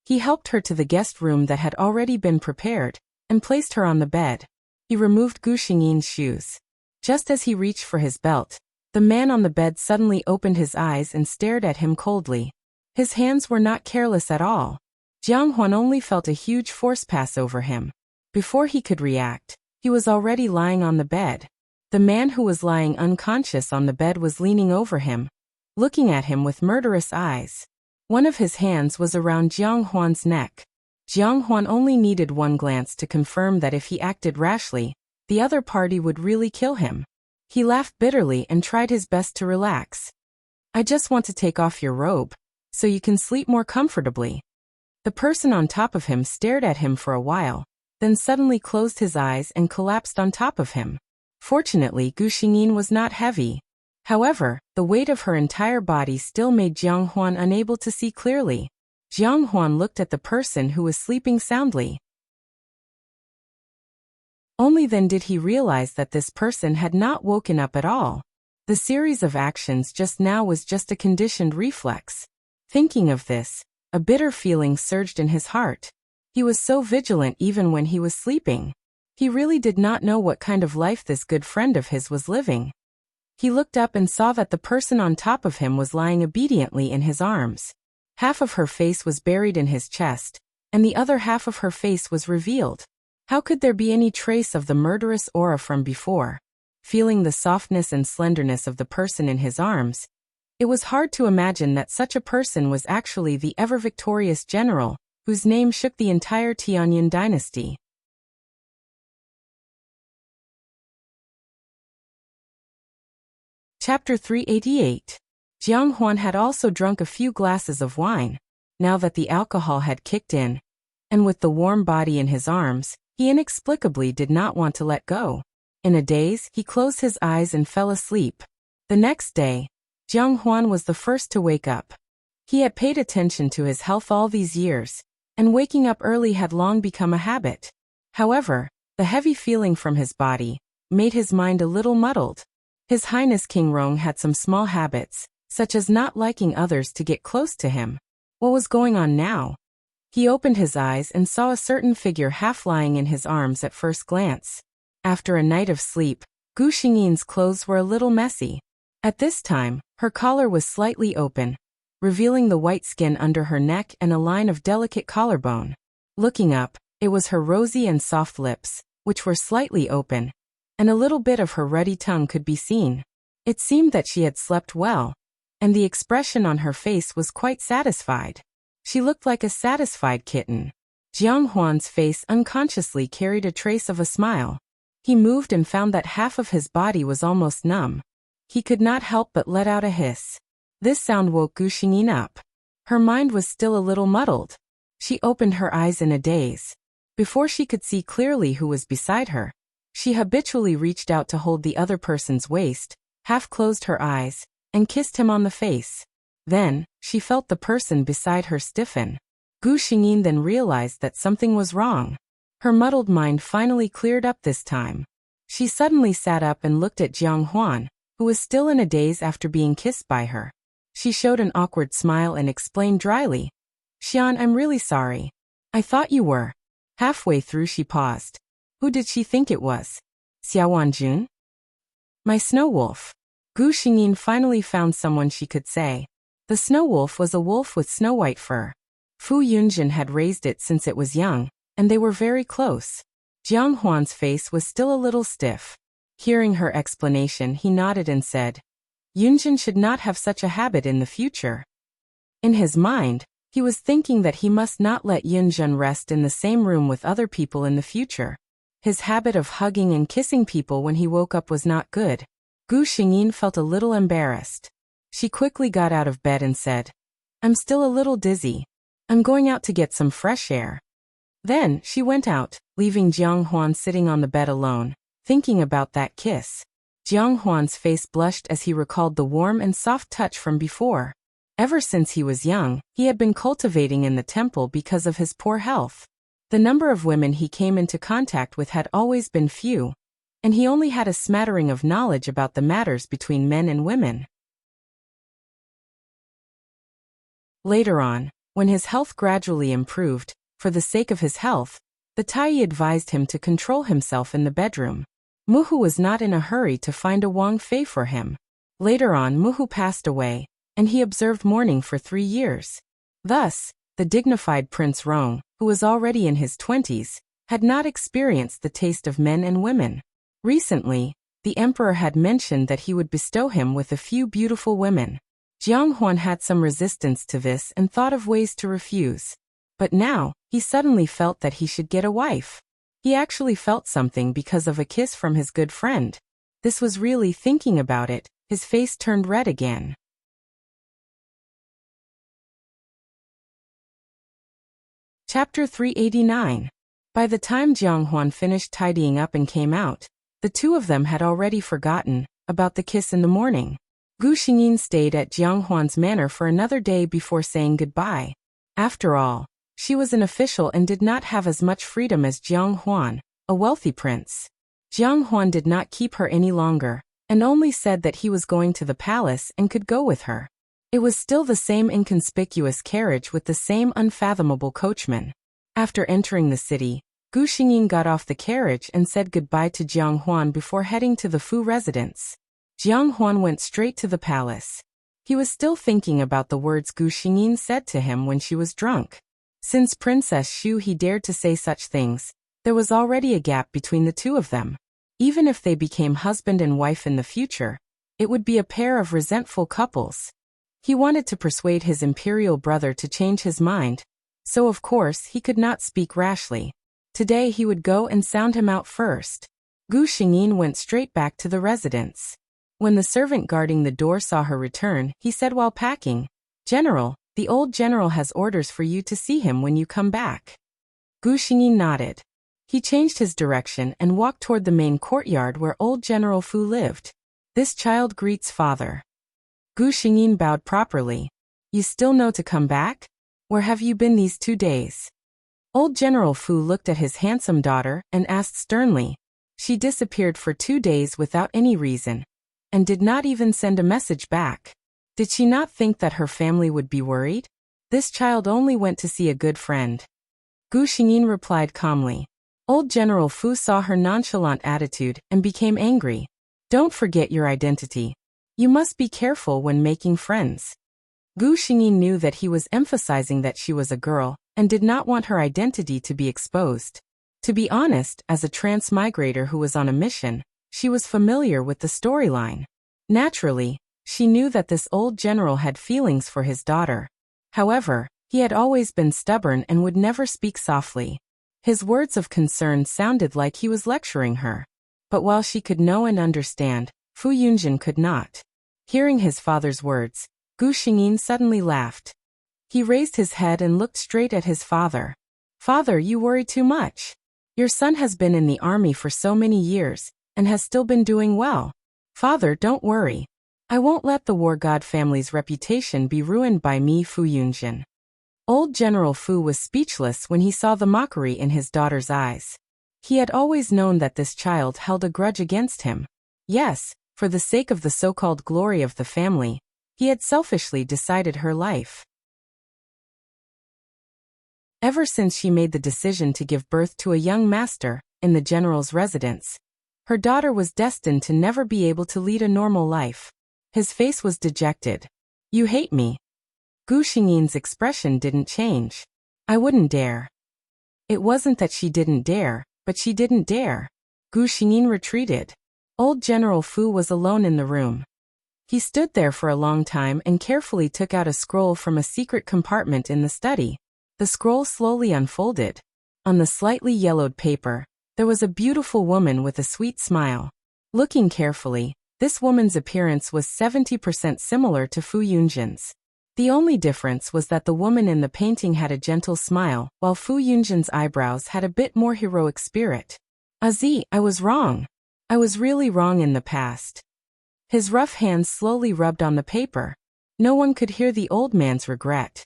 He helped her to the guest room that had already been prepared, and placed her on the bed. He removed Gu Xingyin's shoes. Just as he reached for his belt, the man on the bed suddenly opened his eyes and stared at him coldly. His hands were not careless at all. Jiang Huan only felt a huge force pass over him. Before he could react, he was already lying on the bed. The man who was lying unconscious on the bed was leaning over him, looking at him with murderous eyes. One of his hands was around Jiang Huan's neck. Jiang Huan only needed one glance to confirm that if he acted rashly, the other party would really kill him. He laughed bitterly and tried his best to relax. "I just want to take off your robe, so you can sleep more comfortably." The person on top of him stared at him for a while, then suddenly closed his eyes and collapsed on top of him. Fortunately, Gu Xingyin was not heavy. However, the weight of her entire body still made Jiang Huan unable to see clearly. Jiang Huan looked at the person who was sleeping soundly. Only then did he realize that this person had not woken up at all. The series of actions just now was just a conditioned reflex. Thinking of this, a bitter feeling surged in his heart. He was so vigilant even when he was sleeping. He really did not know what kind of life this good friend of his was living. He looked up and saw that the person on top of him was lying obediently in his arms. Half of her face was buried in his chest, and the other half of her face was revealed. How could there be any trace of the murderous aura from before? Feeling the softness and slenderness of the person in his arms, it was hard to imagine that such a person was actually the ever-victorious general, whose name shook the entire Tianyin dynasty. Chapter 388. Jiang Huan had also drunk a few glasses of wine, now that the alcohol had kicked in, and with the warm body in his arms, he inexplicably did not want to let go. In a daze, he closed his eyes and fell asleep. The next day, Jiang Huan was the first to wake up. He had paid attention to his health all these years, and waking up early had long become a habit. However, the heavy feeling from his body made his mind a little muddled. His Highness King Rong had some small habits, such as not liking others to get close to him. What was going on now? He opened his eyes and saw a certain figure half lying in his arms at first glance. After a night of sleep, Gu Xingyin's clothes were a little messy. At this time, her collar was slightly open, revealing the white skin under her neck and a line of delicate collarbone. Looking up, it was her rosy and soft lips, which were slightly open, and a little bit of her ruddy tongue could be seen. It seemed that she had slept well, and the expression on her face was quite satisfied. She looked like a satisfied kitten. Jiang Huan's face unconsciously carried a trace of a smile. He moved and found that half of his body was almost numb. He could not help but let out a hiss. This sound woke Gu Xingyin up. Her mind was still a little muddled. She opened her eyes in a daze. Before she could see clearly who was beside her, she habitually reached out to hold the other person's waist, half closed her eyes, and kissed him on the face. Then, she felt the person beside her stiffen. Gu Xingyin then realized that something was wrong. Her muddled mind finally cleared up this time. She suddenly sat up and looked at Jiang Huan, who was still in a daze after being kissed by her. She showed an awkward smile and explained dryly, "Xian, I'm really sorry. I thought you were." Halfway through she paused. Who did she think it was? Xiaowanjun? My snow wolf. Gu Xingyin finally found someone she could say. The snow wolf was a wolf with snow-white fur. Fu Yunjin had raised it since it was young, and they were very close. Jiang Huan's face was still a little stiff. Hearing her explanation, he nodded and said, Yunjin should not have such a habit in the future. In his mind, he was thinking that he must not let Yunjin rest in the same room with other people in the future. His habit of hugging and kissing people when he woke up was not good. Gu Xingyin felt a little embarrassed. She quickly got out of bed and said, I'm still a little dizzy. I'm going out to get some fresh air. Then, she went out, leaving Jiang Huan sitting on the bed alone, thinking about that kiss. Jiang Huan's face blushed as he recalled the warm and soft touch from before. Ever since he was young, he had been cultivating in the temple because of his poor health. The number of women he came into contact with had always been few, and he only had a smattering of knowledge about the matters between men and women. Later on, when his health gradually improved, for the sake of his health, the Taiyi advised him to control himself in the bedroom. Muhu was not in a hurry to find a Wang Fei for him. Later on, Muhu passed away, and he observed mourning for 3 years. Thus, the dignified Prince Rong, who was already in his 20s, had not experienced the taste of men and women. Recently, the emperor had mentioned that he would bestow him with a few beautiful women. Jiang Huan had some resistance to this and thought of ways to refuse. But now, he suddenly felt that he should get a wife. He actually felt something because of a kiss from his good friend. This was really thinking about it, his face turned red again. Chapter 389. By the time Jiang Huan finished tidying up and came out, the two of them had already forgotten about the kiss in the morning. Gu Xingyin stayed at Jiang Huan's manor for another day before saying goodbye. After all, she was an official and did not have as much freedom as Jiang Huan, a wealthy prince. Jiang Huan did not keep her any longer, and only said that he was going to the palace and could go with her. It was still the same inconspicuous carriage with the same unfathomable coachman. After entering the city, Gu Xingyin got off the carriage and said goodbye to Jiang Huan before heading to the Fu residence. Jiang Huan went straight to the palace. He was still thinking about the words Gu Xingyin said to him when she was drunk. Since Princess Shu he dared to say such things, there was already a gap between the two of them. Even if they became husband and wife in the future, it would be a pair of resentful couples. He wanted to persuade his imperial brother to change his mind, so of course he could not speak rashly. Today he would go and sound him out first. Gu Xingyin went straight back to the residence. When the servant guarding the door saw her return, he said while packing, "General, the old general has orders for you to see him when you come back." Gu Xingyin nodded. He changed his direction and walked toward the main courtyard where old General Fu lived. This child greets father. Gu Xingyin bowed properly. "You still know to come back? Where have you been these 2 days?" Old General Fu looked at his handsome daughter and asked sternly. She disappeared for 2 days without any reason, and did not even send a message back. Did she not think that her family would be worried? This child only went to see a good friend. Gu Xingyin replied calmly. Old General Fu saw her nonchalant attitude and became angry. "Don't forget your identity. You must be careful when making friends." Gu Xingyin knew that he was emphasizing that she was a girl and did not want her identity to be exposed. To be honest, as a transmigrator who was on a mission, she was familiar with the storyline. Naturally, she knew that this old general had feelings for his daughter. However, he had always been stubborn and would never speak softly. His words of concern sounded like he was lecturing her. But while she could know and understand, Fu Yunjin could not. Hearing his father's words, Gu Xingyin suddenly laughed. He raised his head and looked straight at his father. "Father, you worry too much. Your son has been in the army for so many years, and has still been doing well. Father, don't worry. I won't let the war god family's reputation be ruined by me, Fu Yunjin." Old General Fu was speechless when he saw the mockery in his daughter's eyes. He had always known that this child held a grudge against him. Yes, for the sake of the so-called glory of the family, he had selfishly decided her life. Ever since she made the decision to give birth to a young master in the general's residence, her daughter was destined to never be able to lead a normal life. His face was dejected. "You hate me." Gu Xingyin's expression didn't change. "I wouldn't dare." It wasn't that she didn't dare, but she didn't dare. Gu Xingyin retreated. Old General Fu was alone in the room. He stood there for a long time and carefully took out a scroll from a secret compartment in the study. The scroll slowly unfolded. On the slightly yellowed paper, there was a beautiful woman with a sweet smile. Looking carefully, this woman's appearance was 70% similar to Fu Yunjin's. The only difference was that the woman in the painting had a gentle smile, while Fu Yunjin's eyebrows had a bit more heroic spirit. I was wrong. I was really wrong in the past." His rough hands slowly rubbed on the paper. No one could hear the old man's regret.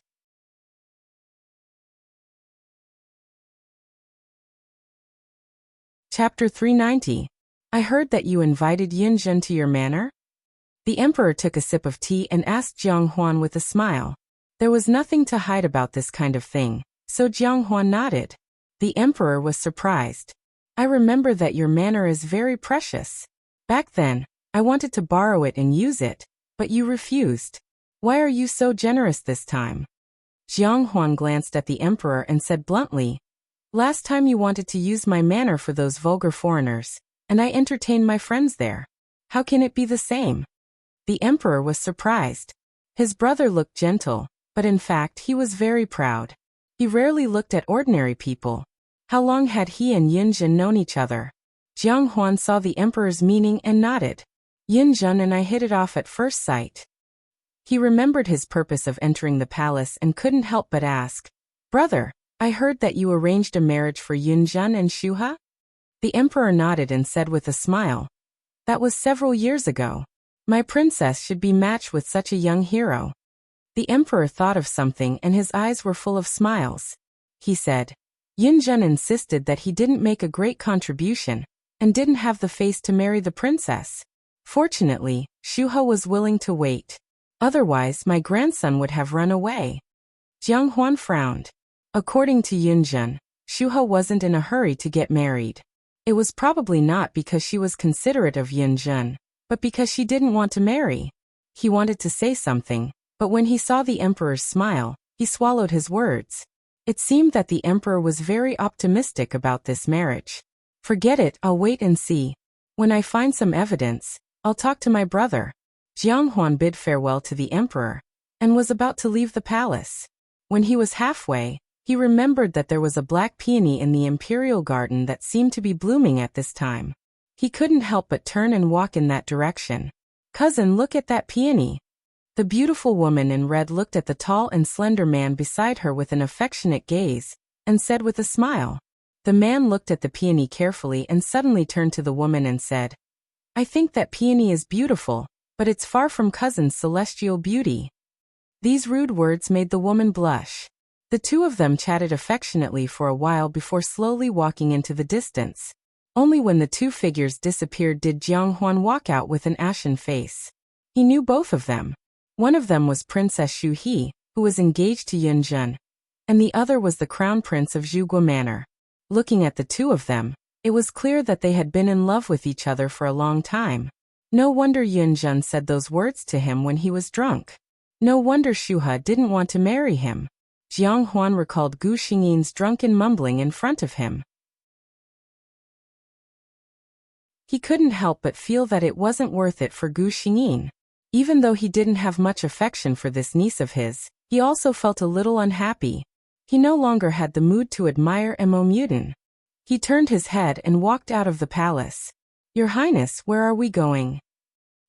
Chapter 390. I heard that you invited Yunjin to your manor? The emperor took a sip of tea and asked Jiang Huan with a smile. There was nothing to hide about this kind of thing, so Jiang Huan nodded. The emperor was surprised. "I remember that your manor is very precious. Back then, I wanted to borrow it and use it, but you refused. Why are you so generous this time?" Jiang Huan glanced at the emperor and said bluntly, "Last time you wanted to use my manor for those vulgar foreigners, and I entertained my friends there. How can it be the same?" The emperor was surprised. His brother looked gentle, but in fact he was very proud. He rarely looked at ordinary people. How long had he and Yunjin known each other? Jiang Huan saw the emperor's meaning and nodded. "Yunjin and I hit it off at first sight." He remembered his purpose of entering the palace and couldn't help but ask, "Brother, I heard that you arranged a marriage for Yunjin and Shuha?" The emperor nodded and said with a smile, "That was several years ago. My princess should be matched with such a young hero." The emperor thought of something and his eyes were full of smiles. He said, "Yunjin insisted that he didn't make a great contribution and didn't have the face to marry the princess. Fortunately, Shuha was willing to wait. Otherwise, my grandson would have run away." Jiang Huan frowned. According to Yunjin, Shuha wasn't in a hurry to get married. It was probably not because she was considerate of Yunjin, but because she didn't want to marry. He wanted to say something, but when he saw the emperor's smile, he swallowed his words. It seemed that the emperor was very optimistic about this marriage. Forget it, I'll wait and see. When I find some evidence, I'll talk to my brother. Jiang Huan bid farewell to the emperor and was about to leave the palace. When he was halfway, he remembered that there was a black peony in the imperial garden that seemed to be blooming at this time. He couldn't help but turn and walk in that direction. Cousin, look at that peony. The beautiful woman in red looked at the tall and slender man beside her with an affectionate gaze, and said with a smile. The man looked at the peony carefully and suddenly turned to the woman and said, I think that peony is beautiful, but it's far from cousin's celestial beauty. These rude words made the woman blush. The two of them chatted affectionately for a while before slowly walking into the distance. Only when the two figures disappeared did Jiang Huan walk out with an ashen face. He knew both of them. One of them was Princess Xu He, who was engaged to Yun Zhen, and the other was the Crown Prince of Zhuge Manor. Looking at the two of them, it was clear that they had been in love with each other for a long time. No wonder Yun Zhen said those words to him when he was drunk. No wonder Xu He didn't want to marry him. Jiang Huan recalled Gu Xingyin's drunken mumbling in front of him. He couldn't help but feel that it wasn't worth it for Gu Xingyin. Even though he didn't have much affection for this niece of his, he also felt a little unhappy. He no longer had the mood to admire Mo Muten. He turned his head and walked out of the palace. Your Highness, where are we going?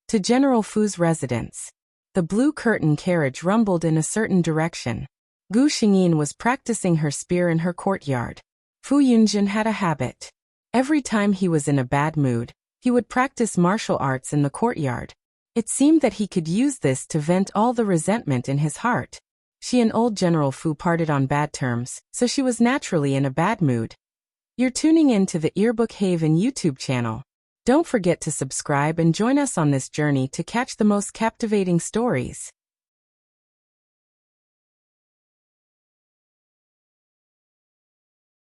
To General Fu's residence. The blue curtain carriage rumbled in a certain direction. Gu Xingyin was practicing her spear in her courtyard. Fu Yunjin had a habit. Every time he was in a bad mood, he would practice martial arts in the courtyard. It seemed that he could use this to vent all the resentment in his heart. She and old General Fu parted on bad terms, so she was naturally in a bad mood. You're tuning in to the Earbook Haven YouTube channel. Don't forget to subscribe and join us on this journey to catch the most captivating stories.